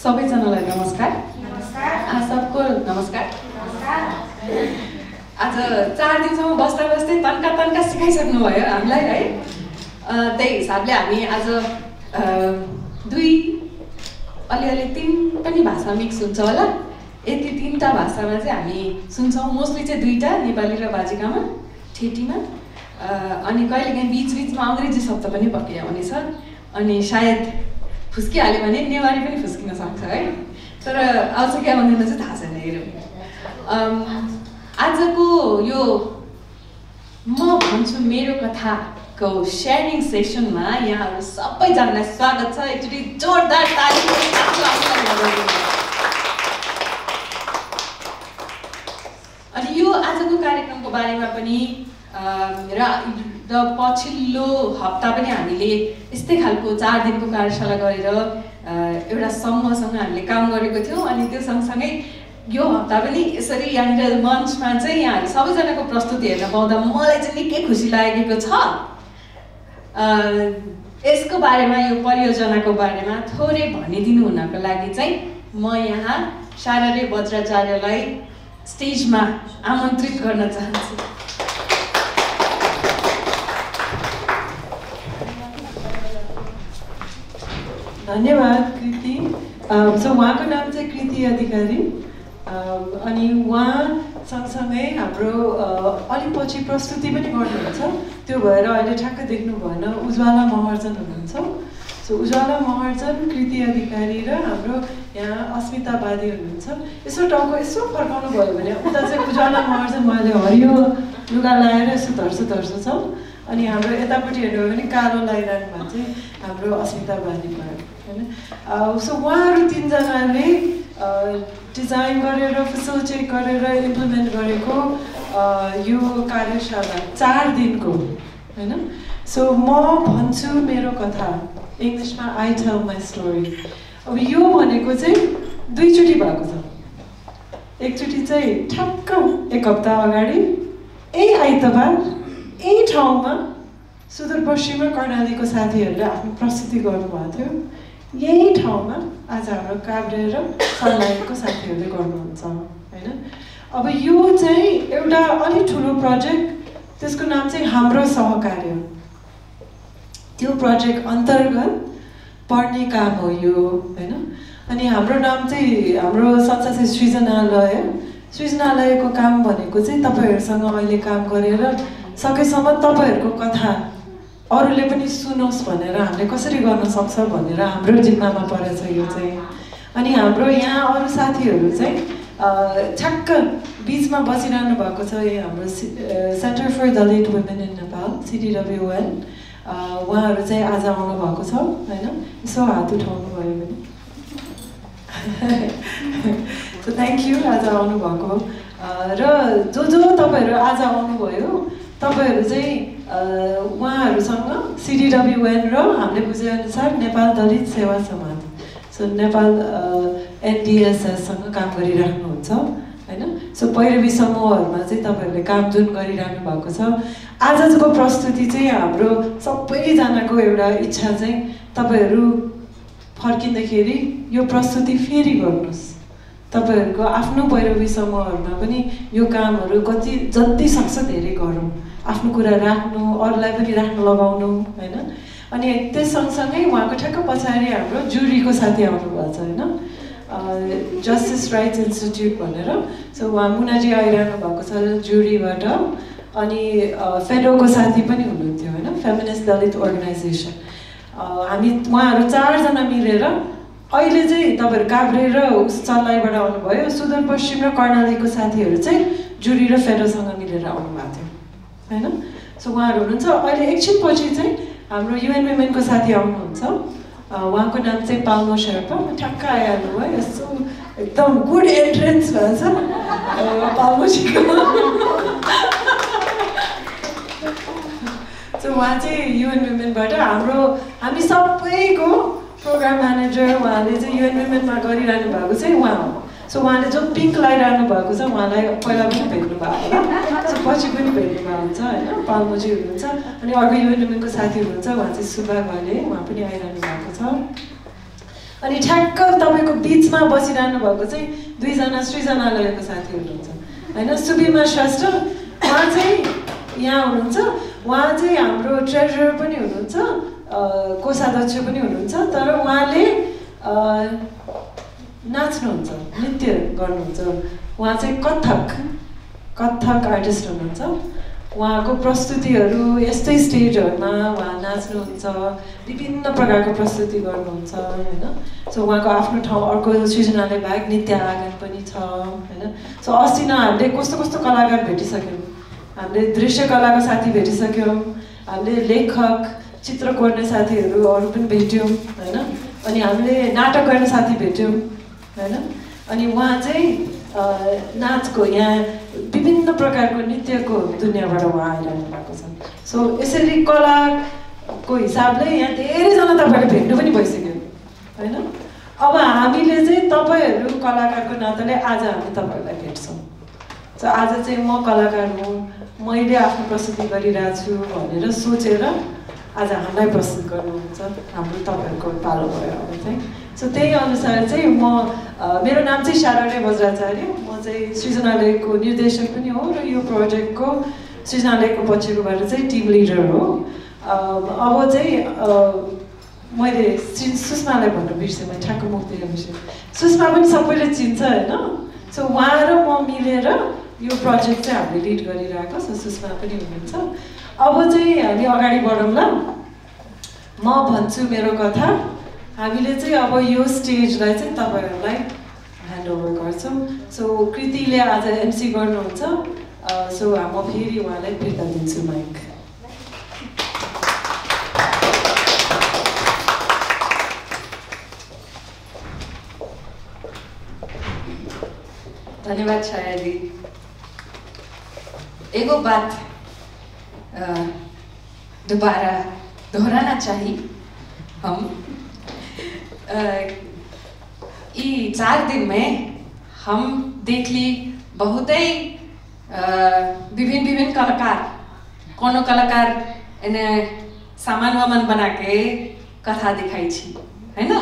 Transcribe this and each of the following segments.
सबैजनालाई नमस्कार। नमस्कार। सबको नमस्कार। नमस्कार। आज 4 दिनसम्म बस्दा तन्का सिकाइसक्नु भयो हामीलाई है। त्यही हिसाबले हामी आज अलि 3 पनि भाषा मिक्स हुन्छ होला। यति 3टा भाषामा चाहिँ हामी सुन्छौँ। मोस्टली चाहिँ 2टा, नेपाली र बाजिकामा ठेटीमा, अनि कहिलेकाहीँ बिचबिचमा अङ्ग्रेजी शब्द पनि पक्कै आउनेछ। अनि सायद फुस्किहाल्यो भने नेवारी पनि फुस्किन सक्छ है। तर आउँछ क्या भन्दैन चाहिँ थाहा छैन। हेरौँ आजको यो म भन्छु मेरो कथाको सेयरिङ सेसनमा यहाँहरू सबैजनालाई स्वागत छ। एकचोटि जोरदार ताली। अनि यो आजको कार्यक्रमको बारेमा पनि र पछिल्लो हप्ता पनि हामीले यस्तै खालको 4 दिनको कार्यशाला गरेर एउटा समूहसँग हामीले काम गरेको थियौँ। अनि त्यो सँगसँगै यो हप्ता पनि यसरी यहाँनिर मञ्चमा चाहिँ यहाँहरू सबैजनाको प्रस्तुति हेर्न पाउँदा मलाई चाहिँ निकै खुसी लागेको छ। यसको बारेमा, यो परियोजनाको बारेमा थोरै भनिदिनु हुनको लागि चाहिँ म यहाँ शारदे वज्राचार्यलाई स्टेजमा आमन्त्रित गर्न चाहन्छु। धन्यवाद कृति। उहाँको नाम चाहिँ कृति अधिकारी। अनि उहाँ सँगसँगै हाम्रो अलिक पछि प्रस्तुति पनि गर्नुहुन्छ। त्यो भएर अहिले ठ्याक्क देख्नु भएन, उज्वाला महर्जन हुनुहुन्छ। उज्वाला महर्जन, कृति अधिकारी र हाम्रो यहाँ अस्मिता बादी हुनुहुन्छ। यसो टाउको यसो फर्काउनु भयो भने उता चाहिँ उज्वाला महर्जन मैले हरियो लुगा लगाएर यसो धर्सो छ। अनि हाम्रो यतापट्टि हेर्नु भयो भने कालो लगाइरहनु भएको चाहिँ हाम्रो अस्मिता बादी भयो होइन। उहाँहरू 3 जनाले डिजाइन गरेर, फेसिलिटेट गरेर इम्प्लिमेन्ट गरेको यो कार्यशाला 4 दिनको होइन। म भन्छु मेरो कथा, इङ्ग्लिसमा आई टेल माई स्टोरी। अब यो भनेको चाहिँ 2 चोटि भएको छ। एकचोटि चाहिँ ठ्याक्क 1 हप्ता अगाडि यही आइतबार यही ठाउँमा सुदूरपश्चिम र कर्णालीको साथीहरूले आफ्नो प्रस्तुति गर्नुभएको थियो। यही ठाउँमा आज हाम्रो काभ्रे र सनलाइटको साथीहरूले गर्नुहुन्छ होइन। अब यो चाहिँ एउटा अलिक ठुलो प्रोजेक्ट, त्यसको नाम चाहिँ हाम्रो सहकार्य। त्यो प्रोजेक्ट अन्तर्गत पढ्ने काम हो यो होइन। अनि हाम्रो नाम चाहिँ हाम्रो संस्था चाहिँ सृजनालयको काम भनेको चाहिँ तपाईँहरूसँग अहिले काम गरेर सकेसम्म तपाईँहरूको कथा अरूले पनि सुनोस् भनेर हामीले कसरी गर्न सक्छ भनेर हाम्रो जिम्मामा परेछ यो चाहिँ। अनि हाम्रो यहाँ अरू साथीहरू चाहिँ ठ्याक्क बिचमा बसिरहनु भएको छ। यो हाम्रो centre for Dalit women in Nepal, CDWN, उहाँहरू चाहिँ आज आउनु भएको छ होइन। यसो हात उठाउनु भयो भने थ्याङ्क यू आज आउनुभएको। र जो तपाईँहरू आज आउनुभयो, तपाईँहरू चाहिँ उहाँहरूसँग CDWN र हामीले बुझेअनुसार नेपाल दलित सेवा समाज, नेपाल NDSS-सँग काम गरिराख्नुहुन्छ होइन। पैरवी समूहहरूमा चाहिँ तपाईँहरूले काम जुन गरिरहनु भएको छ। आजको प्रस्तुति चाहिँ हाम्रो सबैजनाको एउटा इच्छा चाहिँ तपाईँहरू फर्किँदाखेरि यो प्रस्तुति फेरि गर्नुहोस्। तपाईँहरूको आफ्नो पैरवी समूहहरूमा पनि यो कामहरू जति सक्छ धेरै गरौँ। आफ्नो कुरा राख्नु, अरूलाई पनि राख्नु लगाउनु होइन। अनि त्यस सँगसँगै उहाँको ठ्याक्क पछाडि हाम्रो जुरीको साथी आउनुभएको छ होइन, जस्टिस राइट्स इन्स्टिट्युट भनेर। उहाँ मुनाजी आइरहनु भएको छ जुरीबाट। अनि फेडोको साथी पनि हुनुहुन्थ्यो होइन, फेमिनिस्ट दलित अर्गनाइजेसन। हामी उहाँहरू 4 जना मिलेर अहिले चाहिँ तपाईँहरू काभ्रे र सनलाइटबाट आउनुभयो। सुदूरपश्चिम र कर्णालीको साथीहरू चाहिँ जुरी र फेडोसँग मिलेर आउनुभएको थियो होइन। उहाँहरू हुनुहुन्छ। अहिले एकछिनपछि चाहिँ हाम्रो UN वुमेनको साथी आउनुहुन्छ। उहाँको नाम चाहिँ पाल्मो शेर्पा। ठ्याक्क आइहाल्नु भयो, यस्तो एकदम गुड एन्ट्रेन्स भएछ पाल्मोजीको। उहाँ चाहिँ UN वुमेनबाट हामी सबैको प्रोग्राम म्यानेजर। उहाँले चाहिँ UN वुमेनमा गरिरहनु भएको चाहिँ उहाँ हो। उहाँले जो पिङ्क लगाइरहनु भएको छ उहाँलाई पहिला पनि भेट्नु भएको होला, पछि पनि भेट्नु भएको हुन्छ होइन। पाल्मोजी हुनुहुन्छ। अनि अर्को UN वुमेनको साथी हुनुहुन्छ, उहाँ चाहिँ सुब्बा घले, उहाँ पनि आइरहनु भएको छ। अनि ठ्याक्क तपाईँको बिच बिचमा बसिरहनु भएको चाहिँ दुईजना सृजनालयको साथी हुनुहुन्छ होइन, सुबिमा श्रेष्ठ। उहाँ चाहिँ यहाँ हुनुहुन्छ, उहाँ चाहिँ हाम्रो ट्रेजरर पनि हुनुहुन्छ, कोषाध्यक्ष पनि हुनुहुन्छ, तर उहाँले नाच्नुहुन्छ, नृत्य गर्नुहुन्छ। उहाँ चाहिँ कथक आर्टिस्ट हुनुहुन्छ। उहाँको प्रस्तुतिहरू यस्तै स्टेजहरूमा उहाँ नाच्नुहुन्छ, विभिन्न प्रकारको प्रस्तुति गर्नुहुन्छ होइन। सो उहाँको आफ्नो ठाउँ अर्को सृजनालय बाहेक नित्य आँगन पनि छ होइन। सो अस्ति न हामीले कस्तो कस्तो कलाकार भेटिसक्यौँ, हामीले दृश्यकलाको साथी भेटिसक्यौँ, हामीले लेखक चित्र कोर्ने साथीहरू अरू पनि भेट्यौँ होइन, अनि हामीले नाटक गर्ने साथी भेट्यौँ होइन। अनि उहाँ चाहिँ नाचको यहाँ विभिन्न प्रकारको नृत्यको दुनियाँबाट उहाँ आइरहनु भएको छ। सो यसरी कलाको हिसाबले यहाँ धेरैजना तपाईँहरूले भेट्नु पनि भइसक्यो होइन। अब हामीले चाहिँ तपाईँहरू कलाकारको नाताले आज हामी तपाईँहरूलाई भेट्छौँ। सो आज चाहिँ म कलाकार हुँ, मैले आफ्नो प्रस्तुति गरिरहेको छु भनेर सोचेर आज हामीलाई प्रस्तुत गर्नुहुन्छ, हाम्रो तपाईँहरूको पालो भयो अब चाहिँ। सो त्यही अनुसार चाहिँ मेरो नाम चाहिँ शारण्य बज्राचार्य, म चाहिँ सृजनालयको निर्देशक पनि हो र यो प्रोजेक्टको सृजनालयको पछिबाट चाहिँ टिम लिडर हो। अब चाहिँ मैले सुषमालाई भन्न बिर्सेँ, मैले ठ्याक्क मुक्ति बिर्सेँ। सुषमा पनि सबैले चिन्छ होइन। सो उहाँ र म मिलेर यो प्रोजेक्ट चाहिँ हामीले लिड गरिरहेको, सो सुषमा पनि हुनुहुन्छ। अब चाहिँ हामी अगाडि बढौँला, म भन्छु मेरो कथा। हामीले चाहिँ अब यो स्टेजलाई चाहिँ तपाईँहरूलाई ह्यान्डओभर गर्छौँ। सो कृतिले आज एमसी गर्नुहुन्छ, सो म फेरि उहाँलाई फिर्ता दिन्छु माइक। धन्यवाद छाया दी। एगो बात दोबारा दोहराना चाहिए हम। ये 4 दिन में हम देख ली बहुत ही विभिन्न कलाकार, कोनो कलाकार इन्हें सामान वामान बना के कथा दिखाई छी है ना,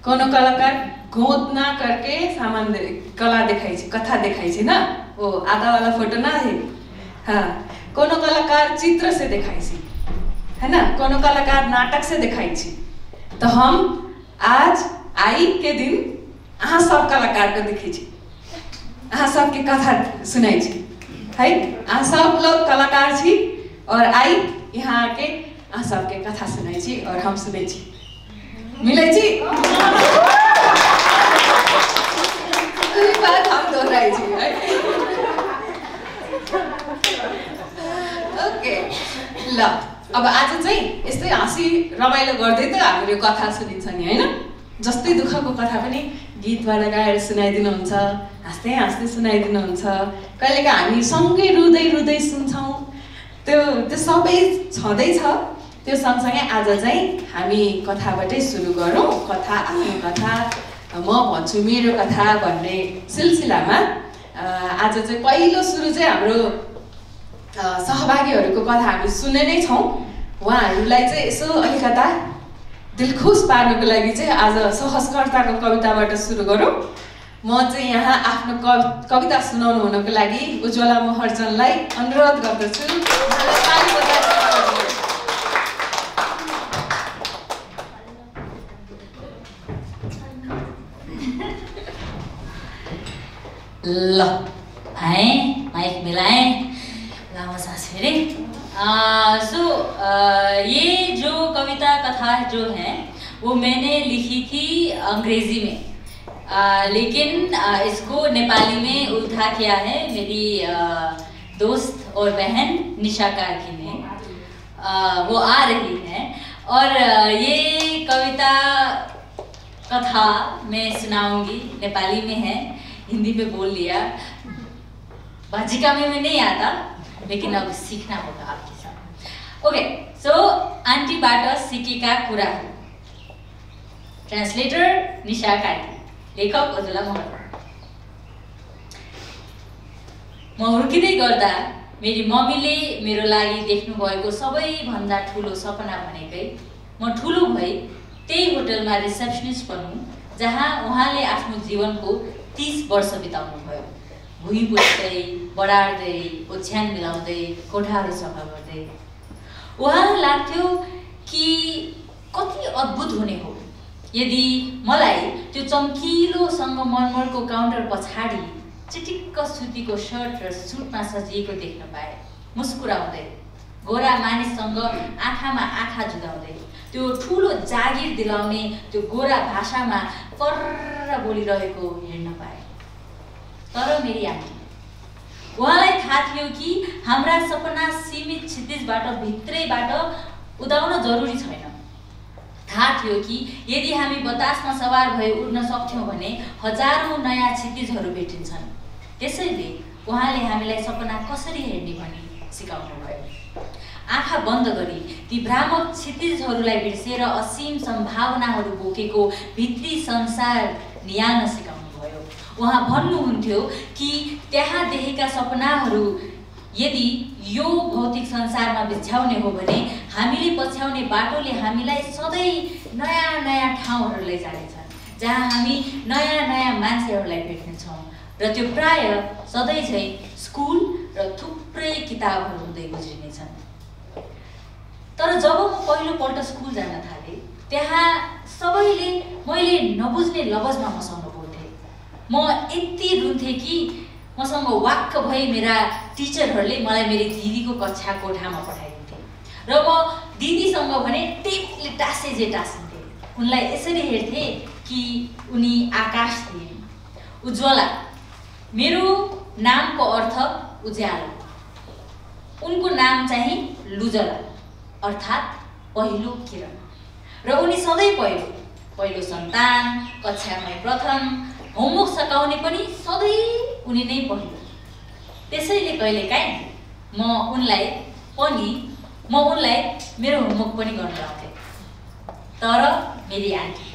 कोनो कलाकार गोद ना करके सामान कला दिखाई छी, कथा दिखाई छी ना, वो आधा वाला फोटो ना है। हाँ, कोनो कलाकार चित्र से दिखाई छी है ना, कोनो कलाकार नाटक से दिखाई छी। तो हम आज आई के दिन अहाँ सब कलाकार को दिखी छी, अहाँ सबके कथा सुनाई छी है। अहाँ सब लोग कलाकार छी और आई यहाँ आके अहाँ सबके कथा सुनाई छी और हम सुनै छी, मिलै छी। बात हम दोहराई छी है। ओके ल, अब आज चाहिँ यस्तै हाँसी रमाइलो गर्दै त हामीले कथा सुनिन्छ नि हैन। जस्तै दुःखको कथा पनि गीतबाट गाएर सुनाइदिनुहुन्छ, हाँस्दै हाँस्दै सुनाइदिनुहुन्छ, कहिलेका हामी सँगै रुँदै रुँदै सुन्छौँ, त्यो सबै छँदैछ। त्यो सँगसँगै आज चाहिँ हामी कथाबाटै सुरु गरौँ। कथा, आफ्नो कथा, म भन्छु मेरो कथा भन्ने सिलसिलामा आज चाहिँ पहिलो सुरु चाहिँ हाम्रो सहभागीहरूको कथा हामी सुने नै छौँ। उहाँहरूलाई चाहिँ यसो अलिकता दिलखुस पार्नको लागि चाहिँ आज सहजकर्ताको कविताबाट सुरु गरौँ। म चाहिँ यहाँ आफ्नो कविता सुनाउनु हुनको लागि उज्ज्वला महर्जनलाई अनुरोध गर्दछु। ल आए, माइक मिलाएं, लामो सांस फेरे। ये जो कविता कथा जो है वो मैंने लिखी थी अंग्रेजी में, लेकिन इसको नेपाली में उल्था किया है मेरी दोस्त और बहन निशा कार्की ने। वो आ रही है और ये कविता कथा मैं सुनाऊंगी। नेपाली में है, हिंदी में बोल लिया, भाजिका में नहीं आता, लेकिन अब सीखना होगा आपके साथ। ओके, सो आन्टीबाट सिकेका कुराहरू। ट्रान्सलेटर निशा कार्की, लेखक उज्ज्वला महर्जन। म हुर्किँदै गर्दा मेरी मम्मीले मेरो लागि देख्नु भएको सबैभन्दा ठुलो सपना भनेकै म ठुलो भई त्यही होटलमा रिसेप्सनिस्ट बन्नु जहाँ उहाँले आफ्नो जीवनको 30 वर्ष बिताउनुभयो। भुइँ पुस्दै, बढार्दै, ओछ्यान मिलाउँदै, कोठाहरू सफा गर्दै। उहाँलाई लाग्थ्यो कि कति अद्भुत हुने हो यदि मलाई त्यो चम्किलो सङ्गमरमरको काउन्टर पछाडि चिटिक्क सुतीको सर्ट र सुटमा सजिएको देख्न पाए। मुस्कुराउँदै, गोरा मानिससँग आँखामा आँखा जुदाउँदै, त्यो ठुलो जागिर दिलाउने त्यो गोरा भाषामा कर्र बोलिरहेको हेर्न पाए। तर मेरी आन्टी, उहाँलाई थाहा थियो कि हाम्रा सपना सीमित क्षितिजबाट भित्रैबाट उदाउन जरुरी छैन। थाहा थियो कि यदि हामी बतासमा सवार भए उड्न सक्थ्यौँ भने हजारौँ नयाँ क्षितिजहरू भेटिन्छन्। त्यसैले उहाँले हामीलाई सपना कसरी हेर्ने भनी सिकाउनुभयो। आँखा बन्द गरी ती भ्रामक क्षितिजहरूलाई बिर्सेर असीम सम्भावनाहरू बोकेको भित्री संसार निहाल्न सिकाउनुभयो। उहाँ भन्नुहुन्थ्यो कि त्यहाँ देखेका सपनाहरू यदि यो भौतिक संसारमा बिछ्याउने हो भने हामीले पछ्याउने बाटोले हामीलाई सधैँ नयाँ नयाँ ठाउँहरू लैजानेछन्, जहाँ हामी नयाँ नयाँ मान्छेहरूलाई भेट्नेछौँ र त्यो प्राय सधैँ चाहिँ स्कुल र थुप्रै किताबहरू हुँदै गुज्रिनेछन्। तर जब म पहिलोपल्ट स्कुल जान थालेँ, त्यहाँ सबैले मैले नबुझ्ने लवजमा मसँग बोल्थे। म यति रुन्थेँ कि मसँग वाक्क भई मेरा टिचरहरूले मलाई मेरी दिदीको कक्षा कोठामा पठाइदिन्थे र म दिदीसँग भने टेपले टाँसे जे टाँसिन्थे। उनलाई यसरी हेर्थे कि उनी आकाश थिए। उज्वला, मेरो नामको अर्थ उज्यालो। उनको नाम चाहिँ लुजला, अर्थात् पहिलो किरण। र उनी सधैँ पहिलो सन्तान, कक्षामै प्रथम, होमवर्क सकाउने पनि सधैँ उनी नै पहिलो। त्यसैले कहिलेकाहीँ म उनलाई मेरो होमवर्क पनि गर्न लाउँथेँ। तर मेरी आन्टी,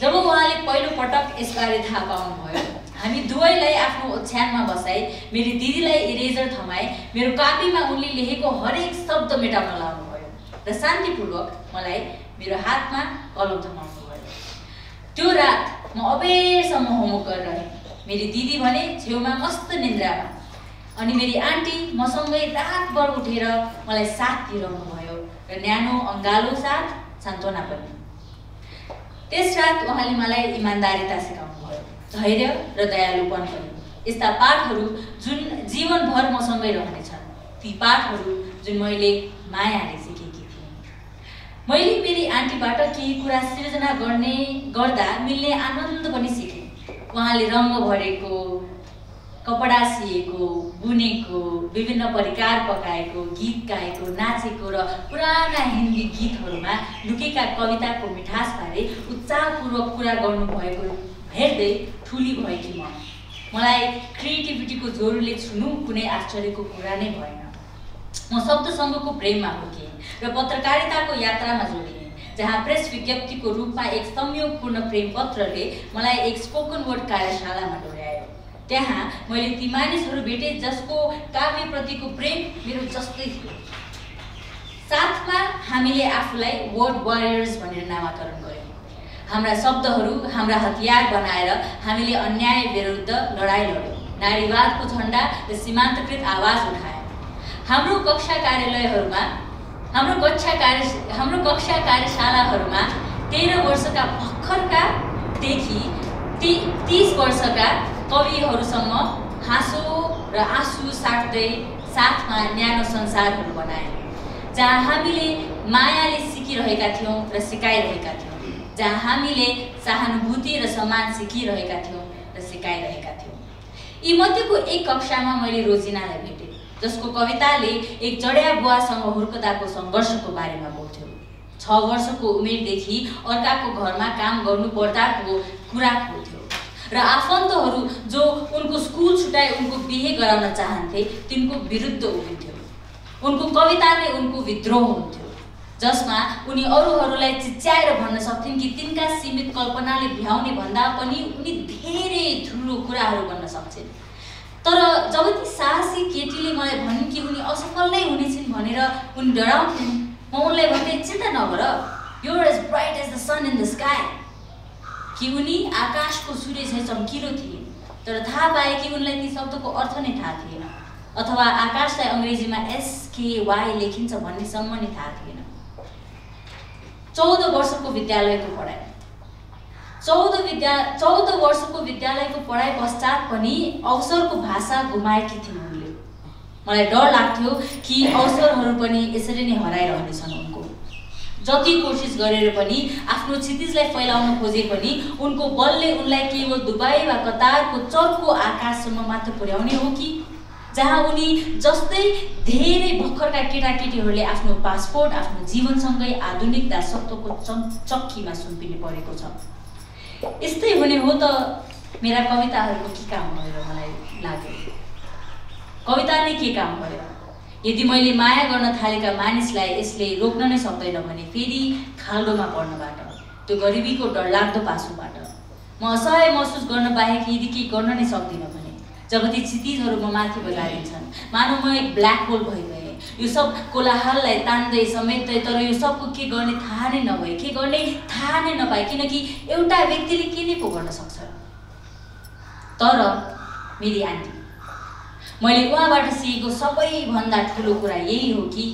जब उहाँले पहिलोपटक यसबारे थाहा पाउनुभयो, हामी दुवैलाई आफ्नो ओछ्यानमा बसाई मेरी दिदीलाई इरेजर थमाए मेरो कापीमा उनले लेखेको हरेक शब्द मेटाउन लाउनुभयो र शान्तिपूर्वक मलाई मेरो हातमा कलम थमाउनुभयो। त्यो रात म अबेरसम्म होमवर्क गरिरहेँ। मेरी दिदी भने छेउमा मस्त निन्द्रामा, अनि मेरी आन्टी मसँगै रातभर उठेर मलाई साथ दिइरहनु भयो र न्यानो अङ्गालो साथ सान्त्वना पनि। त्यस रात उहाँले मलाई इमान्दारिता सिकाउनु भयो, धैर्य र दयालुपन पनि। यस्ता पाठहरू जुन जीवनभर मसँगै रहनेछन्, ती पाठहरू जुन मैले मायाले सिकेकी थिएँ। मैले मेरी आन्टीबाट केही कुरा सिर्जना गर्दा मिल्ने आनन्द पनि सिकेँ। उहाँले रङ्ग भरेको, कपडा सिएको, बुनेको, विभिन्न परिकार पकाएको, गीत गाएको, नाचेको र पुराना हिन्दी गीतहरूमा लुकेका कविताको मिठासबारे उत्साहपूर्वक कुरा गर्नुभएको हेर्दै ठुली भएकी मलाई क्रिएटिभिटीको जोडले छुनु कुनै आश्चर्यको कुरा नै भएन। म शब्दसँगको प्रेममा हुर्केँ र पत्रकारिताको यात्रामा जोडिएँ, जहाँ प्रेस विज्ञप्तिको रूपमा एक संयोगपूर्ण प्रेम पत्रले मलाई एक स्पोकन वर्ड कार्यशालामा डोर्यायो। त्यहाँ मैले ती मानिसहरू भेटेँ जसको काव्यप्रतिको प्रेम मेरो जस्तै थियो। साथमा हामीले आफूलाई वर्ड वारियर्स भनेर नामाकरण गर्यौँ। हाम्रा शब्दहरू हाम्रा हतियार बनाएर हामीले अन्याय विरुद्ध लडाइँ लड्यौँ, नारीवादको झन्डा र सीमान्तकृत आवाज उठायौँ। हाम्रो कक्षा कार्यशालाहरूमा 13 वर्षका भर्खरकादेखि 30 वर्षका कविहरूसँग हाँसो र आँसु साट्दै साथमा न्यानो संसारहरू बनायौँ, जहाँ हामीले मायाले सिकिरहेका थियौँ र सिकाइरहेका थियौँ, जहाँ हामीले सहानुभूति र सम्मान सिकिरहेका थियौँ र सिकाइरहेका थियौँ। यी मध्येको एक कक्षामा मैले रोजिनालाई भेटेँ, जसको कविताले एक जडिया बुवासँग हुर्कदाको सङ्घर्षको बारेमा बोल्थ्यो। 6 वर्षको उमेरदेखि अर्काको घरमा काम गर्नु पर्दाको कुरा खोल्थ्यो र आफन्तहरू जो उनको स्कुल छुटाई उनको बिहे गराउन चाहन्थे तिनको विरुद्ध उभिन्थ्यो। उनको कविता नै उनको विद्रोह हुन्थ्यो, जसमा उनी अरूहरूलाई चिच्याएर भन्न सक्थिन् कि तिनका सीमित कल्पनाले भ्याउने भन्दा पनि उनी धेरै ठुलो कुराहरू गर्न सक्छन्। तर जब ती साहसी केटीले मलाई भनिन् कि उनी असफल नै हुनेछिन् भनेर उनी डराउँथिन्, म उनलाई भन्थे चिन्ता नगर, you're as bright as the sun in the sky। कि उनी आकाशको सूर्य झैँ चम्किलो थिए, तर थाहा पाए कि उनलाई ती शब्दको अर्थ नै थाहा थिएन, अथवा आकाशलाई अङ्ग्रेजीमा SKY लेखिन्छ भन्नेसम्म नै थाहा थिएन। 14 वर्षको विद्यालयको पढाइ 14 वर्षको विद्यालयको पढाइ पश्चात पनि अवसरको भाषा गुमाएकी थिइन् उनले। मलाई डर लाग्थ्यो कि अवसरहरू पनि यसरी नै हराइरहनेछन् उनको। जति कोसिस गरेर पनि आफ्नो क्षितिजलाई फैलाउन खोजे पनि उनको बलले उनलाई केवल दुबई वा कतारको चर्को आकाशसम्म मात्र पुर्याउने हो कि जहाँ उनी जस्तै धेरै भर्खरका केटाकेटीहरूले आफ्नो पासपोर्ट आफ्नो जीवनसँगै आधुनिक दासत्वको चक्कीमा सुम्पिने परेको छ। यस्तै हुने हो त मेरा कविताहरूको के काम भयो मलाई लाग्यो। कविता नै के काम भयो? यदि मैले माया गर्न थालेका मानिसलाई यसले रोक्न नै सक्दैन भने फेरि खाल्डोमा पर्नबाट, त्यो गरिबीको डरलाग्दो पासोबाट म असहाय महसुस गर्न बाहेक यदि केही गर्न नै सक्दिनँ भने जब ती क्षितिजहरू म माथि बजारिन्छन् मानव म एक ब्ल्याक होल भइगएँ, यो सब कोलाहललाई तान्दै समेट्दै, तर यो सबको के गर्ने थाहा नै नभए, के गर्ने थाहा नै नपाए, किनकि एउटा व्यक्तिले के नै पो गर्न सक्छ। तर मेरी आन्टी, मैले उहाँबाट सिकेको सबैभन्दा ठुलो कुरा यही हो कि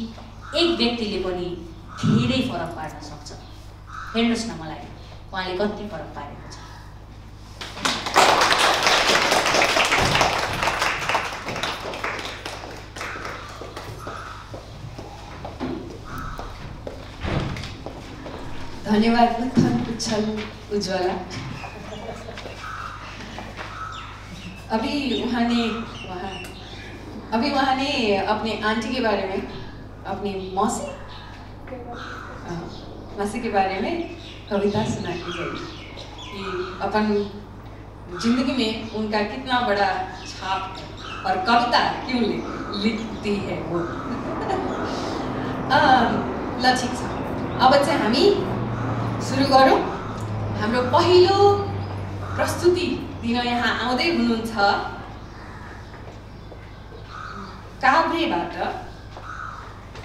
एक व्यक्तिले पनि धेरै फरक पार्न सक्छ। हेर्नुहोस् न मलाई उहाँले कति फरक पारेको छ। धन्यवाद उत्थान उच्छल उज्ज्वला। अभी वहाँ ने अपने आंटी के बारे में, अपनी मौसी के बारे में कविता सुना की गई कि अपन जिंदगी में उनका कितना बड़ा छाप है और कविता क्यों लिखती है वो। ल ठिक छ, अब चाहिँ हामी सुरु गरौँ। हाम्रो पहिलो प्रस्तुति दिन यहाँ आउँदै हुनुहुन्छ काभ्रेबाट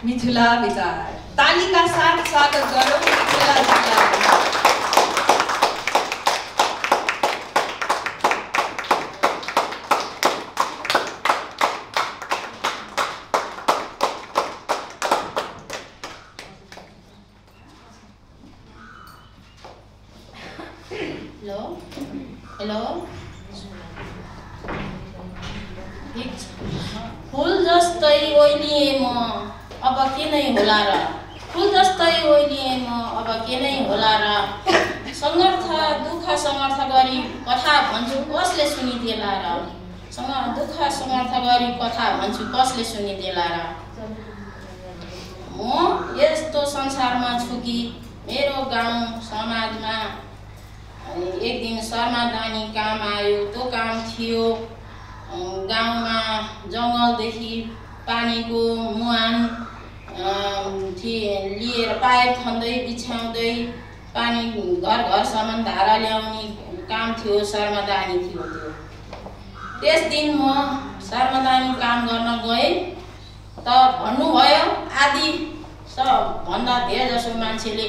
मिथुला विचार। तालीका साथ स्वागत गरौँ मिथुलाजीलाई। हेलो फुल जस्तै ओइलिए म अब के नै होला र, फुल जस्तै ओइलिए म अब के नै होला र, सङ्घर्ष दुःख सङ्घर्ष गरी कथा भन्छु कसले सुनिदेला र, दुःख सङ्घर्ष गरी कथा भन्छु कसले सुनिदेला र। म यस्तो संसारमा छु कि मेरो गाउँ समाजमा एक दिन शर्मा दानी काम आयो। त्यो काम थियो गाउँमा जङ्गलदेखि पानीको मुहान लिएर पाइप खन्दै बिछ्याउँदै पानी घर घरसम्म धारा ल्याउने काम थियो। शर्मा दानी थियो त्यो। त्यस दिन म शर्मा दानी काम गर्न गएँ त भन्नुभयो आदि सबभन्दा धेरै जसो मान्छेले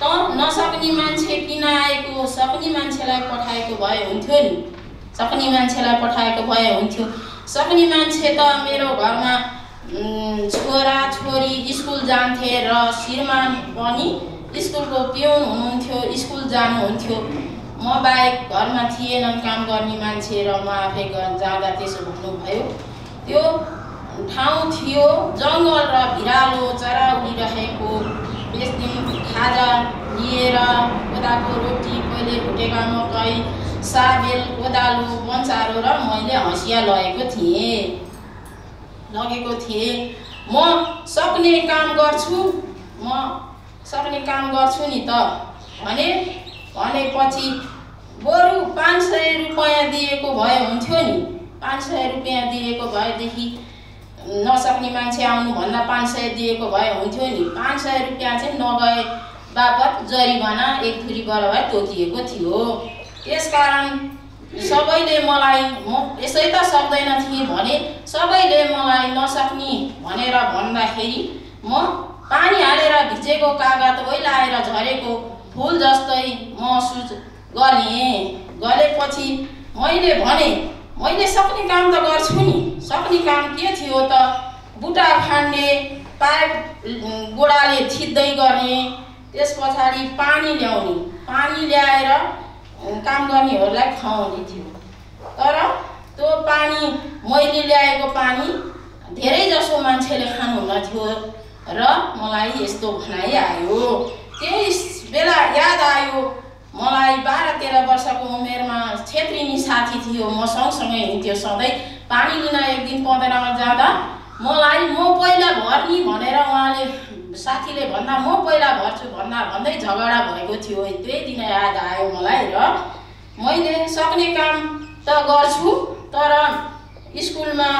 त नसक्ने मान्छे किन आएको, सक्ने मान्छेलाई पठाएको भए हुन्थ्यो नि, सक्ने मान्छेलाई पठाएको भए हुन्थ्यो। सक्ने मान्छे त मेरो घरमा छोरा छोरी स्कुल जान्थे र श्रीमान पनि स्कुलको पिउन हुनुहुन्थ्यो, स्कुल जानुहुन्थ्यो। म बाहेक घरमा थिएनन् काम गर्ने मान्छे र म आफै जाँदा त्यसो भन्नुभयो। त्यो ठाउँ थियो जङ्गल र भिरालो चरा उडिरहेको। त्यस दिन खाजा लिएर कोदाको रोटी, पहिले भुटेका मकै, साबेल, कोदालो, बन्चारो र मैले हँसिया लगेको थिएँ। म सक्ने काम गर्छु नि त भनेपछि बरु 500 रुपैयाँ दिएको भए हुन्थ्यो नि। 500 रुपैयाँ दिएको भएदेखि नसक्ने मान्छे आउनुभन्दा 500 दिएको भए हुन्थ्यो नि। 500 रुपैयाँ चाहिँ नगए बापत जरिवाना 1 थुरी बराबर तोकिएको थियो। त्यसकारण सबैले मलाई, म यसै त सक्दैन थिएँ भने सबैले मलाई नसक्ने भनेर भन्दाखेरि म पानी हालेर भिजेको कागज ओइलाएर झरेको फुल जस्तै महसुस गलेपछि मैले भने मैले सक्ने काम त गर्छु नि। सक्ने काम के थियो त, बुटा खान्ने, पाइप गोडाले थिच्दै गर्ने, त्यस पछाडि पानी ल्याउने, पानी ल्याएर काम गर्नेहरूलाई खुवाउने थियो। तर त्यो पानी, मैले ल्याएको पानी धेरै जसो मान्छेले खानुहुन्न थियो र मलाई यस्तो भनाइ आयो। त्यही बेला याद आयो मलाई 12-13 वर्षको उमेरमा छेत्रिनी साथी थियो, म सँगसँगै हिँड्थ्यो सधैँ। पानी लिन एक दिन पँधेरामा जाँदा म पहिला भर्नी भनेर उहाँले साथीले भन्दा म पहिला भर्छु भन्दै झगडा भएको थियो। त्यही दिन याद आयो मलाई र मैले सक्ने काम त गर्छु, तर स्कुलमा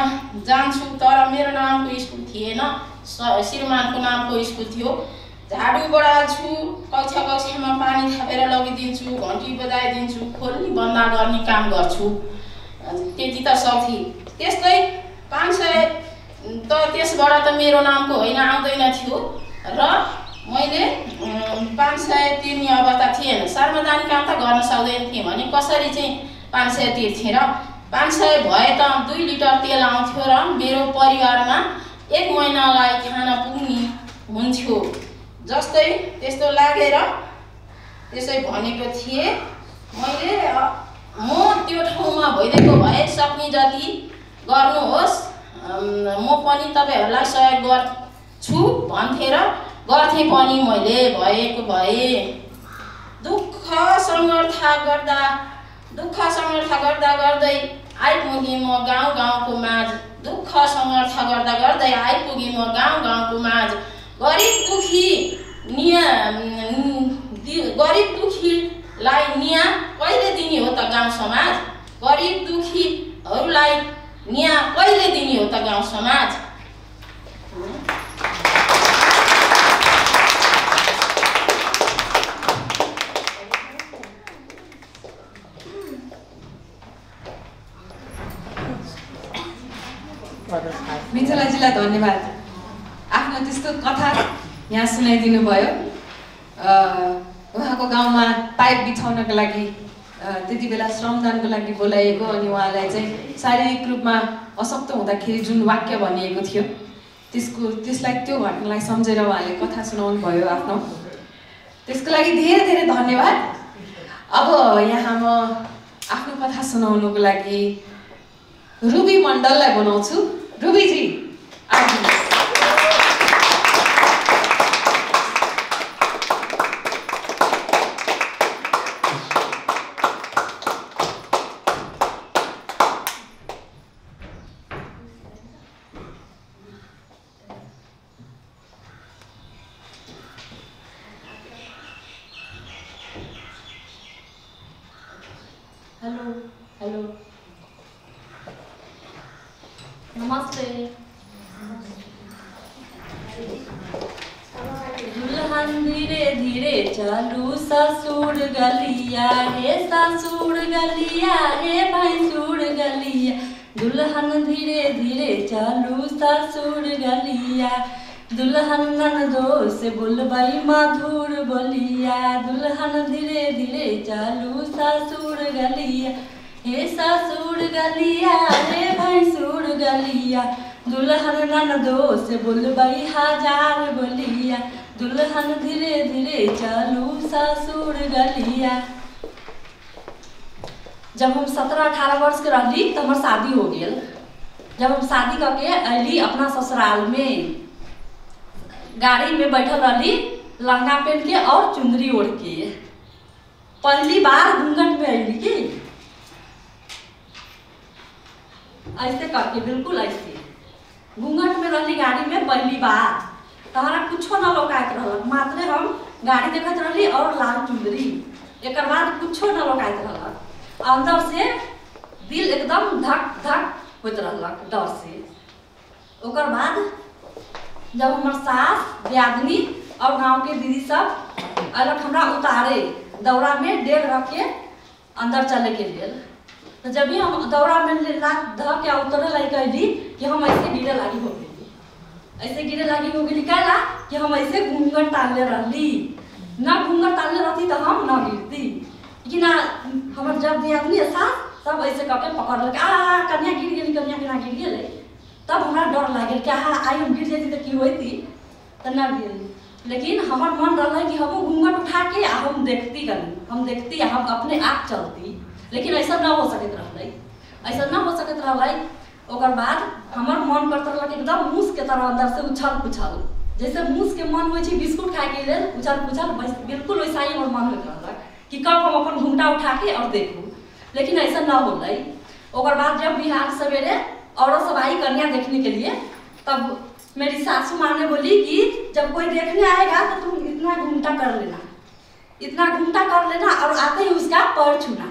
जान्छु, तर मेरो नामको स्कुल थिएन, श्रीमानको नामको स्कुल थियो। झाडु बढाल्छु, कक्षामा पानी थापेर लगिदिन्छु, घन्टी बजाइदिन्छु, खोल्ने बन्द गर्ने काम गर्छु। त्यति त सक्थेँ। त्यस्तै 500 त त्यसबाट त मेरो नामको होइन, आउँदैन थियो र मैले 500 तिर्ने अवस्था थिएन। सार्वजनिक काम त गर्न सक्दैन थिएँ भने कसरी चाहिँ 500 तिर्थेँ र 500 भए त 2 लिटर तेल आउँथ्यो र मेरो परिवारमा 1 महिनालाई खाना पुग्ने हुन्थ्यो। जस्तै त्यस्तो लागेर त्यसै भनेको थिएँ मैले। म त्यो ठाउँमा भइदिएको भए सक्ने जति गर्नुहोस्, म पनि तपाईँहरूलाई सहयोग गर्छु भन्थे र गर्थेँ पनि। मैले भएको भए दुःख सङ्घर्ष गर्दै आइपुगेँ म गाउँको माझ। दुःख सङ्घर्ष गर्दै आइपुगेँ म गाउँको माझ। गरिब दुखीलाई न्याय कहिले दिने हो त गाउँ समाज? गरिब दुखीहरूलाई न्याय कहिले दिने हो त गाउँ समाज? मिथिलाजीलाई धन्यवाद, आफ्नो त्यस्तो कथा यहाँ सुनाइदिनु भयो। उहाँको गाउँमा पाइप बिछाउनको लागि त्यति बेला श्रमदानको लागि बोलाइएको, अनि उहाँलाई चाहिँ शारीरिक रूपमा अशक्त हुँदाखेरि जुन वाक्य भनिएको थियो त्यसलाई त्यो घटनालाई सम्झेर उहाँले कथा सुनाउनु भयो आफ्नो। त्यसको लागि धेरै धेरै धन्यवाद। अब यहाँ म आफ्नो कथा सुनाउनुको लागि रुबी मण्डललाई बोलाउँछु। रुबीजी आउनुहोस्। हेलो नमस्ते। दुल्हन धीरे धीरे चलू ससुर गलिया, हे ससुर गलिया, हे भैंसुर गलिया। दुल्हन धीरे धीरे चलू ससुर गलिया, दुल्हन ननदो से बोलबई मधुर बोलिया। दुल्हन धीरे धीरे चलू ससुर गलिया, हे ससुर गलिया, हे भैंसुर गलिया। दुल्हन ननदो से बोलबई हजार बोलिया। दुल्हन धीरे धीरे चलू ससुर गलिया। जब हम 17-18 वर्ष के रहली तो हमार शादी हो गया। जब हम शादी करके अली अपना ससुराल में, गाड़ी में बैठल रही, लहंगा पहन के और चुंदरी ओढ़ के। पहली बार घूंघट में अली की ऐसे करके, बिल्कुल ऐसे घूंघट में रही गाड़ी में पहली बार। तहरा कुछो न लोकायत रहल, मात्र हम गाड़ी देखत रही और लाल चुंदरी। एक बाद कुछो न लोकायत रहल। अंदर से दिल एकदम धक धक होत रहल डर से। ओकर बाद जब हमार सास, दियादनी और गांव के दीदी सब अलग हमरा उतारे, दौरा में डेग रख के अंदर चले के लिए। तो जब भी हम दौरा में धऽ के उतरे लगी कहली कि हम ऐसे गिरे लागी हो गई, ऐसे गिरे लागी हो गई कहला कि हम ऐसे घूंघट टालले रहली। ना घूंघट टालले रहती तो हम न गिरती। कि ना हमार जब भी आदमी सास सब ऐसे करके पकड़ लगे कन्या गिर गेली कन्या केना गिर गेलै तब हमरा डर लागल कि आई हम गिर जेती तो की होती तो ना गिर लेकिन हमार मन रहा कि हम घूंघट उठा के हम देखती हम अपने आप चलती लेकिन ऐसा ना हो सकत रहलै ओकर बाद हमार मन करत रहल एकदम मूस के तरह अंदर से उछल पुछल जैसे मूस के मन होइ छै बिस्कुट खाए के लेल उछल पुछल बिल्कुल वैसा ही हमर मन होइत रहल कि कब हम अपन घूंघटा उठा के और देखूं लेकिन ऐसा ना होलै ओकर बाद जब बिहार सवेरे औरत सब आई कन्या देखने के लिए तब मेरी सासू माँ ने बोली कि जब कोई देखने आएगा तो तुम इतना घूंघटा कर लेना और आते ही उसका पैर छूना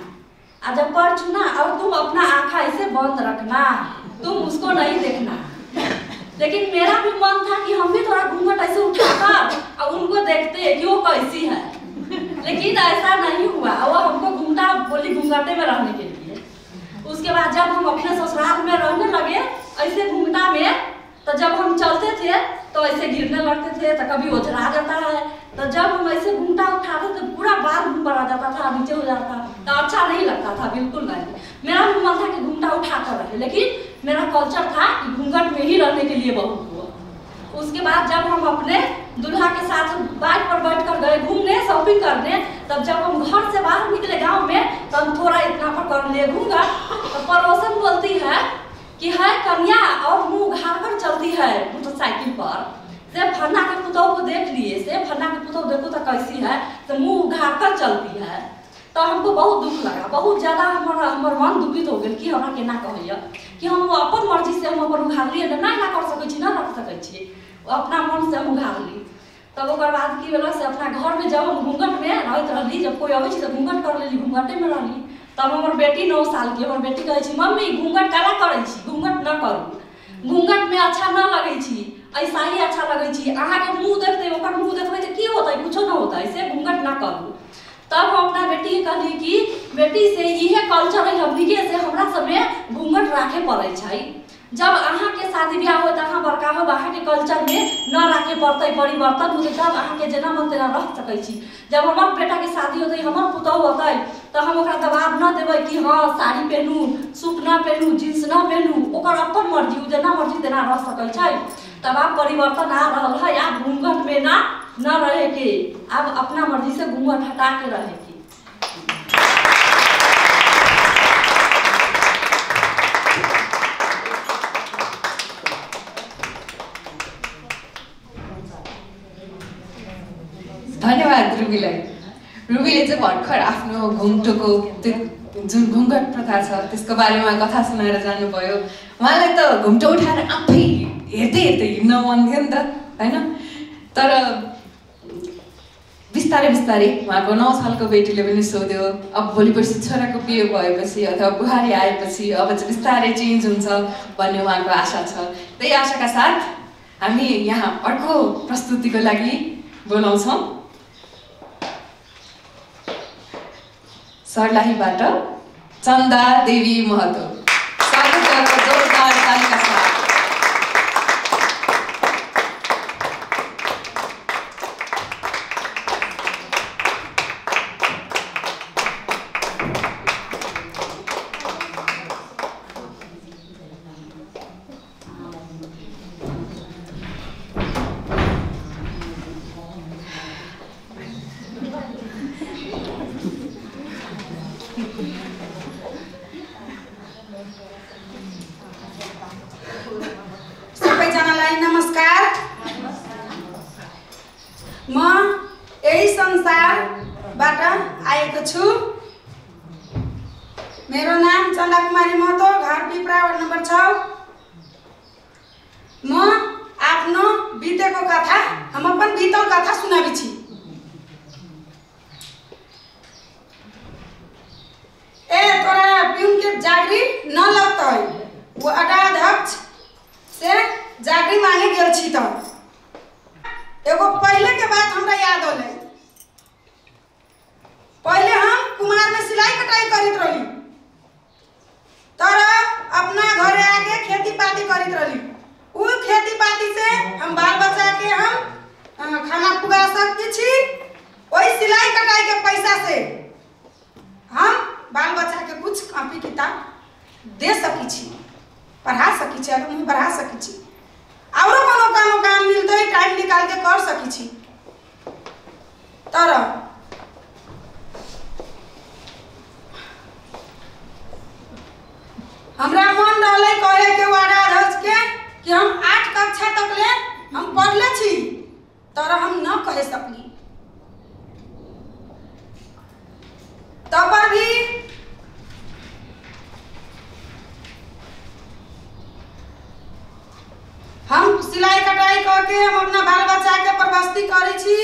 और जब पैर छूना और तुम अपना आँखा ऐसे बंद रखना तुम उसको नहीं देखना लेकिन मेरा भी मन था कि हम भी थोड़ा घूंघट ऐसे उठाकर और उनको देखते कि वो कैसी है लेकिन ऐसा नहीं हुआ वो हमको घूंघटा बोली घूंघटे में रहने के लिए उसके बाद जब हम अपने ससुराल में रहने लगे ऐसे घूंघटा में तो जब हम चलते थे तो ऐसे गिरने लगते थे तो कभी ओझरा जाता है तो जब हम ऐसे घूंघटा उठाते तो पूरा बाल घूम आ जाता था नीचे हो जाता तो अच्छा नहीं लगता था बिल्कुल नहीं मेरा भी मन था कि घूंघटा उठा कर रहे लेकिन मेरा कल्चर था कि घूंघट में ही रहने के लिए बहुत हुआ उसके बाद जब हम अपने दूल्हा के साथ बाइक पर बैठ कर गए घूमने शॉपिंग करने तब जब हम घर से बाहर निकले गाँव में तो हम थोड़ा इतना पर कर लिए घूंघट तो पड़ोसन बोलती है कि है कन्या और मुंह उघाड़ कर चलती है मोटरसाइकिल पर से फन्ना के पुतौ को देख लिए से फन्ना के पुतौ देखो तो कैसी है तो मुंह उघाड़ कर चलती है तो हमको बहुत दुख लगा बहुत ज्यादा हमार मन दुखित हो गया कि हमरा केना कहैया कि हम अपन मर्जी से हम अपन उघाड़ लिए ना कर सकै छी ना रख सकै छी अपना मन से हम उघाड़ ली तब ओकर बाद की भेल से अपना घर में जब हम घूंघट में रहत रहली जब कोई अबै छी तो घूंघट कर लेली घूंघटे में रहली तब हमर बेटी 9 साल की हमर बेटी कहै छी मम्मी घूंघट काला करै छी घूंघट न करू घूंघट में अच्छा न लगै छी ऐसा ही अच्छा लगै छी अहाँ के मुंह देखते ओकर मुंह देखबै त की होतै कुछो न होतै ऐसे घूंघट न करू तब हम अपना बेटी के कहली कि बेटी से इहे कल्चर है हमनी के से हमरा सब में घूंघट राखे पड़ै छै जब अहाँ के शादी ब्याह हो अहाँ बड़का हो अहाँ के कल्चर में न राखे पड़ते परिवर्तन होते तब अहाँ के जेना मन तेना रह सकै छी जब हमर बेटा के शादी होते हमर पुतौ होते तो हम ओकरा दबाव न देबै कि हाँ साड़ी पहनू सूट न पहनू जींस न पहनू ओकर अपन मर्जी उ जेना मर्जी तेना रह सकै छै तब आप परिवर्तन आ रहल है आप घूंघट में न रहे के अब अपना मर्जी से घूंघट हटा के रहे के धन्यवाद रुबीलाई रुबीले चाहिँ भर्खर आफ्नो घुम्टोको त्यो जुन घुङ्घट प्रथा छ त्यसको बारेमा कथा सुनाएर जानुभयो उहाँलाई त घुम्टो उठाएर आफै हेर्दै हिँड्न मन थियो नि त होइन तर बिस्तारै बिस्तारै उहाँको 9 सालको बेटीले पनि सोध्यो अब भोलि पर्सि छोराको बिहे भएपछि अथवा बुहारी आएपछि अब चाहिँ बिस्तारै चेन्ज हुन्छ भन्ने उहाँको आशा छ त्यही आशाका साथ हामी यहाँ अर्को प्रस्तुतिको लागि बोलाउँछौँ सर्लाहीबाट चन्दा देवी महतो स्वागत गर्न जोरदार तालीका साथ सबैजनालाई नमस्कार म यही संसारबाट आएको छु मेरो नाम चन्दा कुमारी महतो घर पिपरा वार्ड नम्बर 6 म आफ्नो बितेको कथा हम अपन बीतल कथा सुनाबी छी ए तोरा पिउन के जागरी न लगतै वो अध्यक्ष से जागरी मांगे गेल छी त एगो पहले के बात हमरा याद होले पहले हम कुमार में सिलाई कटाई करित रही तर अपना घरे आके खेती पाती करित रही उ खेती पाती से हम बाल बच्चा के हम खाना पुगा सकती छी ओई सिलाई कटाई के पैसा से सकी छी, पढ़ा सकी छी, आगे मुँह बढ़ा सकी छी, औरो कोनो काम मिलते टाइम निकाल के कर सकी छी। तर हमरा मन रहले कहे के वार्ड अध्यक्ष के कि हम 8 कक्षा तक ले हम पढ़ले छी, तर हम न कहे सकली। तब पर भी हम सिलाई कटाई करके हम अपना बाल बच्चा के परवस्ती करी छी।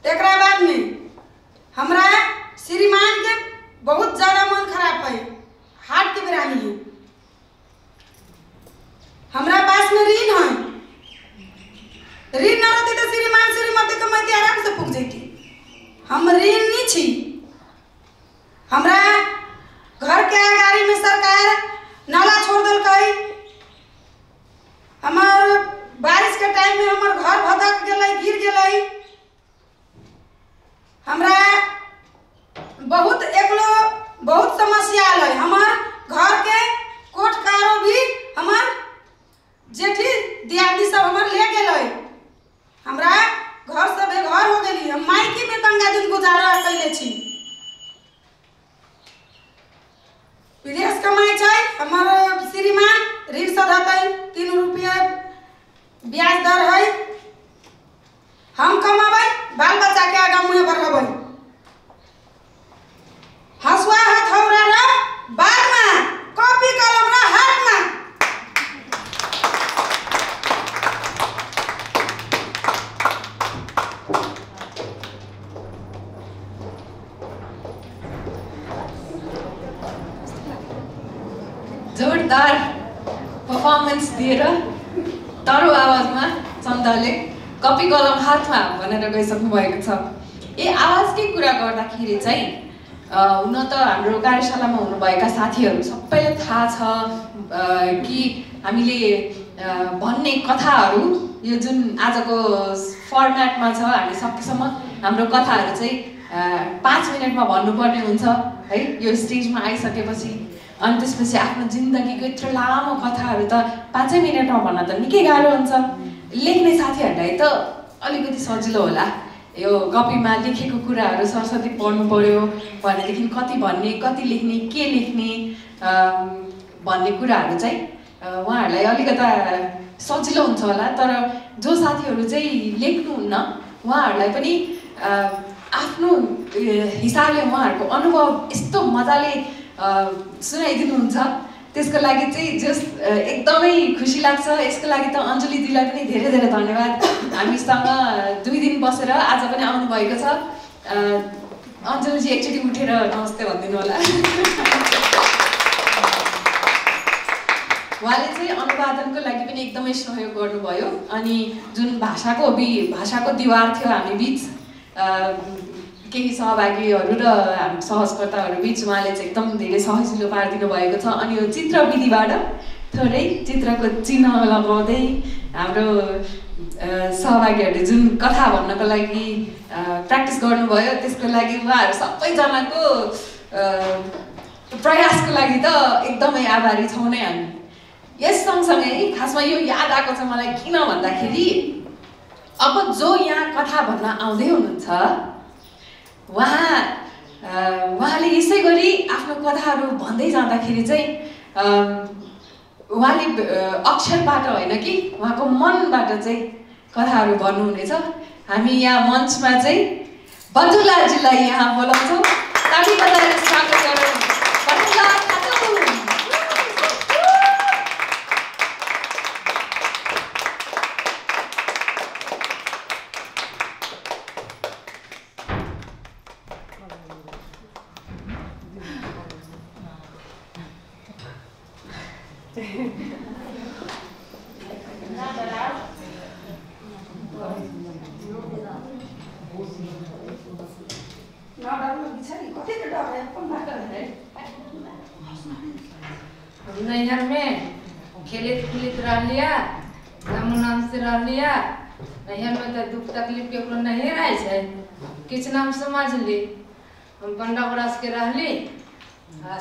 एकरा बाद में हमरा श्रीमान के बहुत ज्यादा मन खराब है, हार्ट के बीमारी है, हमरा पास में ऋण है, ऋण न रहती तो श्रीमान श्रीमती कमाती आराम से पुग जाती। हम ऋण नहीं छी। हमरा घर के आगारी में सरकार नाला छोड़ दिलक, हमार बारिश के टाइम में हमार घर भदक गए, गिर गए। हमरा बहुत एकलो बहुत समस्या आल। हमार घर के कोट कारो भी हमार जेठी दियादी सब हमार ले गए। हमरा घर से बेघर हो गई। हम मायके में तंगा दिन गुजारा कैले छी। विदेश कमाई छै, हमार श्रीमान ऋण सधतै, 3 रुपया ब्याज दर है। हम कमाबै, बाल बच्चा के आगा मुँह बढ़ाबै। हसुआ हथौड़ा र बाद में कॉपी कलम र हाथ में। जोरदार परफॉर्मेंस दिएर तारो आवाजमा चन्दाले कपी कलम हातमा भनेर गइसक्नु भएको छ। आवाजकै कुरा गर्दाखेरि चाहिँ हुन त हाम्रो कार्यशालामा हुनुभएका साथीहरू सबैलाई थाहा छ कि हामीले भन्ने कथाहरू यो जुन आजको फर्मेटमा छ, हामी सकेसम्म हाम्रो कथाहरू चाहिँ 5 मिनटमा भन्नुपर्ने हुन्छ है यो स्टेजमा आइसकेपछि। अनि त्यसपछि आफ्नो जिन्दगीको यत्रो लामो कथाहरू त 5 मिनटमा भन्न त निकै गाह्रो हुन्छ। लेख्ने साथीहरूलाई त अलिकति सजिलो होला, यो कपीमा लेखेको कुराहरू सरस्वती पढ्नु पर्यो भनेदेखि कति भन्ने, कति लेख्ने, के लेख्ने भन्ने कुराहरू चाहिँ उहाँहरूलाई अलिकता सजिलो हुन्छ होला। तर जो साथीहरू चाहिँ लेख्नुहुन्न उहाँहरूलाई पनि आफ्नो हिसाबले उहाँहरूको अनुभव यस्तो मजाले सुनाइदिनुहुन्छ, त्यसको लागि चाहिँ जस एकदमै खुसी लाग्छ। यसको लागि त अञ्जली दिदीलाई पनि धेरै धेरै धन्यवाद। हामीसँग 2 दिन बसेर आज पनि आउनुभएको छ। अञ्जलीजी एकचोटि उठेर नमस्ते भनिदिनु होला। उहाँले चाहिँ अनुवादनको लागि पनि एकदमै सहयोग गर्नुभयो। अनि जुन भाषाको दिवार थियो हामी बिच, केही सहभागीहरू र हामी सहजकर्ताहरू बिच उहाँले चाहिँ एकदम धेरै सजिलो पारिदिनु भएको छ। अनि यो चित्रविधिबाट थोरै चित्रको चिन्ह लगाउँदै हाम्रो सहभागीहरूले जुन कथा भन्नको लागि प्र्याक्टिस गर्नुभयो, त्यसको लागि उहाँहरू सबैजनाको प्रयासको लागि त एकदमै आभारी छौँ नै हामी। यस सँगसँगै खासमा यो याद आएको छ मलाई, किन भन्दाखेरि अब जो यहाँ कथा भन्न आउँदै हुनुहुन्छ उहाँले यसै गरी आफ्नो कथाहरू भन्दै जाँदाखेरि चाहिँ उहाँले अक्षरबाट होइन कि उहाँको मनबाट चाहिँ कथाहरू भन्नुहुनेछ। हामी यहाँ मञ्चमा चाहिँ बटुलाजीलाई यहाँ बोलाउँछौँ। ताली बजाएर स्वागत गरौँ बटुला खातु। नैहर में खेलित खुलित रह लिया, नाम से रह लिया। नैहर में तो दुख तकलीफ के ऊपर नहीं रहे छे, किछ नाम समझ ली। हम 15 बरस के रहली,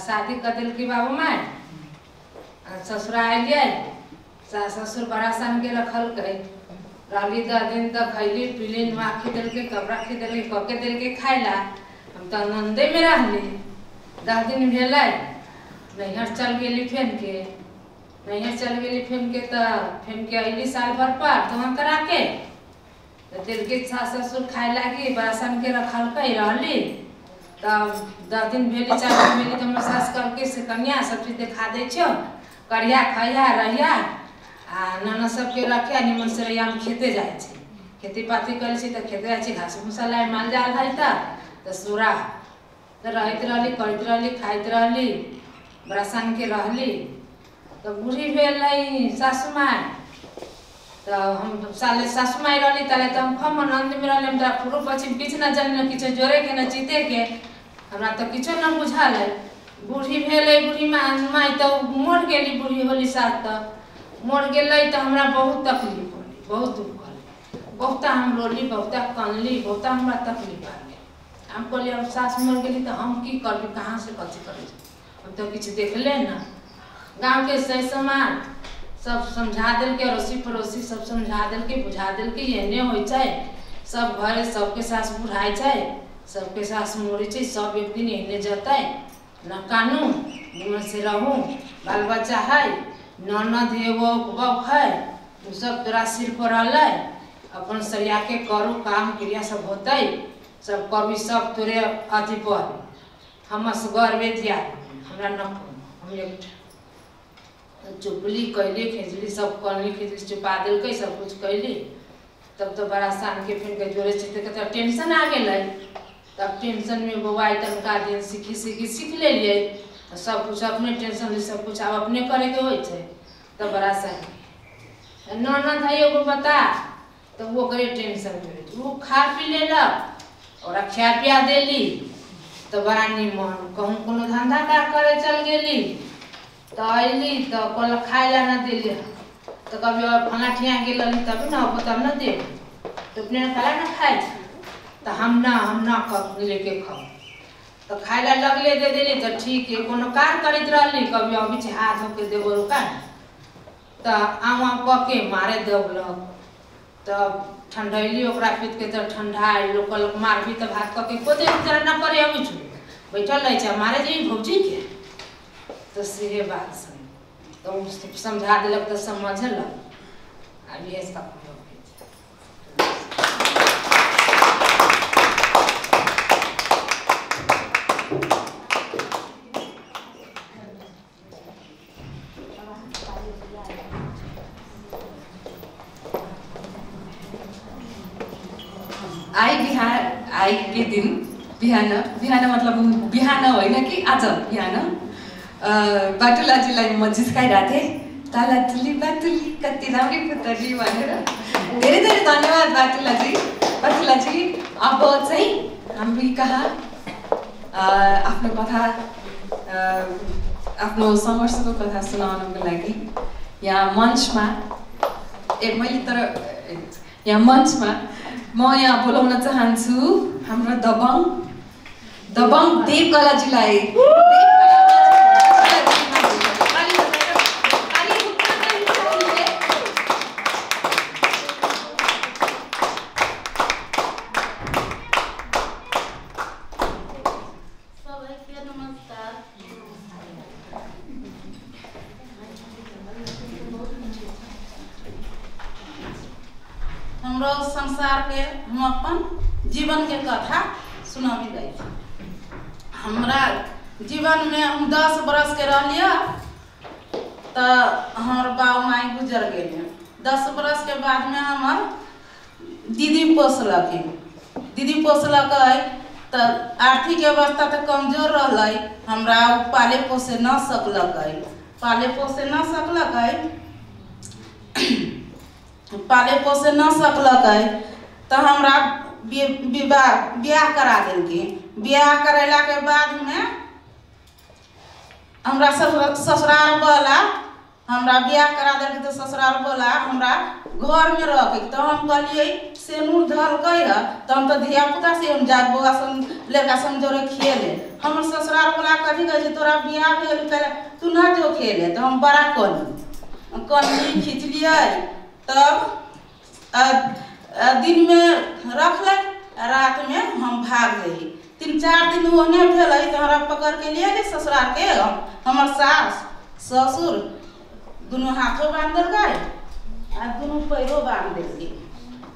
शादी कर दिल की बाबू माँ, ससुरा अलिए सास ससुर बड़ा सन के रखल कहे रहली 10 दिन तक खैली पीली नुआ खिदल के कपड़ा खिदल के कके दिल के खाइला। हम तो आनंदे में रहली। 10 दिन भेलै नैहर चल गेली फेन के फेन के अली साल भर पर तो वहाँ करा के तो दिल के सास ससुर खाए लागी बड़ा सन के रखल कही रहली। तब 10 दिन भेली 4 दिन भेली तो हमर सास करके से कन्या सब चीज देखा दे छो करिया खैया रहिया आ नाना सबके रखे निमन से रहिया हम खेते जाए छे खेती पाती करे छी तो खेते जाए छी घास भूसा लाए माल जाल है तो सुरा तो रहत रहली करत रहली खाइत रहली बड़ा सन के रहली। तो बूढ़ी भेल सासू माँ तो हम साले सासू माँ रहली ताले तो हम खम आनंद में रहली। हमरा पूर्व पश्चिम किछ न जान किछ जोरे के न जीते के हमरा तो किछो न बुझाल है। बूढ़ी भेल बूढ़ी माँ तो मर गेली बूढ़ी होली साथ तो मर गेलै तो हमरा बहुत तकलीफ होली बहुत दुख होली बहुत हम रोली बहुत कनली बहुत हमरा तकलीफ आ गया। हम कहली अब सास मर गेली तो हम की करबी कहाँ से कथी करे हम तो किछ देखले ना। गाँव के सही समाज सब समझा दिल के अड़ोसी पड़ोसी सब समझा दिल के बुझा दिल के एने हो सब घरे सबके सास बुढ़ाई सबके सास मोरी सब एक दिन एने जते न कानू निमन से रहूँ बाल बच्चा है ननद एगो बब है उ सब तोरा सिर पर रहलै अपन सरिया के करू काम क्रिया सब होते सब कभी सब तोरे अथी पर हम असगर दिया हमरा न हम एक चुपली कैली खिचड़ी सब करली खिचड़ी चुपा दिल सब कुछ कैली। तब तो बड़ा सान के फिर के जोड़े चिते के टेंशन आ गए तब टेंशन में बउआई तनका दिन सीख ले लिए तो सब कुछ अपने टेंशन सब कुछ अब अपने करे के होय छे। तो बड़ा सा ननद है एगो बता तो वो करे टेंशन में वो खा पी लेलक और खा पिया देली तो बड़ा निमन कहूँ कोनो धंधा का करे चल गेली तो अली तो कल खाए ला न दिली तो कभी फला ठिया गेल तब न तब न दे तो अपने खाला न खाए तो हम ना लेके खाओ तो खाए ला लगले दे दिली तो ठीक है कोनो कार करत रहली कभी अभी हाथ होके देबो रुका तो आम क के मारे दबलक तब ठंडैली ओकरा पीत के तो ठंडा लोकल मार भी तो भात क के कोते तरह न करे अभी छु बैठल रह छै मारे जी भौजी के तो सीधे बात सुन तो समझा दिलक तो समझलक अब ये सब आई के दिन बिहान मतलब बिहान होइन कि आज बिहान बाटुलाजीलाई म जिस्काइरहेको थिएँ तालातुली बाटुली कति राम्री पुतली भनेर। धेरै धेरै धन्यवाद बाटुलाजी। अब चाहिँ हामी कहाँ आफ्नो कथा आफ्नो सङ्घर्षको कथा सुनाउनको लागि यहाँ मञ्चमा म यहाँ बोलाउन चाहन्छु हाम्रो दबङ देवकलाजीलाई। हमरो संसार के हम अपन जीवन के कथा सुनाबी गई। हमरा जीवन में हम 10 बरस के रहलिए तो हमार बाबू माई गुजर गए। 10 बरस के बाद में हमार दीदी पोसलक तो आर्थिक अवस्था तो कमजोर रहलै हमरा पाले पोसे न सकलक तो हमरा बियाह करा देलकै। बियाह करेला के बाद में हमरा ससुराल वाला हमरा बियाह करा देलकै तो ससुराल वाला हमरा घर में रखे तो हम कहलिए सेनूर धलकै है तो हम तो धिया पुता से हम जाए बउआ सन लड़का समझोरे खेले। हमर ससुराल वाला कथी कहे तोरा बियाह भेल पहले तू ना जो खेले तो हम बड़ा कनी खींचलिए। तब दिन में रखल, रात में हम भाग गई। 3-4 दिन ओहने भेल तो हमरा पकड़ के लिए गए ससुराल के। हमर सास ससुर दोनों हाथों बांध दिल गए आ दोनों पैरों बांध दिल।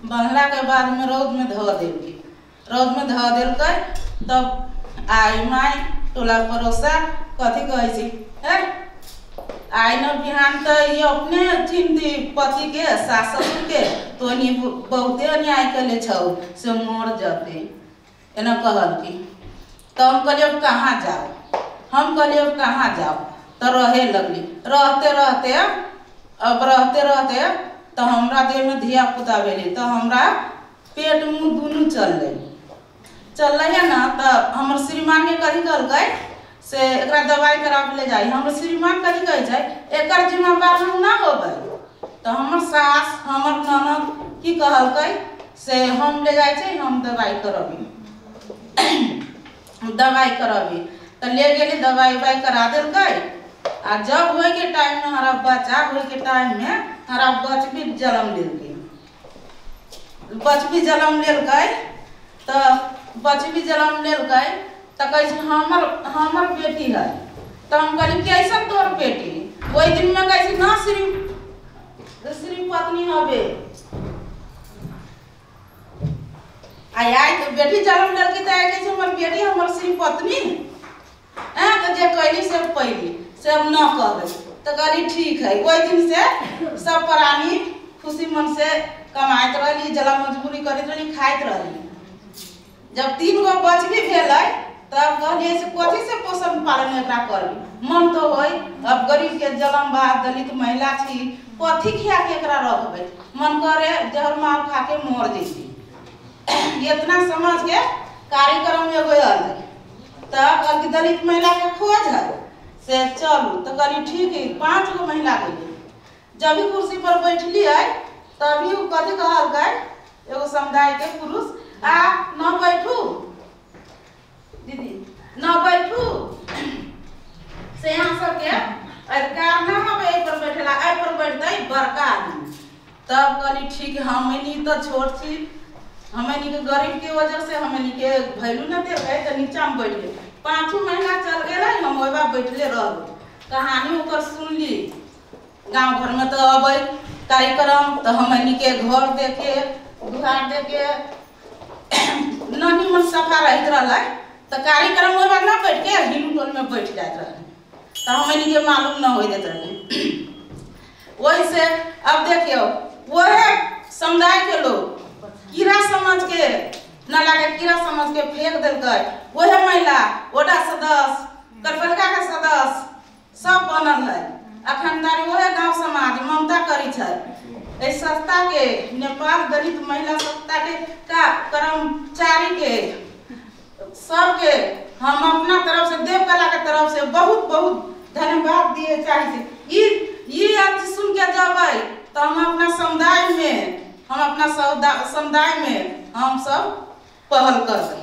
बांधला के बाद में रौद में धो दिल। रौद में धो दिल तब आई माई टोला पड़ोसा कथी कहे आई न बिहान तो ये अपने चिंती पति के सास ससुर के तो बहुते अन्याय कले छौ से मर जाते एना कहल की। तो हम कहलिए अब कहाँ जाओ, हम कहलिए अब कहाँ जाओ तो रहे लगली। रहते रहते तो हमरा देह में धिया पुता भेली तो हमरा पेट मुँह दुनू चल रही ना। तो हमर श्रीमान के कथी कहलकै से एकरा दवाई करावे ले जाई। हमर श्रीमान कथी कहे छै एकर जिम्मेवार हम ना होबै। तो हमर सास हमर ननद की कहलकै से हम ले जाय छै, हम दवाई करबी तो ले गेली दवाई करा देलकै। आ जब होय के टाइम में हमारा बच्चा होय के टाइम में हमारा बचबी जन्म लेलकै। बचबी जन्म लेलकै तो कहे हमर बेटी है। तो हम कहली कैसन तोर बेटी? वही दिन में कहे ना श्री पत्नी हवे। आई तो बेटी जन्म लेलकै तो आई कहे हमर बेटी हमर श्री पत्नी तो जे कहली से पहली से अब न कहबै। तो कहली ठीक है। वही दिन से सब प्राणी खुशी मन से कमाइत रही, जला मजबूरी करते रही, खाइत रही। जब 3 गो बचबी भेलै तब कहलिए से कथी से पोषण पालन एकरा करबी। मन तो होय अब गरीब के जन्म बा, दलित महिला छी, कथी खिया के एकरा रखबै। मन करे जहर मार खा के मर जैती। इतना समझ के कार्यक्रम एगो अलै तब कहलकै दलित महिला के खोज है से चलू। तो कहली ठीक है। 5 गो महिला गई। जब भी कुर्सी पर बैठली है तभी वो कथी कहलकै एगो समुदाय के पुरुष आ न बैठू दीदी न बैठू से यहाँ सबके अधिकार न हवे पर बैठला आई पर बैठते बड़का आदमी। तब कहली ठीक है हमनी तो छोट छी, हमनी के गरीब के वजह से हमनी के वैल्यू न दे गए तो नीचा में बैठ गए। 5 महीना चल गए हम ओबा बैठले रह। कहानी ओकर सुनली। गांव घर में तो अब कार्यक्रम तो हमनी के घर देखे दुआर देखे ननी मन सफा रहित रहलै तो कार्यक्रम ओबा न बैठ के हिलू टोल में बैठ जात रहे तो हमनी के मालूम न होई देत रहे। वही से अब देखियो वह समुदाय के लोग कीड़ा समझ के न लागे कीड़ा समझ के फेंक देलकै। वह महिला ओडा सदस्य करपलका के सदस्य सब बनल है। अखनदारी वह गांव समाज ममता करी छै। संस्था के नेपाल दलित महिला संस्था के का कर्मचारी के सबके हम अपना तरफ से देवकला के तरफ से बहुत बहुत धन्यवाद दिए चाहिए। ये आज सुन के जबै तो हम अपना समुदाय में हम सब पहल कर दे।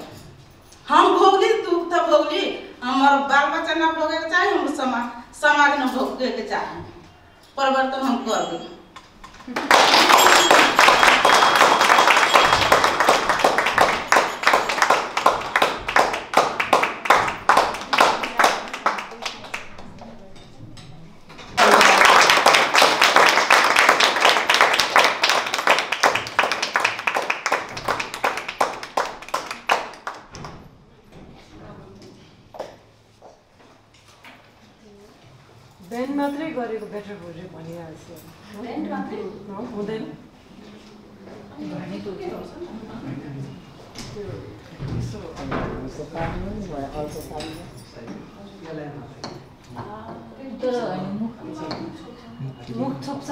हम भोगली दुख तो भोगली, हमार बाल बच्चा न भोगे के चाहिए, हम समाज न भोगे के चाहिए। परिवर्तन हम कर दे। बेन मात्रै गरेको बेटर हो रे भनिहाल्छ। हुँदैन मुख छोप्छ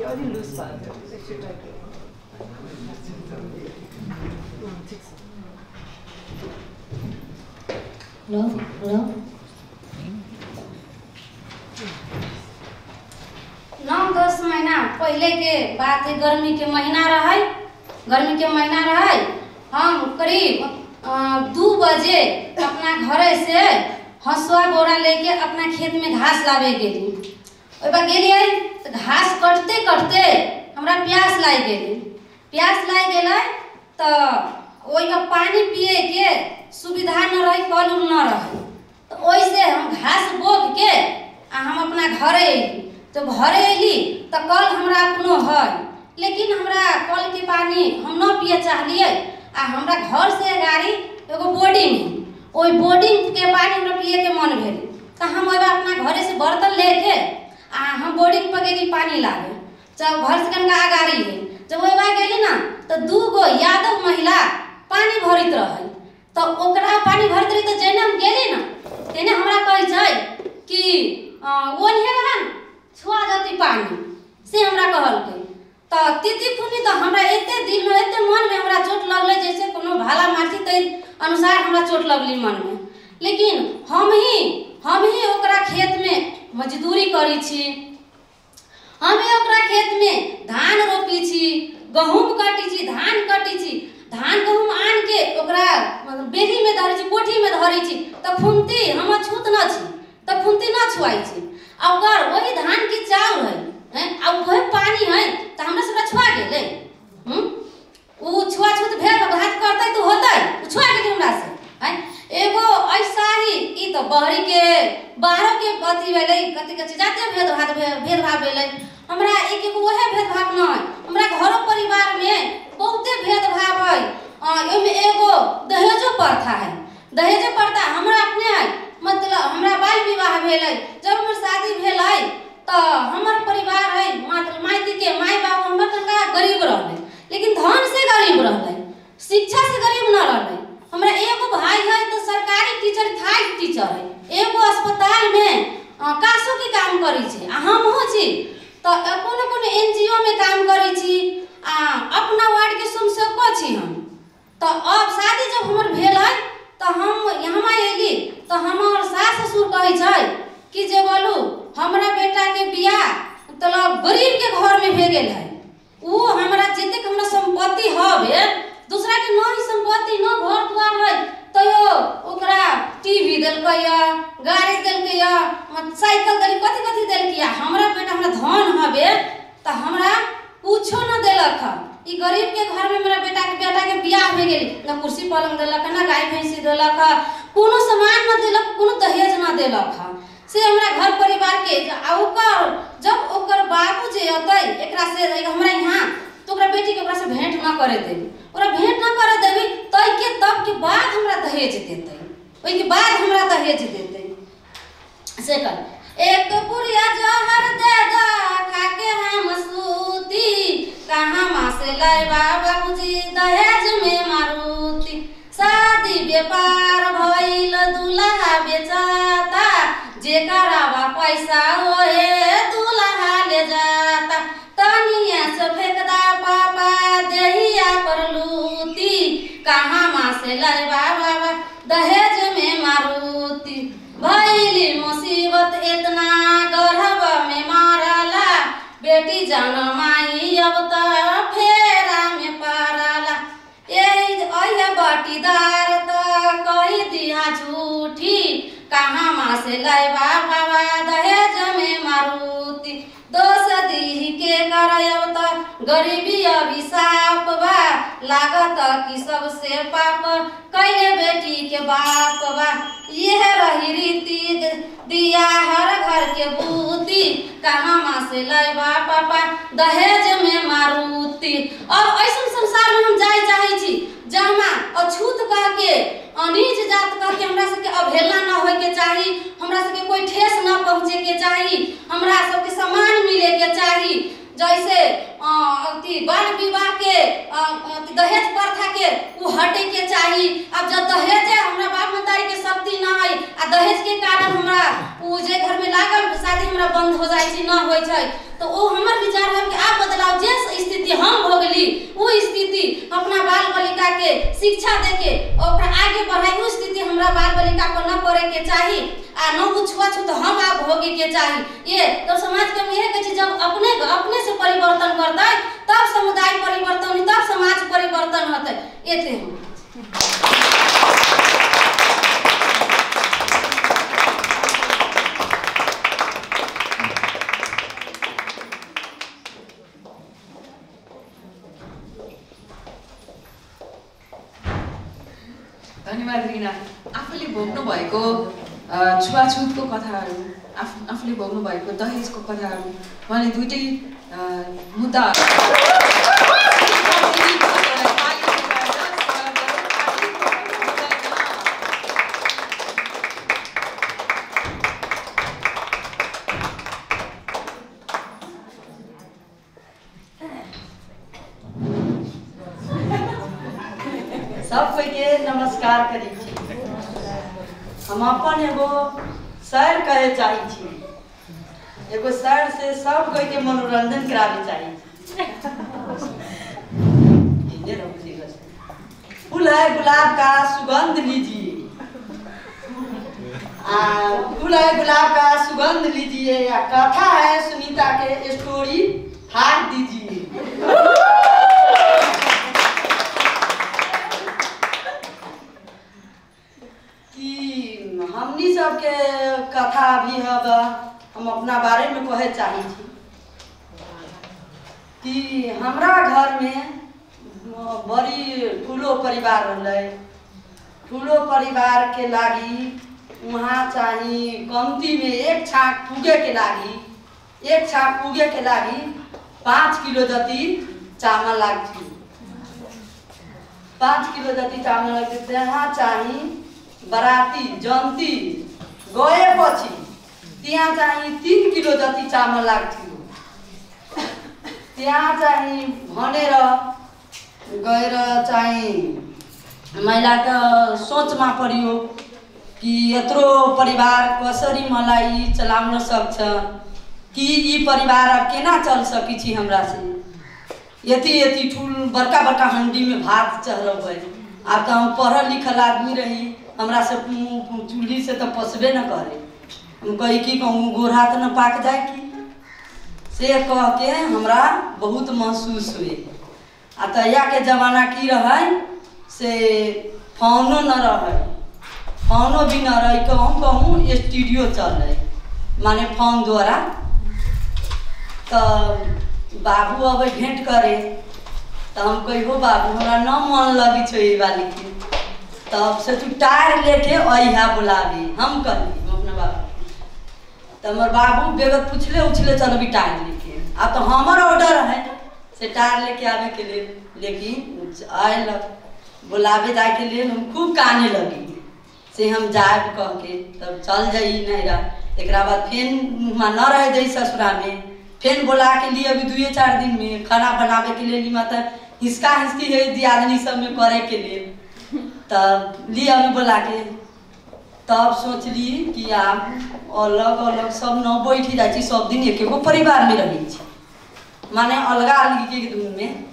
अलि लुज भएको ठिक छ। 9-10 महीना पहले के बात है, गर्मी के महीना रहे, गर्मी के महीना रहे। हम करीब 2 बजे अपना घरे से हंसुआ बोरा लेके अपना खेत में घास लावे गेली। ओइ बा गेलिए तो घास कटते कटते हमरा प्यास लाग गेली। प्यास लाग गेलै तो ओइ में पानी पिए के सुविधा न रही, कल उल न रही, तो ओइसे हम घास बोक के आ हम अपना घरे अइली। तो घरे अइली तो कल हमरा अपनो है, लेकिन हमरा कल के पानी हम न पिए चाहलिए। आ हमरा घर से गाड़ी एगो बोर्डिंग है, ओइ बोर्डिंग के पानी हमरा पिए के मन भेल। तो हम ओइ अपना घरे से बर्तन लेके आ हम बोर्डिंग पर गेली पानी लागे। जब घर से कनका गाड़ी है, जब ओइ गेली ना तो 2 गो यादव महिला पानी भरित रहे। तो ओकरा पानी भरित रही तो जेने हम गेली ना तेने हमरा कहे छै कि ओनिहे रहन छुआ जाती पानी से हमरा कहलकै। तो तिती खुनी तो हमरा एते दिल में एते मन में हमरा चोट लगले जैसे कोनो भाला मारती तै अनुसार हमरा चोट लगली मन में। लेकिन हम ही ओकरा खेत में मजदूरी करी छी, हम ही ओकरा खेत में धान रोपी छी, गहूम काटी छी, धान काटी छी, धान गहूम आन के ओकरा बेली में धरी छी, कोठी में धरी छी। तो फुंती हम छूत न छी, तो फुंती न छुआई छी। अगर वही धान की चाउर है अब वही पानी है तो हमरा सबरा छुआ गेले। उ छुआ छूत भेल भात करतै तो होतै, उ छुआ गेले हमरा से हैं। एगो ऐसा ही ई तो बहरी के बाहरों के अथी भेलै, कथि कथि जाते भेदभाव भेलै। हमरा एक वहे भेदभाव न है, हमरा घरो परिवार में बहुते भेदभाव है। एमे एगो दहेजो प्रथा है, दहेजो प्रथा हमरा अपने है। मतलब हमरा बाल विवाह भेलै, जब हमर शादी भेलै तो हमर परिवार है माइती के माय बाप हमर तनका गरीब रहले, लेकिन धन से गरीब रहले, शिक्षा से गरीब न रहले। हमरा एगो भाई है तो सरकारी टीचर था, टीचर है, एगो अस्पताल में कासो के काम करी छी, हम हो छी तो कोनो एनजीओ में काम करी छी, अपना वार्ड के स्वयंसेवक छी हम। तो अब शादी जब हमर भेल है तो हम यहाँ अइली तो हमर सास ससुर कहे छै कि जे बोलू हमरा बेटा के बियाह तो गरीब के घर में भे गेल है। उ हमरा जते हमरा संपत्ति हवे दूसरा के न ही संपत्ति न घर द्वार है तयो ओकरा टीवी देलकै या, गाड़ी देलकै या, साइकिल देलकै, कथि कथि देलकै या। हमरा बेटा हमरा धन हवे तो हमरा कुछो न देलक। ई गरीब के घर में मेरा बेटा के बियाह भे गेली, न कुर्सी पलंग देलक, न गाय भैंसी देलक, कोनो सामान न देलक, कोनो दहेज न देलक से हमरा घर परिवार के। ओकर जब ओकर बाबू जे अतै एकरा से हमरा यहाँ तो ओकरा बेटी के ओकरा से भेंट न करे देबी, ओकरा भेंट न करे देबी तै के तब के बाद हमरा दहेज देतै, ओइ के बाद हमरा दहेज देतै। से कर एक पुरिया जहर दे दा खाके हम सूती, कहाँ माँ से लाई बाबूजी दहेज में मारुति। शादी व्यापार भइल दूल्हा बेचाता, जेकरा पैसा ओहे दूल्हा ले जाता। तनिया से फेंकदा पापा देहिया पर लूटी, कहाँ माँ से लाई बाबा दहेज में मारुति। भइली मुसीबत इतना गर्भ में मारला, बेटी जनमाई अब त फेरा में पारला। यही बटीदार त कही दिया झूठी, कहाँ माँ से लाई बाबा दहेज में मारुति। दोष दी के करब त गरीबी अभिशाप बा, लागत कि सबसे पाप कैले बेटी के बाप बा। यह रही रीति दिया हर घर के बूती, कहाँ माँ से लाई बापा दहेज में मारुति। और ऐसा संसार में हम जाए चाहे छी जहाँ अछूत कह के अनीच जात कह के हमरा सबके अवहेलना न होय के चाही, हमरा सबके कोई ठेस न पहुँचे के चाही, हमरा सबके सम्मान मिले के चाही। जैसे बाल विवाह के दहेज प्रथा के उ हटे के चाही। अब जब दहेज है हमरा बाप मतारी के शक्ति न है आ दहेज के कारण हमरा उ जे घर में लागल शादी हमरा बंद हो जाए छी, न होय छै तो वो हमार विचार है कि आप बदलाव जे स्थिति हम हो गली वो स्थिति अपना बाल बालिका के शिक्षा देके और आगे बढ़ाई वो स्थिति हमरा बाल बालिका को न करे के चाहिए आ न छुआछूत हम आप होगे के चाहिए। ये तो समाज के में है कि जब अपने से परिवर्तन करता है तब समुदाय परिवर्तन होई तब समाज परिवर्तन होता है। एते हम धन्यवाद रिना। आफूले भोग्नु भएको छुवाछुतको कथाहरू आफूले भोग्नु भएको दहेजको कथाहरू उहाँले दुईटै मुद्दा सब कोई के नमस्कार करी छी। हम अपन एगो शहर कहे चाही छी। एगो शहर से सब कोई के मनोरंजन करावे चाही। फूल है गुलाब का सुगंध लीजिए, फूल है गुलाब का सुगंध लीजिए, या कथा है सुनीता के स्टोरी फाड़ दीजिए। हमनी सबके कथा भी हब हम अपना बारे में कहे चाही छी कि हमरा घर में बड़ी ठूलो परिवार रहलै। ठूलो परिवार के लागी वहाँ चाही कमती में एक छाक पुगे के लागी 5 किलो जति चावल लागती। 5 किलो जति चावल लगती। त्यहाँ चाही बराती जंती गए पछि त्यहाँ चाहिँ 3 किलो जति चामल लाग्थ्यो। त्यहाँ चाहिँ भनेर गएर चाहिँ महिला त सोचमा पर्यो कि यत्रो परिवार कसरी मलाई चलाउन सक्छ कि यी परिवार अब केना चल सकी छी हमरा से। यति ठूल बड़का हंडी में भात चढ़बै। अब तो हम पढ़ल लिखल आदमी रही, हमरा से चूल्ही से तो पसबे न करे। हम कही कि कहूँ गोरा तो न पाक जाए कि से कह के हमरा बहुत महसूस हुए। आ तहिया के जमाना की रहे से फोनो न रहे, फोनो भी न रही। कहूँ स्टूडियो चल माने फोन द्वारा। तो बाबू अब भेंट करे तो हम कही हो बाबू हमरा न मन लगी छो ये वाली की, तब से तू टायर लेके अहा बुलावी। हम कहली अपना बाबू तो हमार बाबू बेगत पूछले उछले चलो भी टायर लेके। अब तो हमार ऑर्डर है से टायर लेके आवे के लिए, लेकिन आए बुलावे जाए के लिए हम खूब काने लगी से हम जाए कह के। तब चल जाई नहरा। एक बाद फेन वहाँ न रह जाई ससुरा में, फेन बोला के लिए अभी 2-4 दिन में खाना बनावे के लिए मतलब हिसका हिसकी है दियादनी सब में करे के लिए। तब लिया अभी बोला के तब सोचली कि आप अलग अलग सब न बैठी जाए सब दिन एक परिवार में रही माने अलगा अलग के धुन में।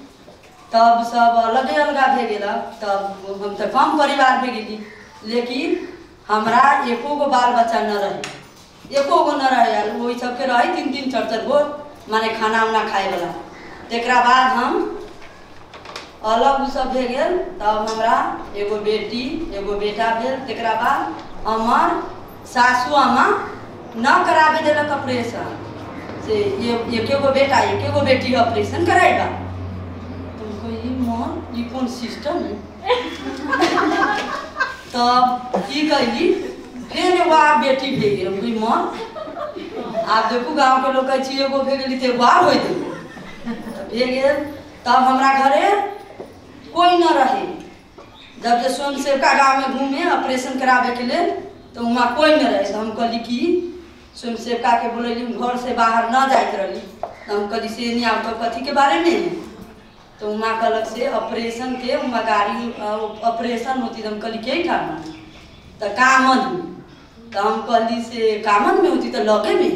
तब सब अलगे अलगा भे गेला। तब हम तो कम परिवार में गेली, लेकिन हमरा एको गो बाल बच्चा न रहे, एको गो न रहे। वही सबके रहे 3-3 4-4 गो माने खाना उना खाए वाला। तेकरा बाद हम अलग सब भे गेल। तब हमरा एगो बेटी एगो बेटा भेल। तेकरा बाद हमार सासू अम्मा न करावे देलक ऑपरेशन से एक गो बेटा एक गो बेटी ऑपरेशन कराएगा। तुमको ये मन ये कौन सिस्टम है। तब की कहली फिर एगो आ बेटी भे गेल। कोई मन आप देखू गाँव के लोग कहे एगो भे गेली तो एगो आ हो भे गेल। तब हमरा घरे कोई न रहे। जब जे स्वयं सेवका गाँव में घूमे ऑपरेशन करावे के लिए तो वहाँ कोई न रहे। तो हम कहली कि स्वयं सेवका के बोलैली घर से बाहर न जाइत रही। तो हम कहली से नहीं आओ तो कथी के बारे में। तो वहाँ कहलक से ऑपरेशन के वहाँ गाड़ी ऑपरेशन होती। तो हम कहली के ठाम तो कामद में। तो हम कहली से कामद में होती तो लगे में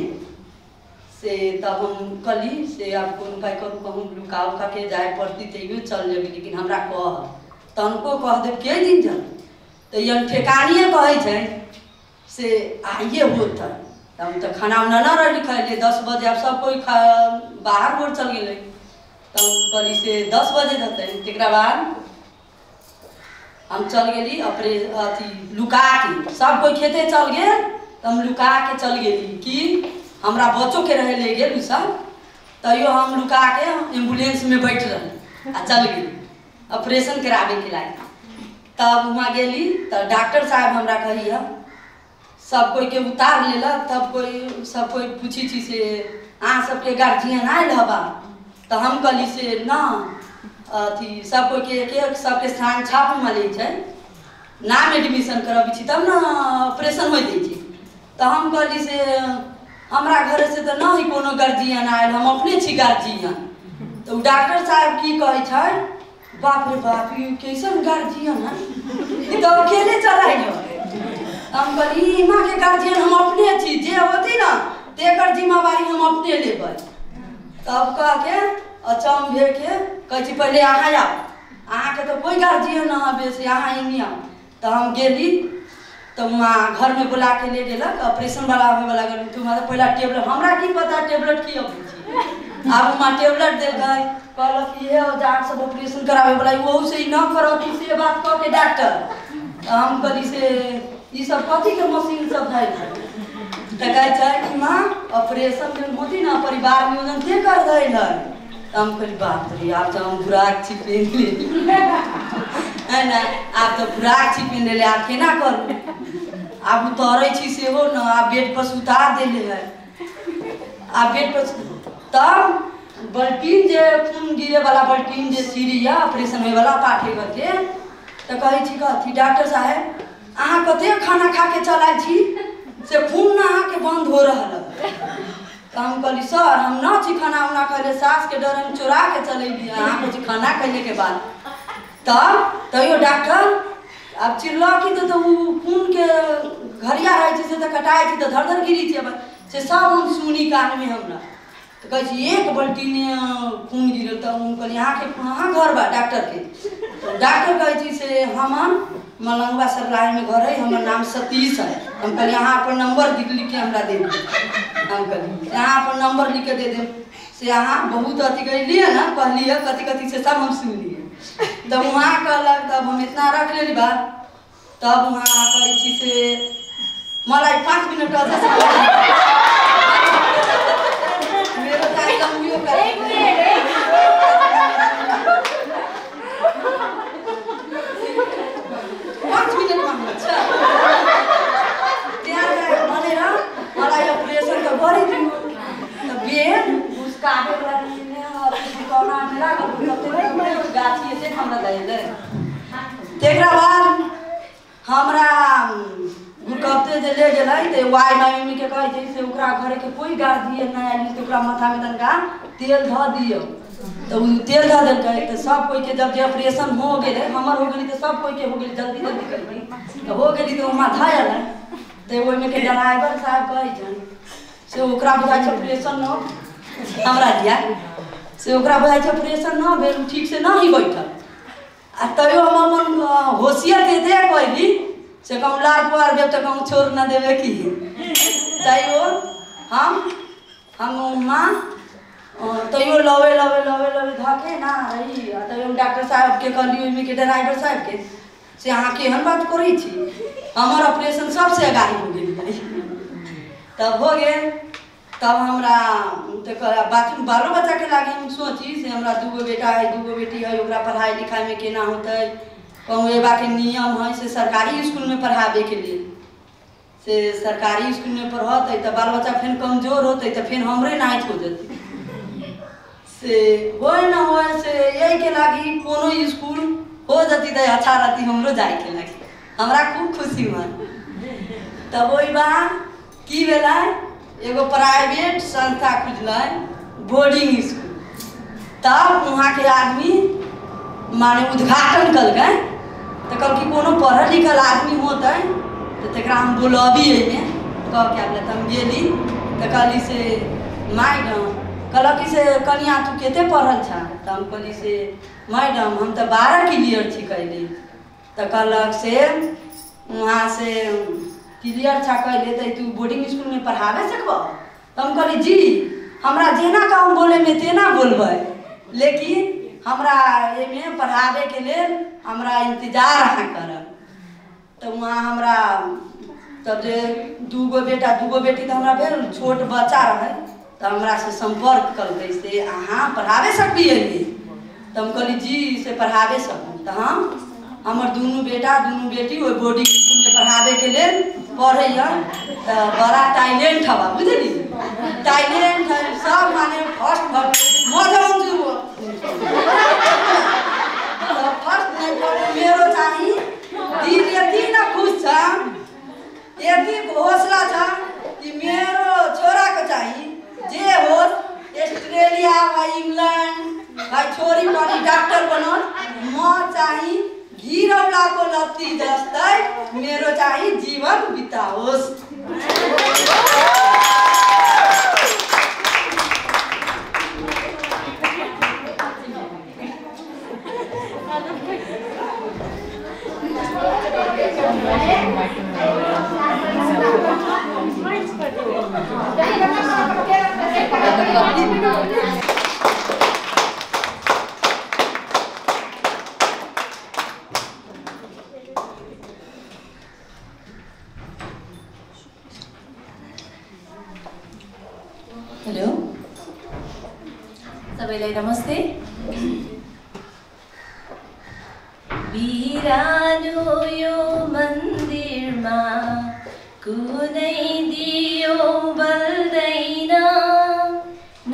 से तब हम कली से अब कौन का करूँ कहूँ लुका उका के जाए पड़ती तैयो चल जेबी, लेकिन हमरा कह तनको कह देब के दिन जन तो ये ठेकानिए कहे छै से आइए होत है। तब हम तो खाना उना न रही खाए 10 बजे अब सब कोई बाहर बोर चल गए। तब कली से 10 बजे रहते तकरा बाद हम चल गली अपने अथी लुका के, सब कोई खेते चल गए तो हम लुका के चल गली कि हमरा बच्चों के रहे ले गए सब, तैयो हम लुका के एम्बुलेंस में बैठ रहे आ चल गए ऑपरेशन करावे के लायक। तब वहाँ गेली तो डॉक्टर साहब हमरा कहिए सब कोई के उतार लेलक। तब कोई सब कोई पूछी छी से अहाँ सबके गार्जियन आयल हवा, तो हम कहली से ना अथी सब कोई के एक सबके स्थान छाप में ले छै, नाम एडमिशन करबी छी तब ना ऑपरेशन हो जाइ छै। तो हम कहली से हमरा घर से तो नहीं कोनो गार्जियन आयल, हम अपने छी गार्जियन। तो डॉक्टर साहब की कहे छै बाप रे बाप ये कैसन गार्जियन है, तो अकेले चला गए। हम कहली माँ के गार्जियन हम अपने छी, जे होती ना तेकर जिम्मेवारी हम अपने लेबै। तब कह के अचम भे के कहे पहले अहाँ आओ, अहाँ के तो कोई गार्जियन ना हबे से अहाँ इन्हीं आओ। तो हम गेली तो वहाँ घर में बुला के ले गेलक ऑपरेशन वाला होय वाला गली। तुम्हारा पहला टेबलेट हमरा की पता टेबलेट की अबै छी, आब वहाँ टेबलेट देलकै कहलक ये जाट सब ऑपरेशन करावे वाला वो से न करत से बात कह के डॉक्टर। हम कहली से ई सब कथी के मशीन सब है तो कहे छै कि माँ ऑपरेशन जन होती ना परिवार में ओजन के कर दे है। हम कहली बाप रे आप तो हम बुराक छी पेन ले है ना, आप तो बुराक छी पेन ले आप केना करू, आप उतरे छी सेहो ना, आप बेड पर सुता देले है, आप बेड पर तब बल्टीन जे खून गिरे वाला बल्टीन जे सीरी है ऑपरेशन होय वाला पाठे करके तो कहे छी कथी डॉक्टर साहब अहाँ कते खाना खा के चल आयल छी से खून ना अहाँ के बंद हो रहा है। तो हम कहली सर हम ना छी खाना उना खैले, सास के डर हम चोरा के चलेली, अहाँ कुछ खाना खैले के बाद। तब तैयो डॉक्टर अब चिल्लकी तो खून के घरिया रहे से तो कटाई थी तो धर धर गिरी थी से सब हम सुनी कान में हमरा। तो कहे एक बल्टी ने खून गिरल। तो हम कहली अहाँ के कहाँ घर बा डॉक्टर के, तो डॉक्टर कहे से हम मलंगवा सरलाही में घर है, हमार नाम सतीश है। हम कहली अहाँ अपन नंबर लिख के हमरा दे दी, हम कहली अहाँ अपन नंबर लिख के दे दे से अहाँ बहुत अथी करिए ना कहलिए कथी कथी से सब हम सुन लिए। तब वहाँ कहलक तब हम इतना रख लेली बात। तब वहाँ कहे छी से मलाई 5 मिनट मेरो टाइम लम्बियो कर 1 मिनट मलाई ऑपरेशन तो गरी दियो तो बेड उसका आगे वाला ने और कोना में लागल तब गाछी से हमरा दैले। तेकरा बाद हमरा गुरकते जे ले गेलै ते वाई मम्मी के कहे छै से ओकरा घरे के कोई गार्जियन ना आइल तो ओकरा माथा में तनका तेल ध दियो। तो तेल ध देलकै तो सब कोई के जब जे ऑपरेशन हो गेलै हमर हो गेली तो सब कोई के हो गेली जल्दी जल्दी करबी तो हो गेली तो माथा आयल तो ओइ में के ड्राइवर साहब कहे छै से ओकरा बुझाइ छै ऑपरेशन न हमरा दिया से ओकरा बुझाइ छै ऑपरेशन न भेल ठीक से नहीं बैठल आ तैयो हम अपन होशियत एते कहली से कहूँ लार पुआर देव तो कहूँ छोड़ न देवे की तैयो हम माँ तैयो लवे लवे लवे लवे धके ना रही। तैयो डॉक्टर साहब के कहली ओइमे के ड्राइवर साहब के से अहाँ केहन बात करै छी, हमर ऑपरेशन सबसे आगाड़ी हो गेल। तब हो गेल तब हमरा तो बाथरूम बालो बच्चा के लागे हम सोची से हमरा 2 बेटा है 2 बेटी है ओकरा पढ़ाई लिखाई में केना होते कहूँ एबा के नियम है से सरकारी स्कूल में पढ़ावे के लिए से सरकारी स्कूल में पढ़ते तो बाल बच्चा फिर कमजोर होते तो फिर हमरे नाइट हो जाती से हो न हो से यही के लागी कोनो स्कूल हो जाती तो अच्छा रहती हमरो जाए के लागी हमरा खूब खुशी हुआ। तब वही बात की भेलै एगो प्राइवेट संस्था खुजलै बोर्डिंग स्कूल। तब वहाँ के आदमी माने उद्घाटन कलकै तो कल कि कोनो पढ़ल लिखल आदमी होते तो तकरा हम बुलबी एहिमे कह के आबले। हम गेली तो कहली से मैडम कहलक से कनिया तू केते पढ़ल छा? तो हम कहली से मैडम हम तो 12 क्लियर छी कैली। तो कहलक से वहाँ से क्लियर छा कैले तो तू बोर्डिंग स्कूल में पढ़ावे सकबो? तो हम कहली जी हमरा जेना काम बोले में तेना बोलबै, लेकिन हमरा एमे पढ़ावे के लिए हमरा इंतजार अहाँ करब। तो वहाँ हमरा तब जे 2 गो बेटा 2 गो बेटी तो हमरा भेल, छोट बच्चा रहे तो हमरा से संपर्क करके से अहाँ पढ़ावे सकबिए? तो हम कहली जी से पढ़ावे सकूँ। तो हम हमर दुनू बेटा दुनू बेटी वो बोर्डिंग स्कूल में पढ़ावे के लिए पढ़े तो बड़ा टैलेंट हवा बुझली, टैलेंट है सब माने फर्स्ट फर्स्ट मेरो चाहिए दिल यति न खुश छ, यति हौसला छ कि मेरो छोरा को चाहिए जे हो ऑस्ट्रेलिया वा इंग्लैंड भाई छोरी पनि डॉक्टर बनोस्, म चाहिँ घिरौला को लत्ती जस्तै मेरो चाहिँ जीवन बिताओस्। हेलो सबैलाई नमस्ते। बिरानो यो मन्दिरमा कुनै दियो बल्दैन,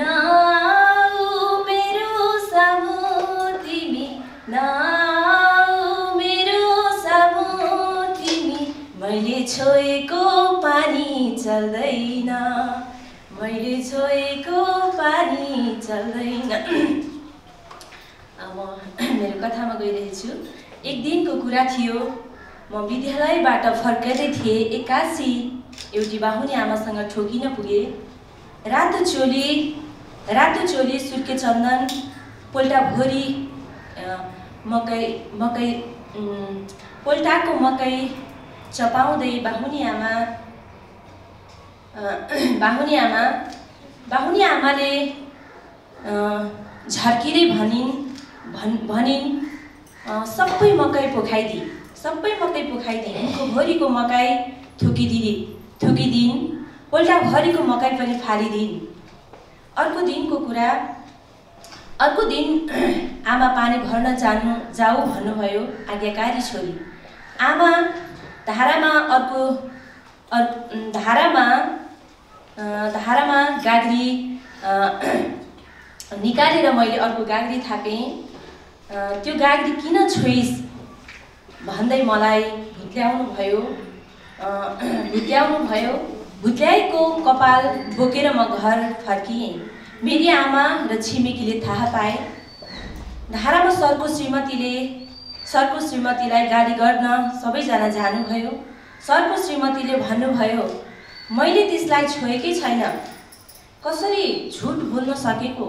नाउ मेरो सामु तिमी, नाउ मेरो सामु तिमी, मैले छोएको पानी चल्दैन, मैले छोएको पानी चल्दैन। म मेरो कथामा गइरहेछु। एक दिनको कुरा थियो, म विद्यालयबाट फर्कँदै थिएँ, एक्कासी एउटी बाहुनी आमासँग ठोकिन पुगे। रातो चोली सुर्के चन्दन पोल्टाभरि पोल्टाको मकै चपाउँदै बाहुनी आमाले झर्किँदै भनिन् सबै मकै पोखाइदिए, मुखभरिको मकै थुकिदिन्, पोल्टाभरिको मकै पनि फालिदिन्। अर्को दिन आमा पानी भर्न जाऊ भन्नुभयो आज्ञाकारी छोरी। आमा धारामा गाग्री निकालेर मैले अर्को गाग्री थापेँ। त्यो गाग्री किन छोइस् भन्दै मलाई भुत्ल्याएको कपाल बोकेर म घर फर्किएँ। मेरी आमा र छिमेकीले थाहा पाए। धारामा सरको श्रीमतीलाई गाली गर्न सबैजना जानुभयो। सरको श्रीमतीले भन्नुभयो मैले त्यसलाई छोएकै छैन, कसरी झुट बोल्न सकेको?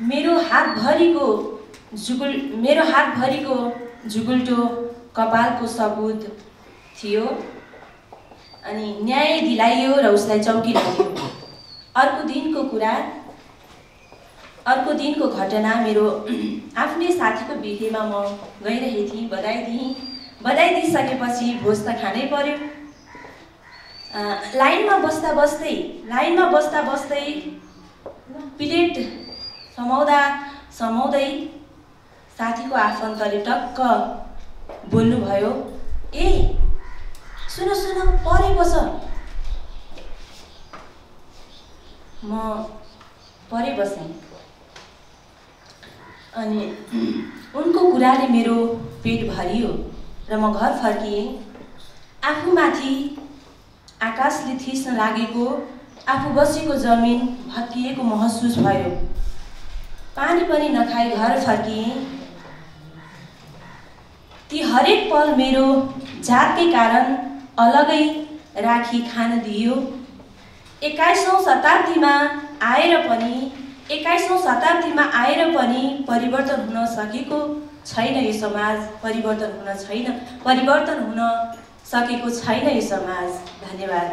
मेरो हातभरिको जुगुल्टो कपालको सबुत थियो। अनि न्याय दिलाइयो र उसलाई चौकी लग्यो। अर्को दिनको घटना, मेरो आफ्नै साथीको बिहेमा म गइरहेथी। बधाई दिइसकेपछि भोज त खानै पर्यो। लाइनमा बस्दा बस्दै प्लेट समाउँदै साथीको आफन्तले टक्क बोल्नुभयो, ए सुन परे बस। म परे बसेँ। अनि उनको कुराले मेरो पेट भरियो र म घर फर्किएँ। आफूमाथि आकाशले थिच्न लागेको, आफू बसेको जमिन भत्किएको महसुस भयो। पानी पनि नखाई घर फर्किएँ। ती हरेक पल मेरो जातकै कारण अलगै राखी खान दियो। 21औं शताब्दीमा आएर पनि 21औं शताब्दीमा आएर पनि परिवर्तन हुन सकेको छैन यो समाज, परिवर्तन हुन सकेको छैन यो समाज। धन्यवाद।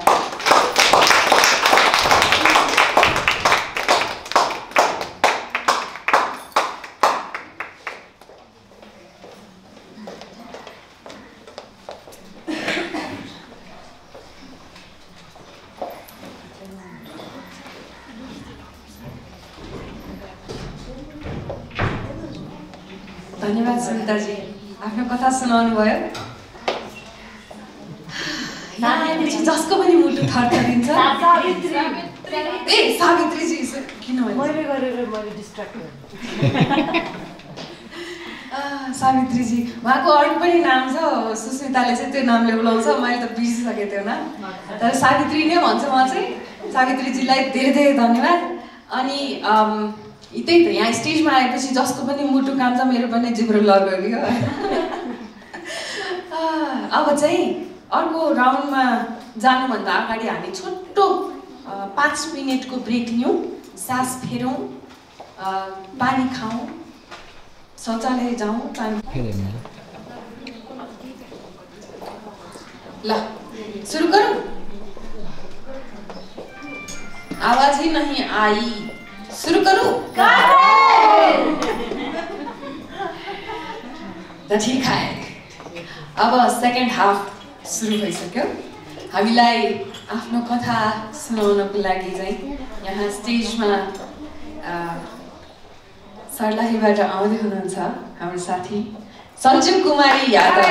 धन्यवाद सुनिताजी, आफ्नो कथा सुनाउनु भयो। जसको पनि मुटु थरथरिन्छ। ए सावित्रीजी किन मैले गरेर मैले डिस्ट्र्याक्ट गरेँ। सावित्रीजी, उहाँको अर्को पनि नाम छ, सुस्मिताले चाहिँ त्यो नामले बोलाउँछ, मैले त बिर्सिसकेँ त्यो नाम, तर सावित्री नै भन्छु म चाहिँ। सावित्रीजीलाई धेरै धेरै धन्यवाद। अनि त्यही त यहाँ स्टेजमा आएपछि जसको पनि मुटु कान्छ, मेरो पनि जिब्रो लगेको। अब चाहिँ अर्को राउन्डमा जानुभन्दा अगाडि हामी छोटो 5 मिनटको ब्रेक लियौँ, सास फेरौँ, पानी खाऊँ, शौचालय जाऊँ, पानी। ल सुरु करूँ? आवाज ही नहीं आई, सुरु करूँ? त ठीक है, अब सेकेन्ड हाफ सुरु भइसक्यो। हामीलाई आफ्नो कथा सुनाउनको लागि चाहिँ यहाँ स्टेजमा सर्लाहीबाट आउँदै हुनुहुन्छ हाम्रो साथी सञ्जीव कुमारी यादव।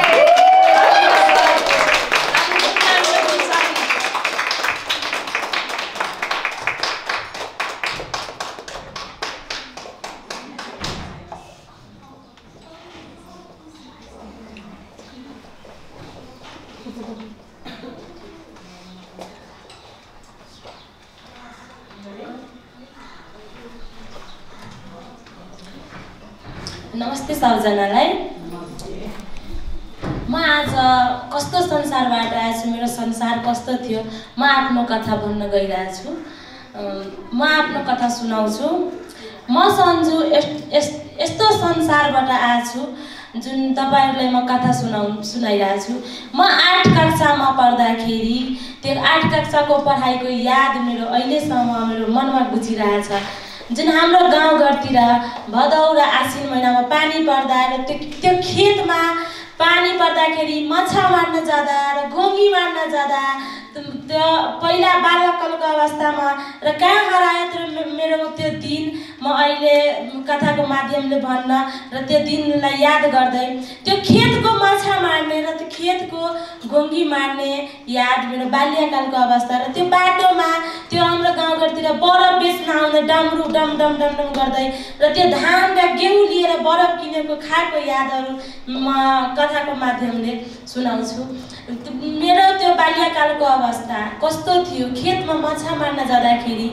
नमस्ते सबजनालाई। म आज कस्तो संसारबाट आएछु, मेरो संसार कस्तो थियो, म आफ्नो कथा भन्न गइरहेको छु। म आफ्नो कथा सुनाउँछु। म सन्जु यस्तो संसारबाट आएछु जुन तपाईहरुलाई म कथा सुनाइरहेको छु। म 8 कक्षामा पढ्दाखेरि त्यो 8 कक्षाको पढाइको याद मेरो अहिलेसम्म मेरो मनमा गुजिरहेछ। जुन हाम्रो गाउँघरतिर भदौ र आश्विन महिनामा पानी पर्दा र त्यो खेतमा पानी पर्दाखेरि माछा मार्न जाँदा र गोङ्गी मार्न जाँदा त्यो पहिला बालककालको अवस्थामा र कहाँ हरायो मेरो त्यो दिन म अहिले कथाको माध्यमले भन्न र त्यो दिनलाई याद गर्दै त्यो खेतको माछा मार्ने र त्यो खेतको गोङ्गी मार्ने याद मेरो बाल्यकालको अवस्था र त्यो बाटोमा त्यो हाम्रो गाउँघरतिर बरफ बेच्न आउने डमरु डम डम डम डम गर्दै र त्यो धान र गेहूँ लिएर बरफ किनेको खाएको यादहरू म कथाको माध्यमले सुनाउँछु। मेरो त्यो बाल्यकालको अवस्था कस्तो थियो, खेतमा माछा मार्न जाँदाखेरि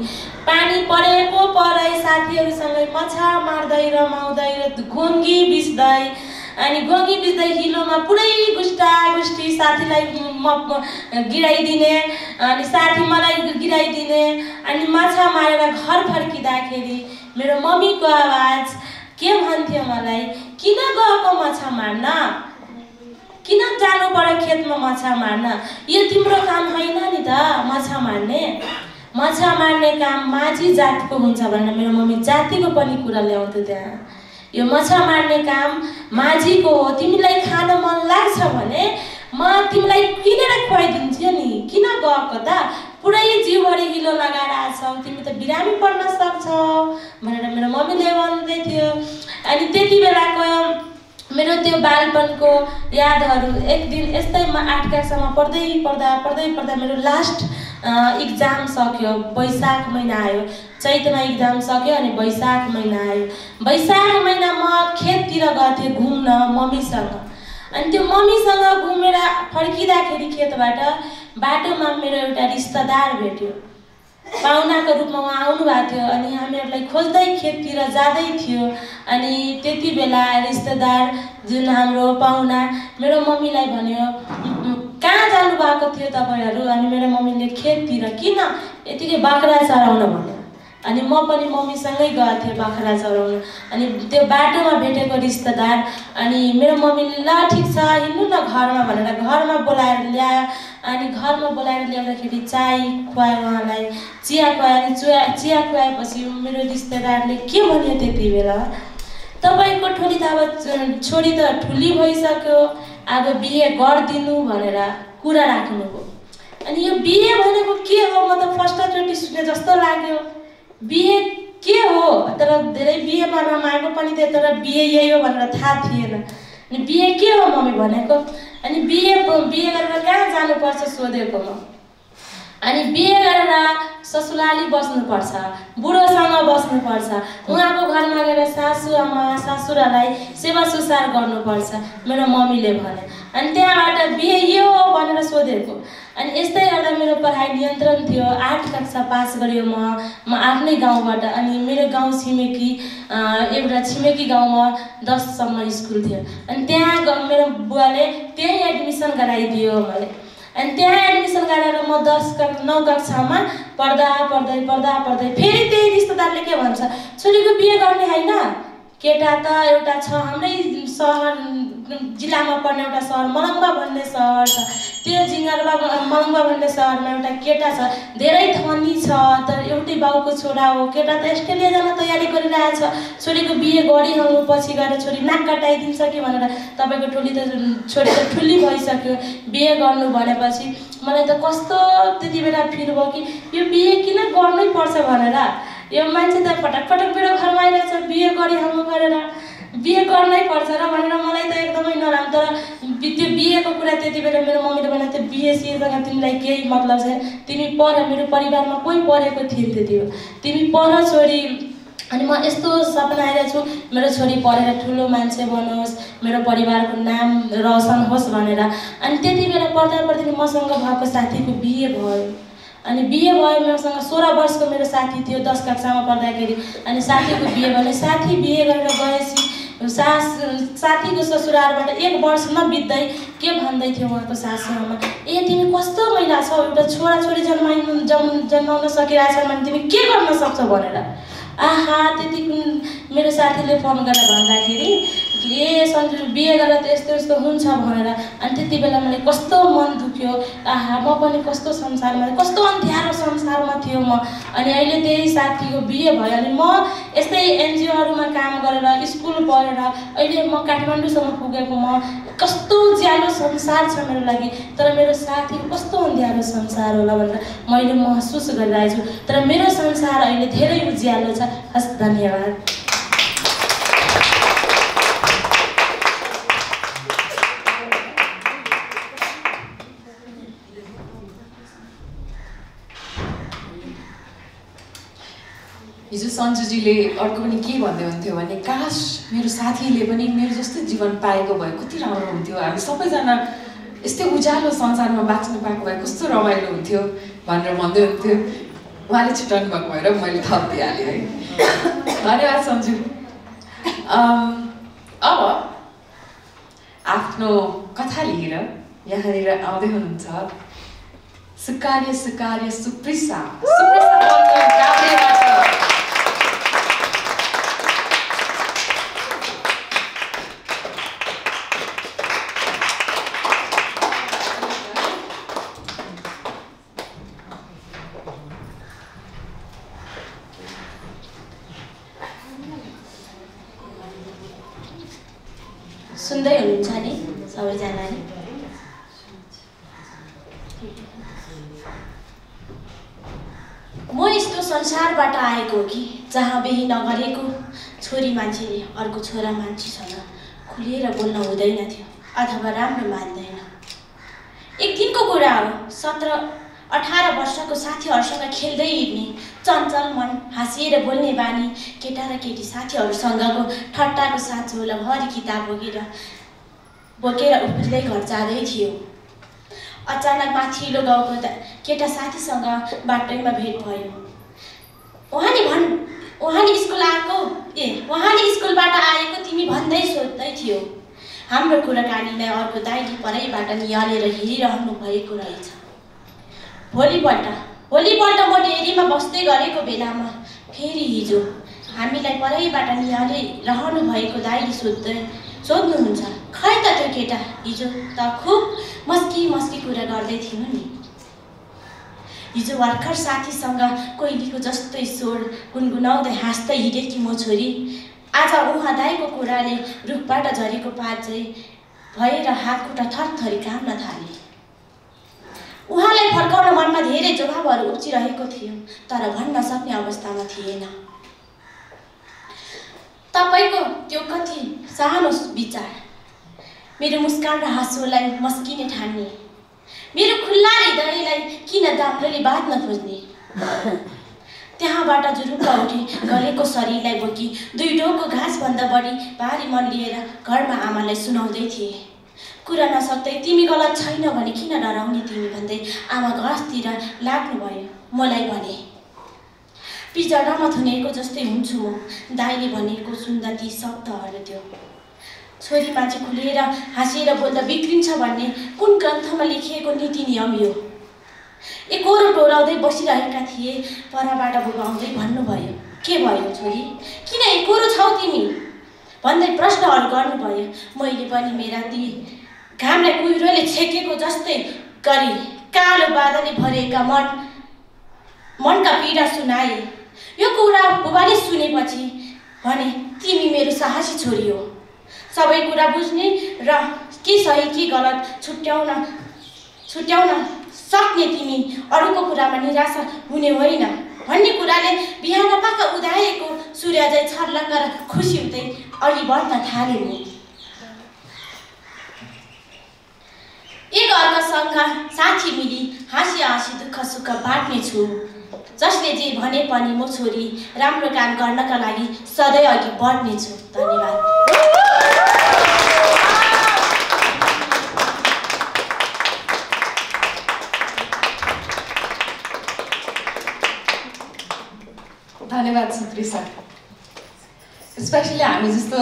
पानी परेको परै साथीहरूसँगै माछा मार्दै रमाउँदै र गोङ्गी बिच्दै अनि गोङ्गी बिच्दै हिलोमा पुरै गुष्टी साथीलाई गिराइदिने अनि साथी मलाई गिराइदिने अनि माछा मारेर घर फर्किँदाखेरि मेरो मम्मीको आवाज के भन्थ्यो मलाई, किन गएको माछा मार्न, किन जानु पर्यो खेतमा माछा मार्न, यो तिम्रो काम होइन नि त माछा मार्ने काम माझी जातको हुन्छ भनेर मेरो मम्मी जातिको पनि कुरा ल्याउँथ्यो त्यहाँ। यो माछा मार्ने काम माझीको हो, तिमीलाई खान मन लाग्छ भने म तिमीलाई किनेर खुवाइदिन्छु नि, किन गएको त, पुरै जिउभरि हिलो लगाएर आछौ, तिमी त बिरामी पर्न सक्छौ भनेर मेरो मम्मीले भन्दै थियो। अनि त्यति बेलाको मेरो त्यो बालपनको यादहरू एक दिन यस्तै म 8 कक्षामा पढ्दा मेरो लास्ट इक्जाम सक्यो, वैशाख महिना आयो, चैतमा इक्जाम सक्यो अनि वैशाख महिना आयो। वैशाख महिना म खेततिर गएको घुम्न मम्मीसँग, अनि त्यो मम्मीसँग घुमेर फर्किँदाखेरि खेतबाट बाटोमा मेरो एउटा रिश्तेदार भेट्यो, पाहुनाको रूपमा उहाँ आउनु भएको थियो अनि हामीहरूलाई खोज्दै खेततिर जाँदै थियो। अनि त्यति बेला रिश्तेदार जुन हाम्रो पाहुना मेरो मम्मीलाई भन्यो, कहाँ जानुभएको थियो तपाईँहरू? अनि मेरो मम्मीले खेततिर, किन? यतिकै बाख्रा चराउन भन्यो। अनि म पनि मम्मीसँगै गएको थिएँ बाख्रा चराउन। अनि त्यो बाटोमा भेटेको रिश्तेदार अनि मेरो मम्मीले ल ठिक छ हिँड्नु न घरमा भनेर घरमा बोलाएर ल्यायो। अनि घरमा बोलाएर ल्याउँदाखेरि चाय खुवायो उहाँलाई, चिया खुवायो। अनि चिया खुवाएपछि मेरो रिश्तेदारले के भन्यो त्यति बेला, तपाईँको छोरी त ठुली भइसक्यो, अब बिहे गरिदिनु भनेर कुरा राख्नुभयो। अनि यो बिहे भनेको के हो म त फर्स्टचोटि सुने जस्तो लाग्यो। बिहे के हो तर धेरै बिहेमा रमाएको पनि थियो, तर बिहे यही हो भनेर थाहा थिएन। अनि बिहे के हो मम्मी भनेको, अनि बिहे गरेर कहाँ जानुपर्छ सोधेको म। अनि बिहे गरेर ससुराली बस्नुपर्छ, बुढोसँग बस्नुपर्छ, उहाँको घरमा गएर सासुरालाई सेवा सुसार गर्नुपर्छ मेरो मम्मीले भने। अनि त्यहाँबाट बिहे यो हो भनेर सोधेको। अनि यस्तै गर्दा मेरो पढाइ नियन्त्रण थियो। 8 कक्षा पास गर्यो म आफ्नै गाउँबाट। अनि मेरो गाउँ एउटा छिमेकी गाउँमा 10सम्म स्कुल थियो। अनि त्यहाँ मेरो बुवाले त्यहीँ एडमिसन गराइदियो मलाई। अनि त्यहाँ एडमिसन गराएर म 9 कक्षामा पढ्दै फेरि त्यही रिश्तेदारले के भन्छ, छोरीको बिहे गर्ने होइन, केटा त एउटा छ हाम्रै सहर जिल्लामा पर्ने एउटा सहर मलङ्गा भन्ने सहर छ, त्यो मलङ्गा भन्ने सहरमा एउटा केटा छ, धेरै धनी छ, तर एउटै बाउको छोरा हो, केटा त अस्ट्रेलिया जान तयारी गरिरहेछ, छोरीको बिहे गरिहाल्नु, पछि गएर छोरी नाक कटाइदिन्छ कि भनेर तपाईँको छोरी त ठुली भइसक्यो, बिहे गर्नु भनेपछि मलाई त कस्तो त्यति बेला फिल भयो कि यो बिहे किन गर्नै पर्छ भनेर। यो मान्छे त पटक मेरो घरमा आइरहेछ बिहे गरिहाल्नु गरेर, बिहे गर्नै पर्छ र भनेर मलाई त एकदमै नराम्रो। तर त्यो बिहेको कुरा त्यति बेला मेरो मम्मीले भने त्यो बिहेसँग तिमीलाई केही मतलब छैन, तिमी पढ, मेरो परिवारमा कोही पढेको थिएन त्यति बेला, तिमी पढ छोरी। अनि म यस्तो सपना आइरहेको छु मेरो छोरी पढेर ठुलो मान्छे बनोस्, मेरो परिवारको नाम रोशन होस् भनेर। अनि त्यति बेला पढ्दै मसँग भएको साथीको बिहे भयो। अनि बिहे भयो, मसँग 16 वर्षको मेरो साथी थियो 10 कक्षामा पढ्दाखेरि। अनि साथीको बिहे भयो। साथी बिहे गरेर गएपछि साथीको ससुरालबाट 1 वर्ष नबित्दै के भन्दै थियो उहाँको सासूआमा, ए तिमी कस्तो महिला छौ, एउटा छोराछोरी जन्माउन सकिरहेछ भने तिमी के गर्न सक्छौ भनेर। आहा त्यति मेरो साथीले फोन गरेर भन्दाखेरि ए सन्जु बिहे गरेर त यस्तो हुन्छ भनेर। अनि त्यति बेला मलाई कस्तो मन दुख्यो, आहा म पनि कस्तो संसारमा, कस्तो अन्ध्यारो संसारमा थियो म। अनि अहिले त्यही साथीको बिहे भयो। अनि म यस्तै एनजिओहरूमा काम गरेर स्कुल पढेर अहिले म काठमाडौँसम्म पुगेको, म कस्तो ज्यालो संसार छ मेरो लागि, तर मेरो साथीको कस्तो अन्ध्यारो संसार होला भनेर मैले महसुस गरिरहेको छु। तर मेरो संसार अहिले धेरै उज्यालो छ। हस्, धन्यवाद। हिजो सन्जुजीले अर्को पनि के भन्दै हुन्थ्यो भने काश मेरो साथीले पनि मेरो जस्तो जीवन पाएको भए कति राम्रो हुन्थ्यो, हामी सबैजना यस्तै उज्यालो संसारमा बाँच्नु पाएको भए कस्तो रमाइलो हुन्थ्यो भनेर भन्दै हुन्थ्यो। उहाँले छुट्याउनु भएको भएर मैले थपिहालेँ है। धन्यवाद सन्जु। अब आफ्नो कथा लिएर यहाँनिर आउँदै हुनुहुन्छ सुकार्य सुप्रिसा सुन्दै हुनुहुन्छ नि सबैजनाले? म यस्तो संसारबाट आएको कि जहाँ बिहे नगरेको छोरी मान्छेले अर्को छोरा मान्छेसँग खुलेर बोल्न हुँदैन थियो अथवा राम्रो मान्दैन। एक दिनको कुरा हो, 17-18 वर्षको साथीहरूसँग खेल्दै हिँड्ने, चञ्चल मन, हाँसिएर बोल्ने बानी, केटा र केटी साथीहरूसँगको ठट्टाको साथ झोलाभरि किताब बोकेर उफ्रिँदै घर जाँदै थियो। अचानक माथिल्लो गाउँको केटा साथीसँग बाटैमा भेट भयो। उहाँले स्कुलबाट आएको तिमी भन्दै सोध्दै थियो। हाम्रो कुराकानीलाई अर्को दाइले परैबाट निहालेर हेरिरहनु भएको रहेछ। भोलिपल्ट म डेरीमा बस्दै गरेको बेलामा फेरि हिजो हामीलाई परैबाट निहाले रहनु भएको दाइले सोध्नुहुन्छ, खै त त्यो केटा हिजो त खुब मस्की कुरा गर्दै थियो नि। हिजो भर्खर साथीसँग कोइलीको जस्तै स्वर गुनगुनाउँदै हाँस्दै हिँडेकी म छोरी आज उहाँ दाइको कुराले रुखबाट झरेको पात चाहिँ भएर हातखुट्टा थरथरी काम्न थाले। उहाँलाई फर्काउन मनमा धेरै जवाबहरू उब्जिरहेको थियो, तर भन्न सक्ने अवस्थामा थिएन। तपाईको त्यो कति सानो विचार मेरो मुस्कान र हाँसोलाई मस्किने ठान्ने, मेरो खुल्ला हृदयलाई किन दाम्रोले बाँध्न खोज्ने। त्यहाँबाट जुरुक्क उठी गलेको शरीरलाई बोकी 2 डोको घाँसभन्दा बढी भारी मन लिएर घरमा आमालाई सुनाउँदै थिए। कुरा नसक्दै तिमी गलत छैन भने किन डराउने तिमी भन्दै आमा घरतिर लाग्नुभयो। मलाई भने पिजडामा थुनेको जस्तै हुन्छु म। दाइले भनेको सुन्दा ती शब्दहरू त्यो छोरी मान्छे खुलेर हाँसेर बोल्दा बिग्रिन्छ भन्ने कुन ग्रन्थमा लेखिएको नीति नियम यो। एकोरो डोराउँदै बसिरहेका थिए, परबाट बुबाउँदै भन्नुभयो, के भयो छोरी, किन एकोरो छौ तिमी भन्दै प्रश्नहरू गर्नुभयो। मैले पनि मेरा ती घामलाई कुहिरोले छेकेको जस्तै गरी कालो बादलले भरेका मनका पीडा सुनाए। यो कुरा बुबाले सुनेपछि भने तिमी मेरो साहसी छोरी हो, सबै कुरा बुझ्ने र के सही के गलत छुट्याउन सक्ने तिमी अरूको कुरामा निराशा हुने होइन भन्ने कुराले बिहान पाका उदाएको सूर्य चाहिँ छर्लङ्ग र खुसी हुँदै अघि बढ्न थाले। एक अर्कासँग साथी मिली हाँसी हाँसी दुःख सुख बाँड्नेछु। जसले जे भने पनि म छोरी राम्रो काम गर्नका लागि सधैँ अघि बढ्नेछु। धन्यवाद। धन्यवाद सुप्रिसा। स्पेसली हामी जस्तो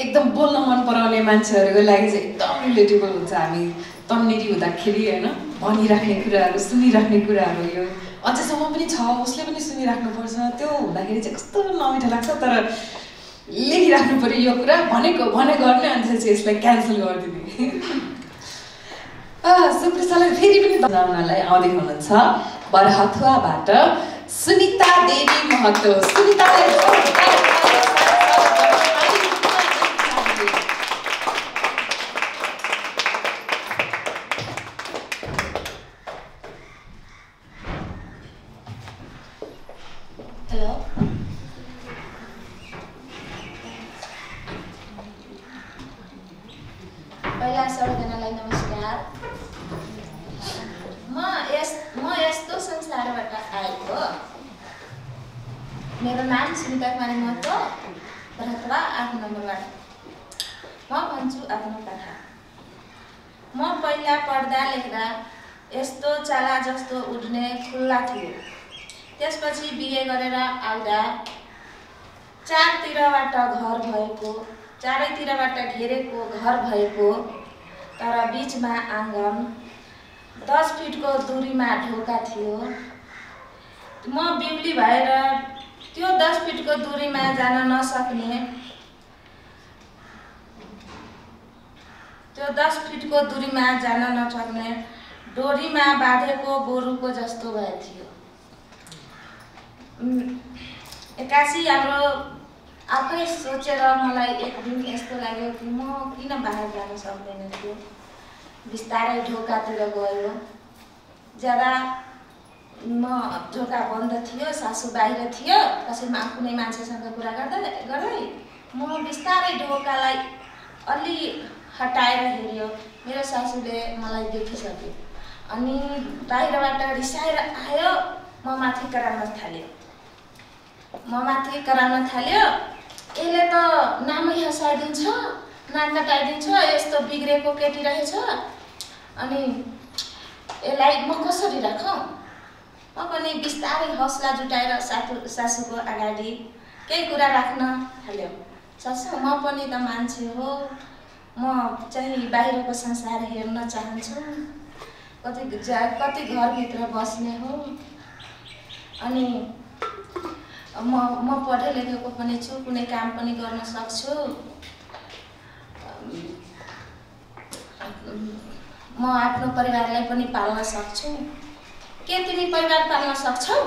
एकदम बोल्न मन पराउने मान्छेहरूको लागि चाहिँ एकदम रिलेटेबल हुन्छ। हामी तन्नेरी हुँदाखेरि होइन भनिराख्ने कुराहरू सुनिराख्ने कुराहरू यो अझैसम्म पनि छ, उसले पनि सुनिराख्नुपर्छ। त्यो हुँदाखेरि चाहिँ कस्तो नमिठो लाग्छ, तर लेखिराख्नु पऱ्यो यो कुरा भने गर्ने अन्त चाहिँ यसलाई क्यान्सल गरिदिने। सुप्रिसालाई फेरि पनि बजाउनलाई आउँदै हुनुहुन्छ बरहथुवाबाट सुनिता देवी महतो। सुनिताले हेलो, पहिला सबैजनालाई नमस्कार। म यस्तो संसारबाट आएको। मेरो नाम सुनिता कुमारी महतो, बरहथुवा 8 नम्बरबाट। म भन्छु आफ्नो कथा। म पहिला पढ्दा लेख्दा यस्तो चाला जस्तो उड्ने खुल्ला थियो। त्यसपछि बिहे गरेर आउँदा चारैतिरबाट घेरेको घर भएको, तर बिचमा आँगन, 10 फिटको दूरीमा ढोका थियो। म बिउली भएर त्यो 10 फिटको दूरीमा जान नसक्ने, डोरीमा बाँधेको गोरुको जस्तो भए थियो। एक्कासी हाम्रो आफै सोचेर मलाई एक दिन यस्तो लाग्यो कि म किन बाहिर जान सक्दैन थियो। बिस्तारै ढोकातिर गयो। ज्यादा म ढोका बन्द थियो, सासू बाहिर थियो, कसैमा कुनै मान्छेसँग कुरा गर्दै म बिस्तारै ढोकालाई अलि हटाएर हेऱ्यो। मेरो सासूले मलाई देखिसक्यो अनि बाहिरबाट रिसाएर आयो। म माथि कराउन थाल्यो। यसले त नामै हँसाइदिन्छ, नाक कटाइदिन्छ, यस्तो बिग्रेको केटी रहेछ, अनि यसलाई म कसरी राखौँ। म पनि बिस्तारै हौसला जुटाएर सासूको अगाडि केही कुरा राख्न थाल्यो। सासू, म पनि त मान्छे हो, म चाहिँ बाहिरको संसार हेर्न चाहन्छु, कति घरभित्र बस्ने हो, अनि म पढे लेखेको पनि छु, कुनै काम पनि गर्न सक्छु। म आफ्नो परिवारलाई पनि पाल्न सक्छु। के तिमी परिवार पाल्न सक्छौ?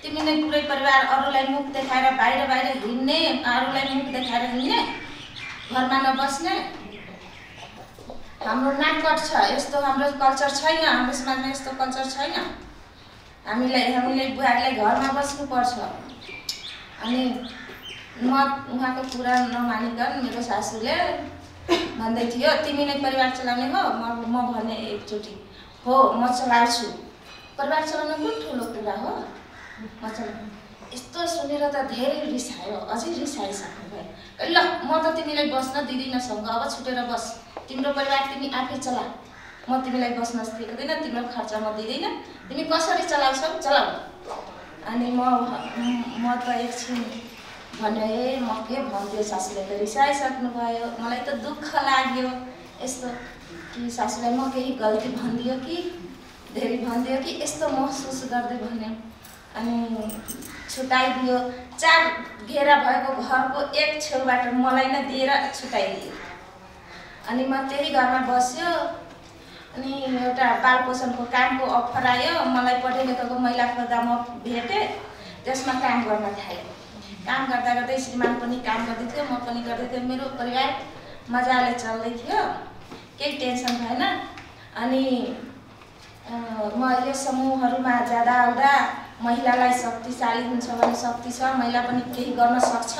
तिमी नै पुरै परिवार अरूलाई मुख देखाएर बाहिर हिँड्ने, अरूलाई मुख देखाएर हिँड्ने, घरमा नबस्ने? हाम्रो नाटक छ, यस्तो हाम्रो कल्चर छैन, हाम्रो समाजमा यस्तो कल्चर छैन। हामीले बुहारीलाई घरमा बस्नुपर्छ। अनि म उहाँको कुरा नमानिकन मेरो सासूले भन्दै थियो तिमी नै परिवार चलाउने हो। म भने एकचोटि हो म चलाउँछु। परिवार चलाउन कुन ठुलो कुरा हो? म चलाउनु। यस्तो सुनेर त धेरै रिसायो, अझै रिसाइसक्नु भयो। ल म त तिमीलाई बस्न दिँदिनँ सँग, अब छुटेर बस, तिम्रो परिवार तिमी आफै चला, म तिमीलाई बस्न दिँदैन, तिम्रो खर्च म दिँदैन, तिमी कसरी चलाउँछौ चलाऊ। अनि म त एकछिन भने म के भन्थ्यो, सासूले त रिसाइसक्नु भयो। मलाई त दुःख लाग्यो यस्तो कि सासूलाई म केही गल्ती भनिदियो कि धेरै भनिदियो कि यस्तो महसुस गर्दै भने। अनि छुटाइदियो। 4 घेरा भएको घरको एक छेउबाट मलाई नै दिएर छुटाइदियो। अनि म त्यही घरमा बस्यो। अनि एउटा बाल पोषणको कामको अफर आयो, मलाई पढे लेखेको महिला खोज्दा म भेटेँ, त्यसमा काम गर्न थालेँ। काम गर्दा गर्दै श्रीमान पनि काम गर्दै थियो, म पनि गर्दै थिएँ। मेरो परिवार मजाले चल्दै थियो, केही टेन्सन भएन। अनि म यो समूहहरूमा जाँदा आउँदा महिलालाई शक्तिशाली हुन्छ भने शक्ति छ, महिला पनि केही गर्न सक्छ,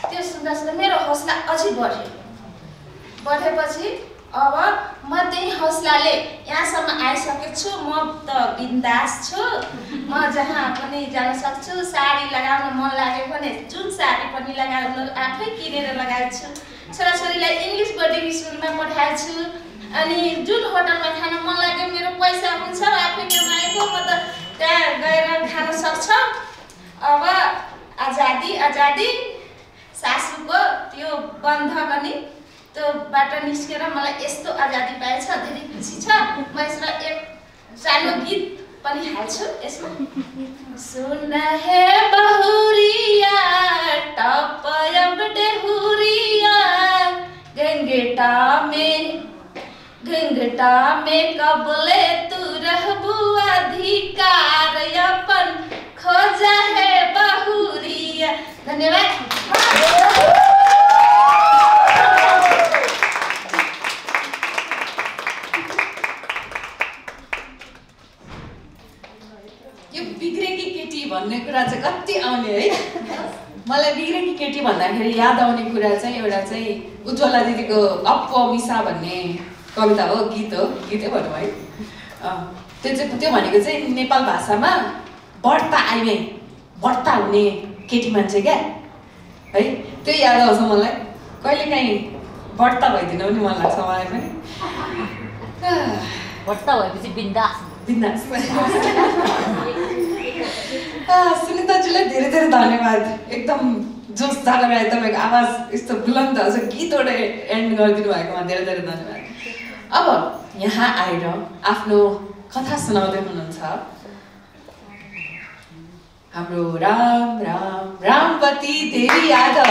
त्यो सुन्दा मेरो हौसला अझै बढेपछि अब म त्यही हौसलाले यहाँसम्म आइसकेको छु। म त बिन्दास छु, म जहाँ पनि जान सक्छु। साडी लगाउन मन लाग्यो भने जुन साडी पनि लगाउन आफै किनेर लगाउँछु। छोराछोरीलाई इङ्ग्लिस बोर्डिङ स्कुलमा पठाएको छु। अनि जुन होटलमा खान मन लाग्यो, मेरो पैसा हुन्छ आफै कमाएको, म त त्यहाँ गएर खान सक्छ। अब आजादी सासूको त्यो बन्धकनी त्योबाट निस्केर मलाई यस्तो आजादी पाएछ, धेरै खुसी छ। म यसमा एक सानो गीत पनि हाल्छु यसमा। सुन हे बहुरिया टपयब डेहुरिया, घंघटा में कबले तू रहबू अधिकार अपन खोजा है बहुरिया। धन्यवाद। यो बिग्रेकी केटी भन्ने कुरा चाहिँ कति आउने है। मलाई बिग्रेकी केटी भन्दाखेरि याद आउने कुरा चाहिँ एउटा चाहिँ उज्ज्वला दिदीको अप्पो मिसा भन्ने कविता हो, गीतै भनौँ है। त्यो भनेको चाहिँ नेपाल भाषामा बढ्ता हुने केटी मान्छे क्या है, त्यो याद आउँछ मलाई। कहिलेकाहीँ बढ्ता भइदिनु पनि मन लाग्छ मलाई पनि। बढ्ता भएपछि बिन्दास। सुनिताजीलाई धेरै धेरै धन्यवाद। एकदम जोस जागर आयो तपाईँको आवाज यस्तो बुलन्द छ, गीतबाट एन्ड गरिदिनु भएकोमा धेरै धेरै धन्यवाद। अब यहाँ आएर आफ्नो कथा सुनाउँदै हुनुहुन्छ हाम्रो रामवती देवी यादव।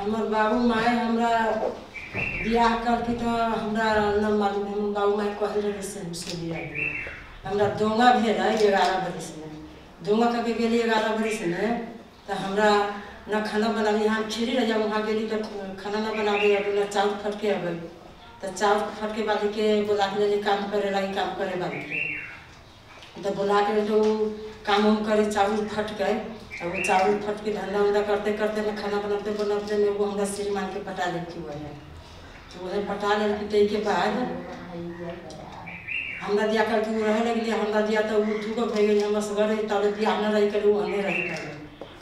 हमर बाबू माई हमरा बियाह करके तो हमरा न मालूम। हम बाबू माई कह रहे सुनिए हमरा दोंगा भेल है 11 बरिस में। दोंगा करके गेली 11 बरिस में तो हमरा न खाना बनाबी, हम खिरी रह जाऊँ वहाँ गेली तो खाना न बनाबे, अपना चाउर फटके आ गई तो चाउर फटके वाली के बोला के काम करे लगी, काम करे वाली के तो बोला के तो काम उम करे, चाउर फट गए। अब वो चावल फट के धंधा उंधा करते करते मैं खाना बनाते में वो हमरा श्रीमान के पटा लेती हुआ है। तो वह पटा लड़की तई के बाद हमरा दिया कर तू रहे लगे हमरा दिया तो वो दुगो भे गेल हम सगर तब दिया न रही कर वो नहीं रही कर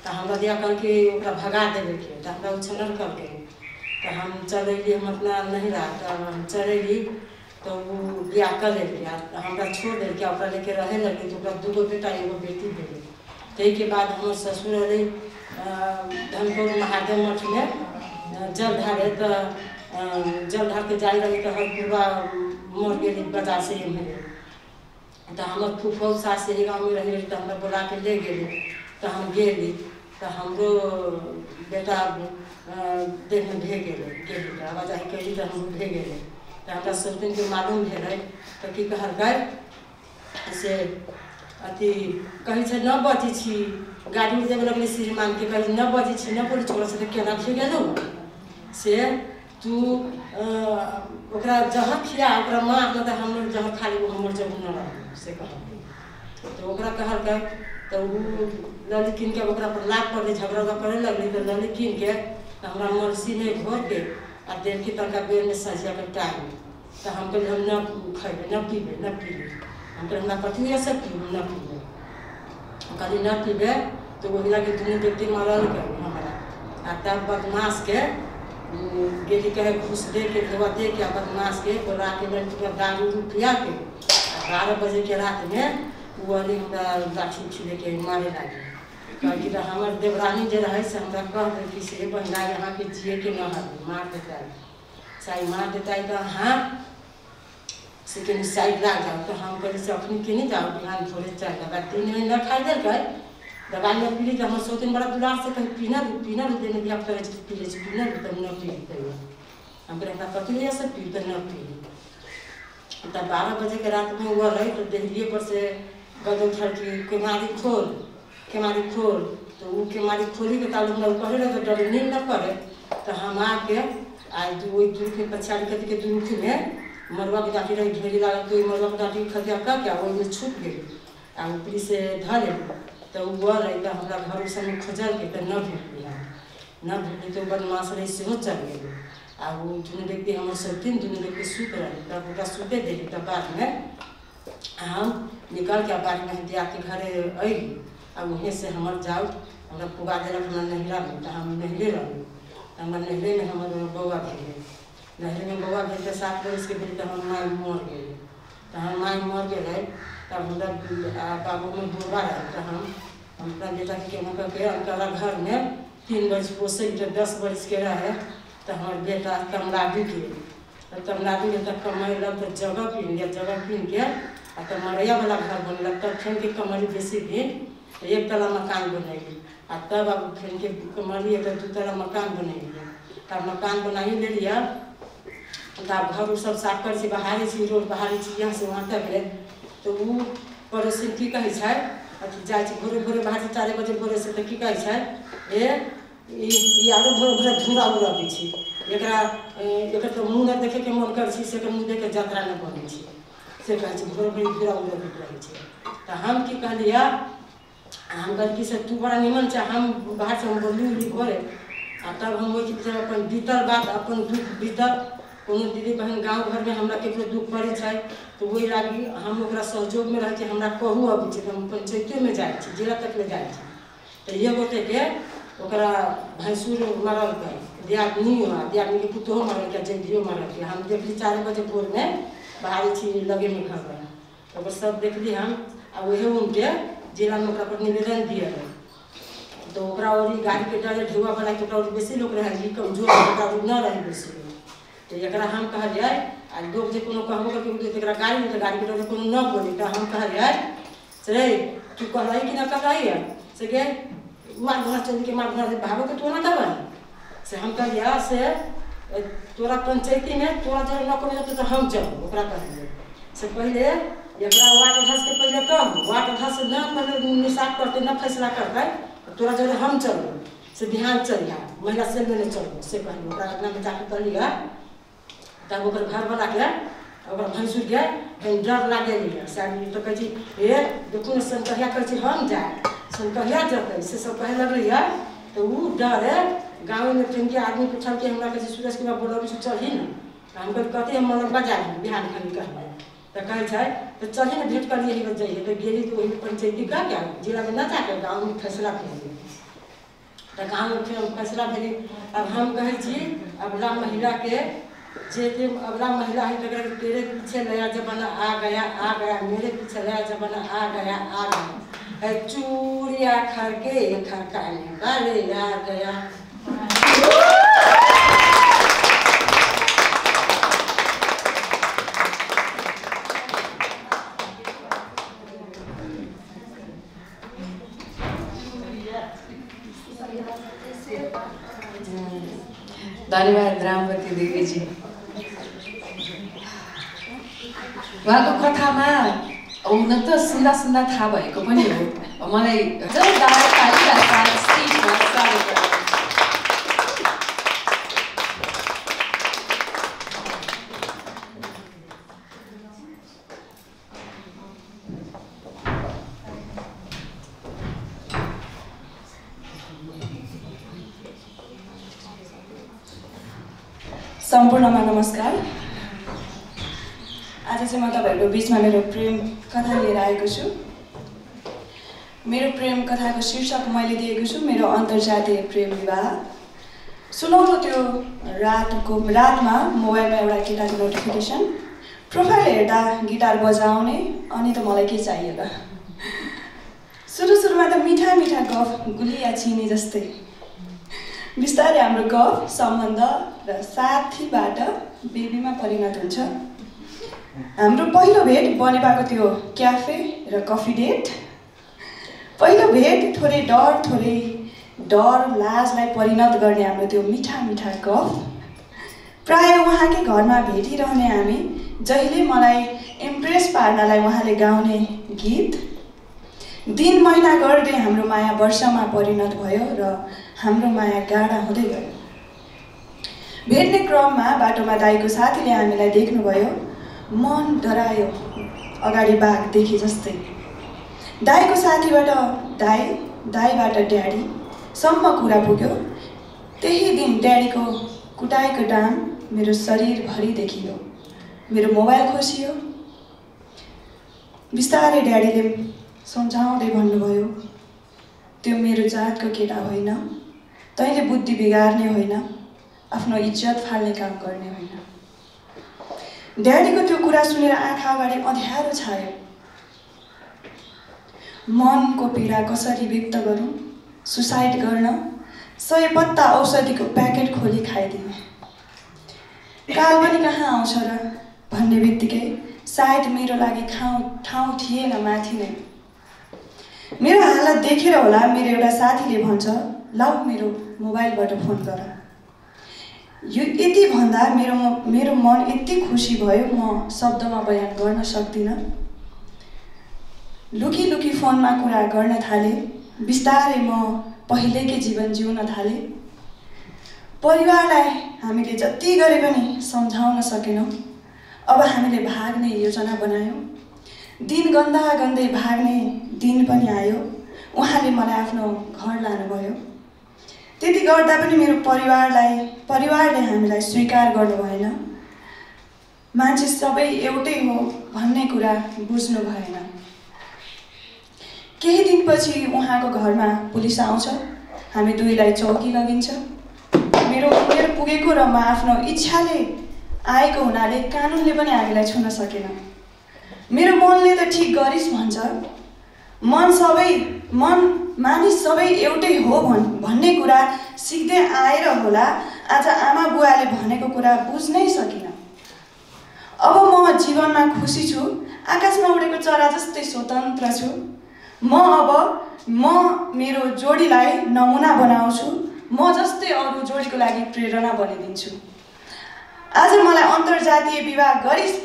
तो हमरा दिया कर के ओकरा भगा देवे के तो हमरा उछनर कर के तो हम चलेली हम अपना नहीं रहा तो हम चलेली तो वो बियाह कर ले हमरा छोड़ दे के ओकरा लेके रहे लगे तो ओकरा दुगो बेटा एगो बेटी भेले तई के बाद हमर ससुर रही धनपुर महादेव मठ में जल ढारे तो जल ढार के जाए रही तो हर पूरा मर गई बाजार से मिले तो हमार फूफो सास से गाँव में रहे तो हमरा बोला के ले गए तो हम गेली तो हमरो बेटा देख में भे गेली आवाज आई कही तो हम भे गए तो हमरा सब दिन के मालूम भेल तो की कहल गए से अथी कहीं से न बची छी गाड़ी में देवे लगले श्रीमान के कहीं न बची छी न बोली छोड़ से केना खी गेलू से तू ओकरा जहाँ खिया ओकरा माँ तो हम जहाँ खाली वो हमर जब न रह से कह तो ओकरा कहल के तो वो लली कीन के ओकरा पर लाग पर झगड़ा करे लगली तो लली कीन के तो हमरा मर्सी में घोर के आ देर की तनका बेर में सजिया के टाइम तो हम कहले हम न खेबे न पीबे हम कहले हमरा कथी है सब पीबे न पीबे कहली न पीबे तो वही लगे दुनू व्यक्ति मरल के हमारा आ तब बदमाश के गेली कहे घूस दे के देवा दे के बदमाश के बोला के पूरा दारू पिया के 12 बजे के रात में वो वाली हमरा लाठी छिले के मारे लगे कही कि हमार देवरानी जे रहे से हमरा कह दे कि से बहिना यहाँ के जिए के न हबे मार देता है साई मार देता है तो हाँ से के साइड ला जाओ तो हम कहले से अखनी के नहीं जाओ बिहान थोड़े चाय लगा 3 में न खाई दे गए दवाई में पीली तो हम सोचते बड़ा दुलार से कहीं पीना देने दिया करे पी ले पीना तो न पी हम कहले हमरा कथी ले सब पी तो न पी तब 12 बजे के रात में हुआ रही तो दिल्ली पर से गदो उठल की केमारी खोल तो वो केमारी खोली के तालु हमरा करे लगे डर नींद न पड़े तो हम आके आज वो दूर के पछाड़ी कति के दूर में मरवा के डाटी रही ढेरी लगा तो मरवा के डाटी खतिया का क्या वो में छूट गई आ ऊपरी से धरे तो वो रही तो हमरा घर में खोजल के तो न भेटली तो बदमाश रही से चल गई आ वो दुनू व्यक्ति हमर सब तीन दुनू व्यक्ति सूत रही तब ओकरा सूते देली तब बाद में हम निकल के बाड़ी में दिया के घरे अली आ वहीं से हमर जाओ हमरा पुगा देलक हमरा नहिरा में तो हम नहले रही हमर नहले में हमर बौआ भेल नहरे में बौआ भेल तो 7 बरस के भेल तो हम माय मर गए तो हम माय मर गए तब हमरा बाबू में बुढ़वा रहे तो हम अपना बेटा के केना करके अनकरा घर में 3 बरस पोसे तो 10 बरस के रहे तो हमार बेटा तमराडू के तमराडू के तब कमैलक तो जगह कीन के आ तो मरैया वाला घर बनलक तब फेन के कमरी बेसी दिन एक तला मकान बनैली आ तब अब फेन के कमरी एक 2 तला मकान बनैली तब मकान बनाई ले लिया तब घर सब साफ कर से बाहरी छी रोड बाहरी छी यहाँ से वहाँ तक तो वो पड़ोसी की कहे छै अथी जाए भोरे भोरे बाहर से 4 बजे भोरे से तो की कहे छै ए आरो भोरे भोरे धूरा उड़ा दी छी एकरा तो मुँह न देखे के मन कर छी से मुँह देखे यात्रा न बने छी से कहे छी भोरे भोरे धूरा उड़ा दी रहे छी तो हम की कहलिया हम गलती से तू बड़ा निमन छै हम बाहर से हम बोली घरे आ तब हम वही अपन बीतल बात अपन दुख बीतल कोनो दीदी बहन गाँव घर में हमरा केकरो दुख पड़े छै तो वही लागी हम ओकरा सहयोग में रह के हमरा कहू अभी छै हम पंचायते में जाए छी जिला तक ले जाए छी तो ये गोटे के ओकरा भैंसुर मरल के दियादनी के पुतोह मरल के जैदियो मरल के हम देखली 4 बजे भोर में बाहरी छी लगे में घर में तो सब देखली हम आ वही उनके जिला में ओकरा पर निवेदन दिए तो ओकरा और गाड़ी के डरे ढुआ वाला के ओकरा बेसी लोग रहे कमजोर ओकरा न रहे बेसी तो एकरा हम कहलिए आ लोग जे कोनो कहबो करके एकरा गाड़ी में तो गाड़ी के डरे कोनो न बोली तो हम कहलिए से तू कहलाई कि ना कहलाई से के मार भरा चल के मार भरा भागो के तो ना कहलाई से हम कहलिए से तोरा पंचायती में तोरा जो न करे तो हम चल ओकरा कहलिए से पहले एकरा वार्ड अध्यक्ष के पहले कह वार्ड अध्यक्ष न पहले निशान करते न फैसला करते तोरा जो हम चल से बिहान चलिया महिला सेल में नहीं चल से कहलिए ओकरा अपना में जाके कहलिए तब ओकर घर वाला के ओकर भैंसुर के डर लागे साड़ी तो कहे ए देखो न संकहिया कहे हम जाए संकहिया जते से सब कहे लगलिए तो वो डर है गाँव में ट्रेन के आदमी पूछल के हमरा कहे सूरज के बोलब से चल ही न हमको कति हम मतलब बाजार बिहान खाने कहना तो कहे छै तो चलिए ना भेंट कर लिए जाइए तो गेली तो वही पंचायती का क्या जिला में ना जाके गाँव में फैसला भेली तो गाँव में फिर फैसला भेली। अब हम कहे छी अबला महिला के जे थे अबला महिला है तो तेरे पीछे नया जमाना आ गया मेरे पीछे नया जमाना आ गया चूड़िया खरके खरकाने वाले आ गया। धन्यवाद रामवती देवीजी। उहाँको कथामा हुन त सुन्दा सुन्दा थाहा भएको पनि हो। मलाई जोरदार तालीका साथ स्टेजमा स्वागत गर्छु। सम्पूर्णमा नमस्कार। आज चाहिँ म तपाईँहरूको बिचमा मेरो प्रेम कथा लिएर आएको छु। मेरो प्रेम कथाको शीर्षक मैले दिएको छु मेरो अन्तर्जातीय प्रेम विवाह। सुनौलो त्यो रातमा मोबाइलमा एउटा केटाको नोटिफिकेसन, प्रोफाइल हेर्दा गिटार बजाउने, अनि त मलाई के चाहियो त। सुरुमा त मिठा मिठा गफ गुलिया चिनी जस्तै, बिस्तारै हाम्रो गफ सम्बन्ध र साथीबाट बेबीमा परिणत हुन्छ। हाम्रो पहिलो भेट बनेपाको त्यो क्याफे र कफी डेट। पहिलो भेट थोरै डर लाजलाई परिणत गर्ने हाम्रो त्यो मिठा मिठा गफ। प्राय उहाँकै घरमा भेटिरहने हामी, जहिले मलाई इम्प्रेस पार्नलाई उहाँले गाउने गीत। दिन महिना गर्दै हाम्रो माया वर्षमा परिणत भयो र हाम्रो माया गाढा हुँदै गयो। भेट्ने क्रममा बाटोमा दाइको साथीले हामीलाई देख्नुभयो, मन डरायो अगाडि बाघ देखे जस्तै। दाइको साथीबाट दाइबाट ड्याडीसम्म कुरा पुग्यो। त्यही दिन ड्याडीको कुटाएको डाम मेरो शरीरभरि देखियो। मेरो मोबाइल खोसियो। बिस्तारै ड्याडीले सम्झाउँदै भन्नुभयो, त्यो मेरो जातको केटा होइन, तैँले बुद्धि बिगार्ने होइन, आफ्नो इज्जत फाल्ने काम गर्ने होइन। ड्याडीको त्यो कुरा सुनेर आँखा अगाडि अँध्यारो छायो। मनको पीडा कसरी व्यक्त गरौँ? सुसाइड गर्न 100 पत्ता औषधिको प्याकेट खोली खाइदिने। काल पनि कहाँ आउँछ र भन्ने बित्तिकै सायद मेरो लागि ठाउँ थिएन माथि नै। मेरो हालत देखेर होला मेरो एउटा साथीले भन्छ, लाऊ मेरो मोबाइलबाट फोन गर। यो यति भन्दा मेरो मन यति खुसी भयो, म शब्दमा बयान गर्न सक्दिनँ। लुकी फोनमा कुरा गर्न थालेँ। बिस्तारै म पहिलेकै जीवन जिउन थालेँ। परिवारलाई हामीले जति गरे पनि सम्झाउन सकेनौँ। अब हामीले भाग्ने योजना बनायौँ। दिन गन्दै भाग्ने दिन पनि आयो। उहाँले मलाई आफ्नो घर लानुभयो। त्यति गर्दा पनि मेरो परिवारले हामीलाई स्वीकार गर्नु भएन। मान्छे सबै एउटै हो भन्ने कुरा बुझ्नु भएन। केही दिनपछि उहाँको घरमा पुलिस आउँछ। हामी दुईलाई चौकी लगिन्छ। मेरो उमेर पुगेको र म आफ्नो इच्छाले आएको हुनाले कानुनले पनि हामीलाई छुन सकेन। मेरो मनले त ठिक गरिस् भन्छ। मानिस सबै एउटै हो भन्ने कुरा सिक्दै आएर होला आज आमा बुवाले भनेको कुरा बुझ्नै सकिनँ। अब म जीवनमा खुसी छु। आकाशमा उडेको चरा जस्तै स्वतन्त्र छु। म मेरो जोडीलाई नमुना बनाउँछु। म जस्तै अरू जोडीको लागि प्रेरणा बनिदिन्छु। आज मलाई अन्तर्जातीय विवाह गरिस्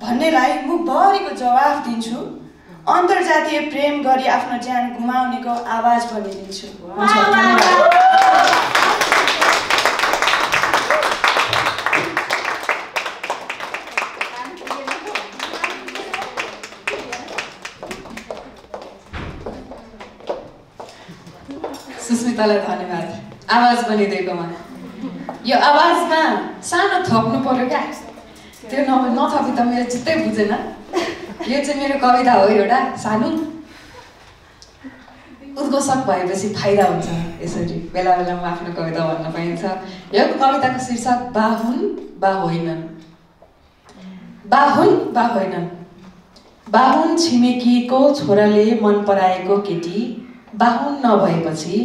भन्नेलाई मुखभरिको जवाफ दिन्छु। अन्तर्जातीय प्रेम गरी आफ्नो ज्यान गुमाउनेको आवाज बनिदिन्छु। सुस्मितालाई धन्यवाद आवाज बनिदिएकोमा। यो आवाजमा सानो थप्नु पर्यो क्या, त्यो नथपी त मेरो चित्तै बुझेन। यो चाहिँ मेरो कविता हो एउटा सानो। उद्घोषक भएपछि फाइदा हुन्छ, यसरी बेला बेलामा आफ्नो कविता भन्न पाइन्छ। यो कविताको शीर्षक बा हुन् बा होइनन्। बा हुन् बा होइनन्। बा हुन् छिमेकीको छोराले मन पराएको केटी, बा हुन् नभएपछि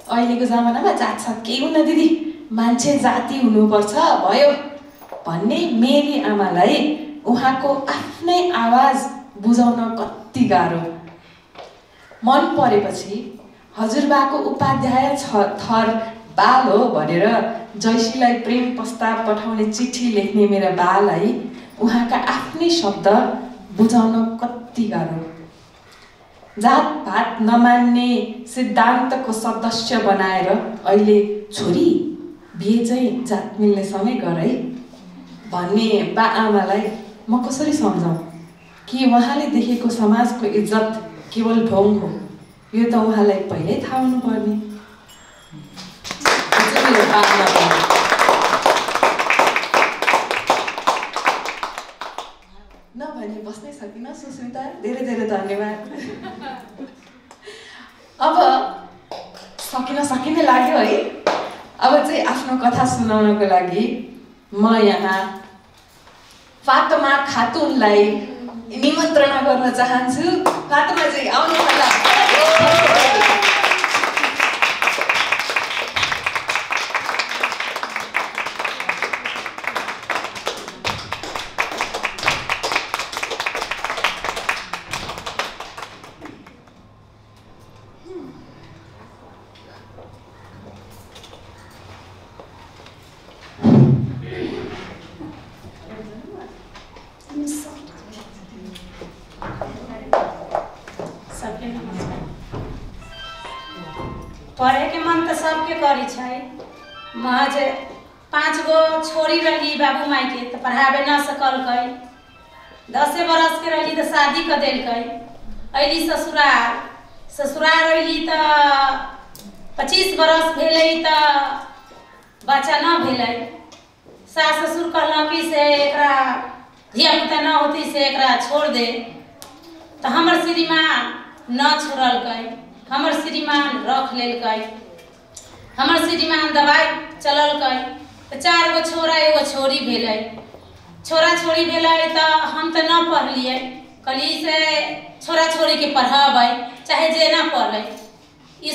अहिलेको जमानामा जातसात केही हुन्न दिदी, मान्छे जाति हुनुपर्छ भयो भन्ने मेरी आमालाई उहाँको आफ्नै आवाज बुझाउन कति गाह्रो। मन परेपछि हजुरबाको उपाध्याय थर बाल हो भनेर जैसीलाई प्रेम प्रस्ताव पठाउने चिठी लेख्ने मेरा बालाई उहाँका आफ्नै शब्द बुझाउन कति गाह्रो। जात भात नमान्ने सिद्धान्तको सदस्य बनाएर अहिले छोरी बिहे चाहिँ जात मिल्ने समय गर है भन्ने बा आमालाई म कसरी सम्झाउँ कि उहाँले देखेको समाजको इज्जत केवल ढोङ हो, यो त उहाँलाई पहिल्यै थाहा हुनुपर्ने। नभने बस्नै सकिनँ सुस्मिता, धेरै धेरै धन्यवाद। अब सकिन लाग्यो है। अब चाहिँ आफ्नो कथा सुनाउनको लागि म यहाँ फातमा खातुनलाई निमन्त्रणा गर्न चाहन्छु। फातमा चाहिँ आउनु होला। पढ़े के मन तो सबके करी छै। महज 5 गो छोड़ी रही बाबू माई के तो पढ़ाबे न सकल कई। 10 बरस के रही तो शादी कर दिल कई। अली ससुराल रही तो 25 बरस भेले तो बच्चा न भेले। सास ससुर कहलकी से एकरा धिया पुता न होती से एकरा छोड़ दे, तो हमर श्रीमान न छोड़ल कई। हमर श्रीमान रख लेल कई। हमर श्रीमान दवाई चलल कई तो 4 गो छोरा एगो छोरी भेलै। छोरा छोरी भेलै तो हम तो न पढ़लिए, कहली से छोरा छोरी के पढ़ाबै चाहे जे न पढ़े।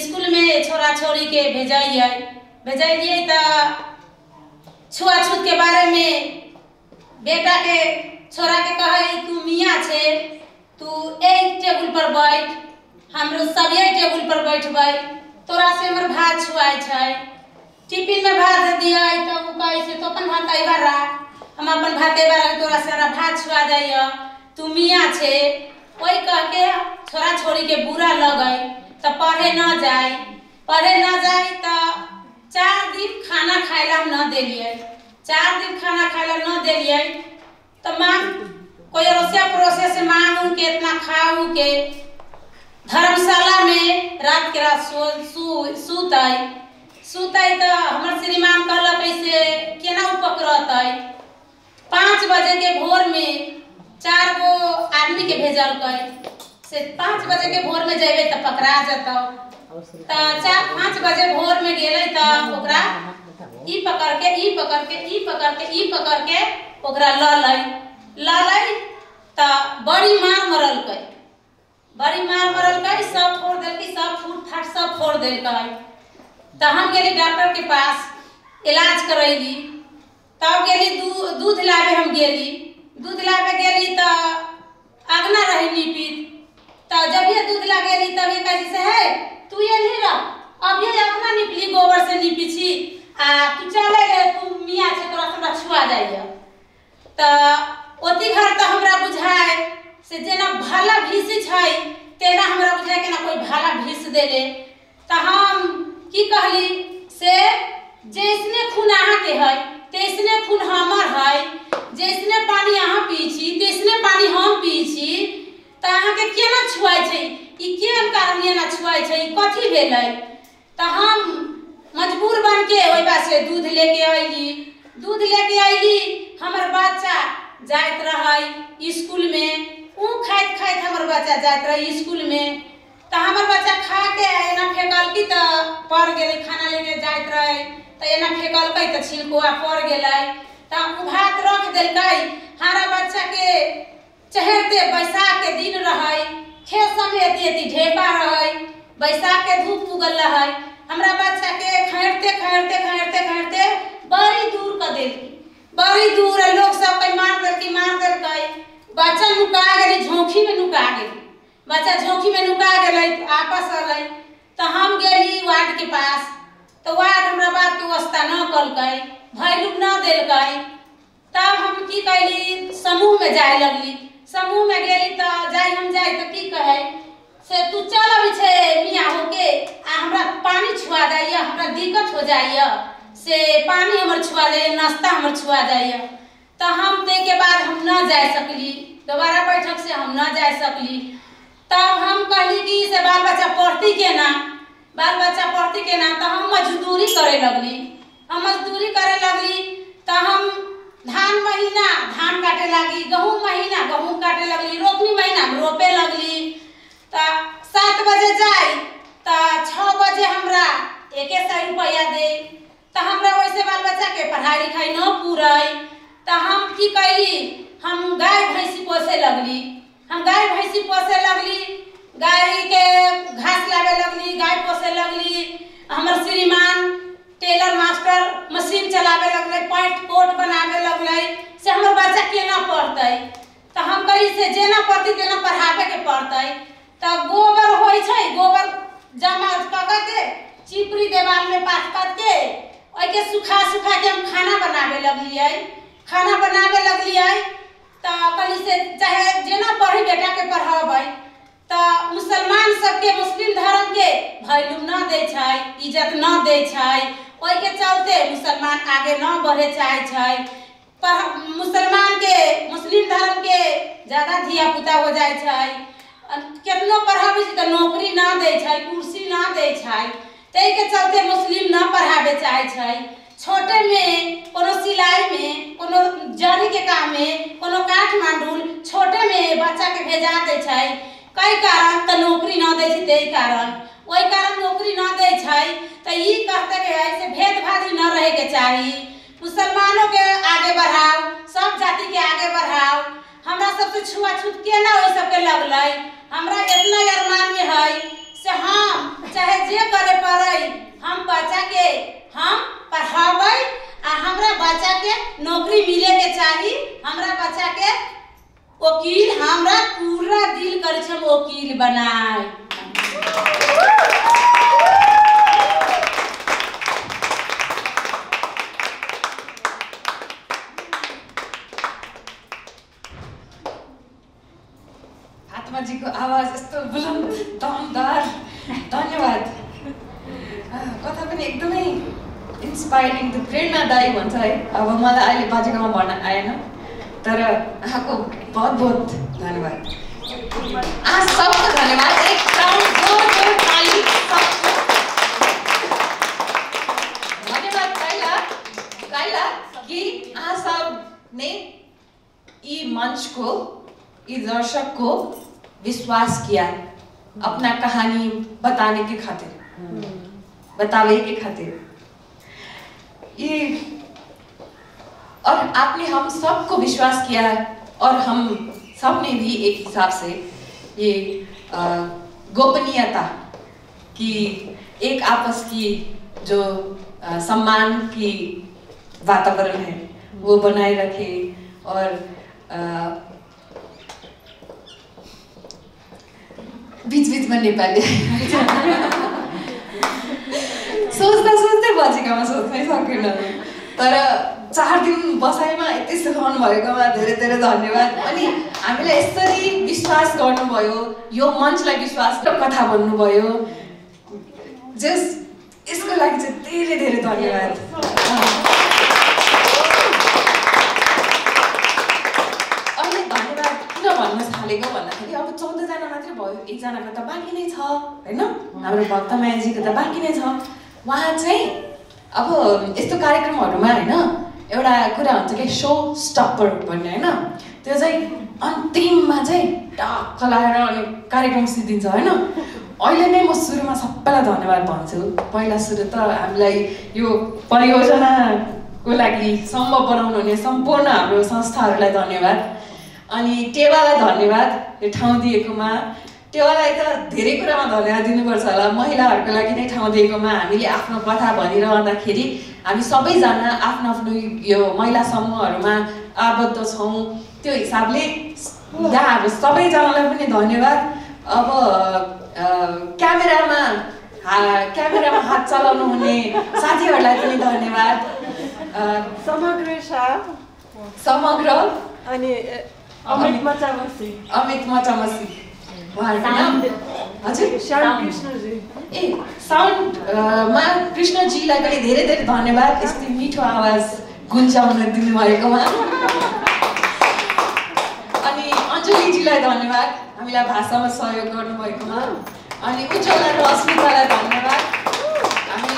स्कूल में छोरा छोरी के भेजलिए तो छुआछूत के बारे में बेटा के छोरा के कहे तू मियाँ छे, तू एक टेबुल पर बैठ, हमरो सब यही टेबुल पर बैठबै, तोरा से हमर भात छुआई छै। टिफिन में भात दिया तो उ कहे से तो अपन भात एबार राख, हम अपन भात एबार तोरा से भात छुआ जाइए, तू मियाँ छे। ओई कह के छोरा छोरी के बुरा लगई तो पढ़े न जाए तो 4 दिन खाना खाइला न देलिए। 4 दिन खाना खाइला न देलिए तो मांग कोई अड़ोसिया पड़ोसिया से मांगू के इतना खाऊ के धर्मशाला में रात के रात सुतई तो हमर श्रीमान कहलक ऐसे केना उपक्रतई। 5 बजे के भोर में 4 गो आदमी के भेजल कई से 5 बजे के भोर में जेबे तो पकड़ा जतौ। तो 4-5 बजे भोर में गेले तो ओकरा ई पकड़ के ओकरा ललई तो बड़ी मार मरल कई। सब फोड़ देलकी, सब फूट फाट सब फोड़ देलकै। तो हम गेली डॉक्टर के पास इलाज करैली। तब गेली दूध लाबे, हम गेली दूध लाबे गेली तो अगना रही निपित। तो जब ये दूध ला गेली तब ये कही से है तू ये नहीं रह, अब ये अगना निपली गोबर से निपी छी तू चले ले, तू मियाँ छे तोरा हमरा छुआ जाइए। तो ओती घर तो हमरा बुझाए से जेना भाला भीसी छै तेना हमरा बुझाए के ना कोई भाला भीस देले। तो हम की कहली से जैसने खून अहाँ के है तैसने खून हमर है, जैसने पानी अहाँ पी छी तैसने पानी हम पी छी। तो अहाँ के केना छुआई छै, ई केन कारण ये ना छुआई छै, कथी भेलै। तो हम मजबूर बन के वही बात से दूध लेके अली हमर बच्चा जात रहे स्कूल में खाइत खाइत हमर बच्चा जात रहे स्कूल में तो हमर बच्चा खा के एना फेंकल की तो पड़ गेले खाना लेके जात रहे तो एना फेंकल तो छिलकोआ पड़ गेले तो उ भात रख देलकै हमारा बच्चा के चहरते बैसाख के दिन रहे खेत समेत एती ढेपा रहे बैसाख के धूप उगल रहे हमरा बच्चा के खैरते बड़ी दूर कर देलकी बड़ी दूर लोग सब कई मार देलकै बच्चा नुका गेली झोंकी में नुका गेली बच्चा झोंकी में नुका गेलै आपस अलै तो हम गेली वार्ड के पास तो वार्ड हमरा बात के व्यवस्था न कलकै वैल्यू न देलकै तब हम की कैली समूह में जाए लगली समूह में गेली तो हम जाए तो की कहे से तू चल अभी छे मियाँ होके आ हमरा पानी छुआ जाइए हमरा दिक्कत हो जाइए से पानी हमर छुआ जाइए नाश्ता हमर छुआ जाइए तो हम ते के बाद हम न जा सकली दोबारा बैठक से हम न जा सकली तब हम कहली कि से बाल बच्चा पढ़ती के ना तो हम मजदूरी करे लगली तो हम धान महीना धान काटे लगी गहूँ महीना गहूँ काटे लगली रोपनी महीना रोपे लगली तो 7 बजे जाई तो 6 बजे हमरा 100 रुपया दे तो हमरा वैसे बाल बच्चा के पढ़ाई लिखाई न पूराई तो हम की कही हम गाय भैंसी पोसे लगली गाय के घास लावे लगली गाय पोसे लगली हमर श्रीमान टेलर मास्टर मशीन चलावे लगले पैंट कोट बनावे लगले से हमर बच्चा केना पढ़तै तो हम कही से जेना पढ़ती तेना पढ़ावे के पड़तै तो गोबर होई छै गोबर जमा क के चिपरी देवाल में पाथ के ओइ के सुखा के हम खाना बनावे लगलियै तो कही से चाहे जेना पढ़ी बेटा के पढ़ाबै तो मुसलमान सबके मुस्लिम धर्म के वैल्यू न दै छै इज्जत न दै छै ओइ के चलते मुसलमान आगे न बढ़े चाहे छै पर मुसलमान के मुस्लिम धर्म के ज्यादा धिया पुता हो जाए छै केतनो पढ़ाबै छै तो नौकरी न दै छै कुर्सी न दै छै तै के चलते मुस्लिम न पढ़ावे चाहे छै छोटे में कोनो सिलाई में कोनो जरी के काम में कोनो काठमांडू छोटे में बच्चा के भेजा दे छै कई कारण तो नौकरी न दे छै तै कारण ओई कारण नौकरी न दे छै तो ई कहते के ऐसे भेदभाव न रहे के चाहिए मुसलमानों के आगे बढ़ाओ सब जाति के आगे बढ़ाओ हमरा सबसे छुआछूत केना ओइ सब के लगलै हमरा इतना अरमान में है से हम चाहे जे करे पड़ै हम बच्चा के हम पढ़ाबै आ हमरा बच्चा के नौकरी मिले के चाहिए हमरा बच्चा के वकील हमरा पूरा दिल करे छै वकील बनाए आत्मा जी को आवाज यस्तो बुलन्द दमदार धन्यवाद कथा पनि एकदमै इन्स्पायरिङ त प्रेरणादायी भन्छ है अब मलाई अहिले बाजेकोमा भन्न आएन तर यहाँको बहुत बहुत धन्यवाद सबको धन्यवाद एक राउन्ड जोर ताली सबको धन्यवाद काइला कि आप सब ने ये मंच को ये दर्शक को विश्वास किया अपना कहानी बताने के खातिर बतावे के खातिर ये और आपने हम सबको विश्वास किया और हम सब ने भी एक हिसाब से ये गोपनीयता की एक आपस की जो सम्मान की वातावरण है वो बनाए रखे और बीच बीच में नेपाली सोच्दै बजेकोमा सोच्नै सकेन तर 4 दिन बसाइमा यति सिकाउनु भएकोमा धेरै धेरै धन्यवाद अनि हामीलाई यसरी विश्वास गर्नुभयो यो मञ्चलाई विश्वास र कथा भन्नुभयो जस यसको लागि चाहिँ धेरै धेरै धन्यवाद अहिले धन्यवाद किन भन्न थालेको भन्दाखेरि अब 14 जना मात्रै भयो 1 जनाको त बाँकी नै छ हैन हाम्रो भक्त मायाजीको त बाँकी नै छ उहाँ चाहिँ अब यस्तो कार्यक्रमहरूमा होइन एउटा कुरा हुन्छ कि सो स्टप्पर भन्ने होइन, त्यो चाहिँ अन्तिममा चाहिँ टक्क लगाएर अनि कार्यक्रम सिद्धिन्छ होइन। अहिले नै म सुरुमा सबैलाई धन्यवाद भन्छु। पहिला सुरु त हामीलाई यो परियोजनाको लागि सम्भव बनाउनु हुने सम्पूर्ण हाम्रो संस्थाहरूलाई धन्यवाद, अनि टेवालाई धन्यवाद यो ठाउँ दिएकोमा। टेवालाई त धेरै कुरामा धन्यवाद दिनुपर्छ होला, महिलाहरूको लागि नै ठाउँ दिएकोमा। हामीले आफ्नो कथा भनिरहँदाखेरि हामी सबैजना आफ्नो आफ्नो यो महिला समूहहरूमा आबद्ध छौँ, त्यो हिसाबले यहाँहरू सबैजनालाई पनि धन्यवाद। अब क्यामेरामा हात चलाउनु हुने साथीहरूलाई पनि धन्यवाद। समग्र अनि अमित मचामसी हजुर कृष्णजी ए साउन्डमा कृष्णजीलाई पनि धेरै धेरै धन्यवाद यस्तो मिठो आवाज गुन्जाउन दिनुभएकोमा। अनि अञ्जलीजीलाई धन्यवाद हामीलाई भाषामा सहयोग गर्नुभएकोमा। अनि उज्जवला र अस्मितालाई धन्यवाद। हामी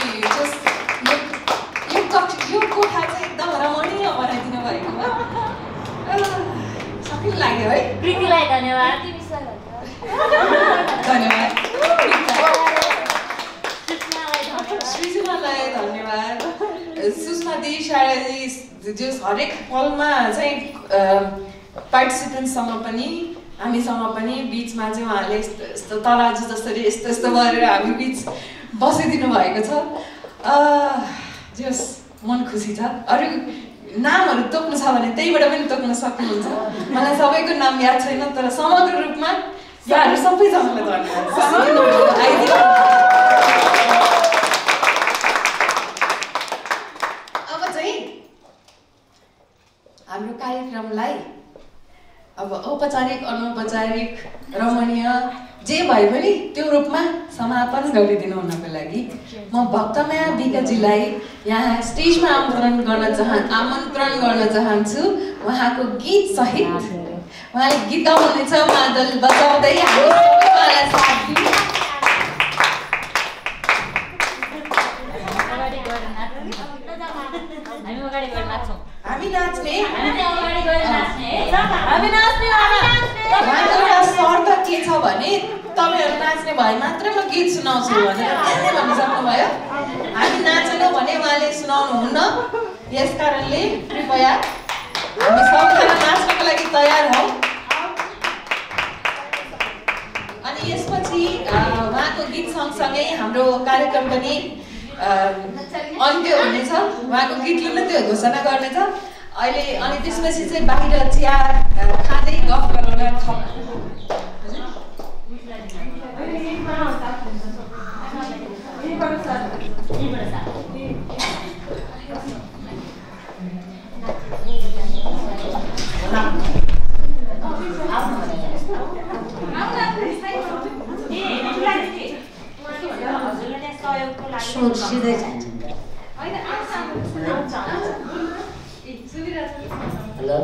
यो कोठा चाहिँ एकदम रमणीय बनाइदिनु भएकोमा सबैलाई लाग्यो है। प्रीतिलाई धन्यवाद। धन्यवाद। सृजनालाई धन्यवाद। सुषमा दिदी शारदी जो हरेक पलमा चाहिँ पार्टिसिपेन्टसँग पनि हामीसँग पनि बिचमा चाहिँ उहाँले यस्तो तराजु जसरी यस्तो यस्तो गरेर हामी बिच बसिदिनु भएको छ। जस मन खुसी छ। अरू नामहरू तोक्नु छ भने त्यहीबाट पनि तोक्न सक्नुहुन्छ। मलाई सबैको नाम याद छैन, तर समग्र रूपमा यहाँहरू सबैजनालाई धन्यवाद। अब चाहिँ हाम्रो कार्यक्रमलाई अब औपचारिक अनौपचारिक रमणीय जे भए पनि त्यो रूपमा समापन गरिदिनु हुनको लागि म भक्तमाया विकजीलाई यहाँ स्टेजमा आमन्त्रण गर्न चाहन्छु। उहाँको गीत सहित उहाँले गीत गाउनुहुनेछ, मादल बजाउँदै हामी सबैलाई साथ दिउँ। हामी नाच्ने एउटा शर्त के छ भने तपाईँहरू नाच्ने भए मात्र म गीत सुनाउँछु भनेर त्यसले भनिसक्नुभयो। हामी नाचेनौँ भने उहाँले सुनाउनुहुन्न, यस कारणले कृपया हामी सबैजना नाच्नको लागि तयार हौँ। अनि यसपछि उहाँको गीत सँगसँगै हाम्रो कार्यक्रम पनि अन्त्य हुनेछ। उहाँको गीतले नै त्यो घोषणा गर्नेछ अहिले। अनि त्यसपछि चाहिँ बाहिर चिया खाँदै गफ गर्नुलाई सिधै जान्छ। हेलो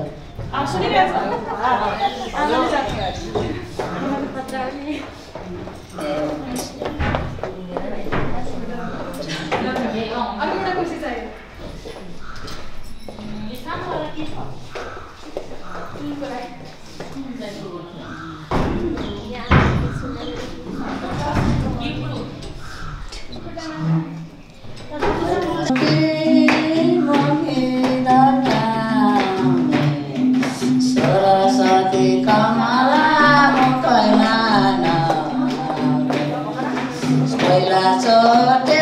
सरस्वती कमला मुखैमा पहिला चोटे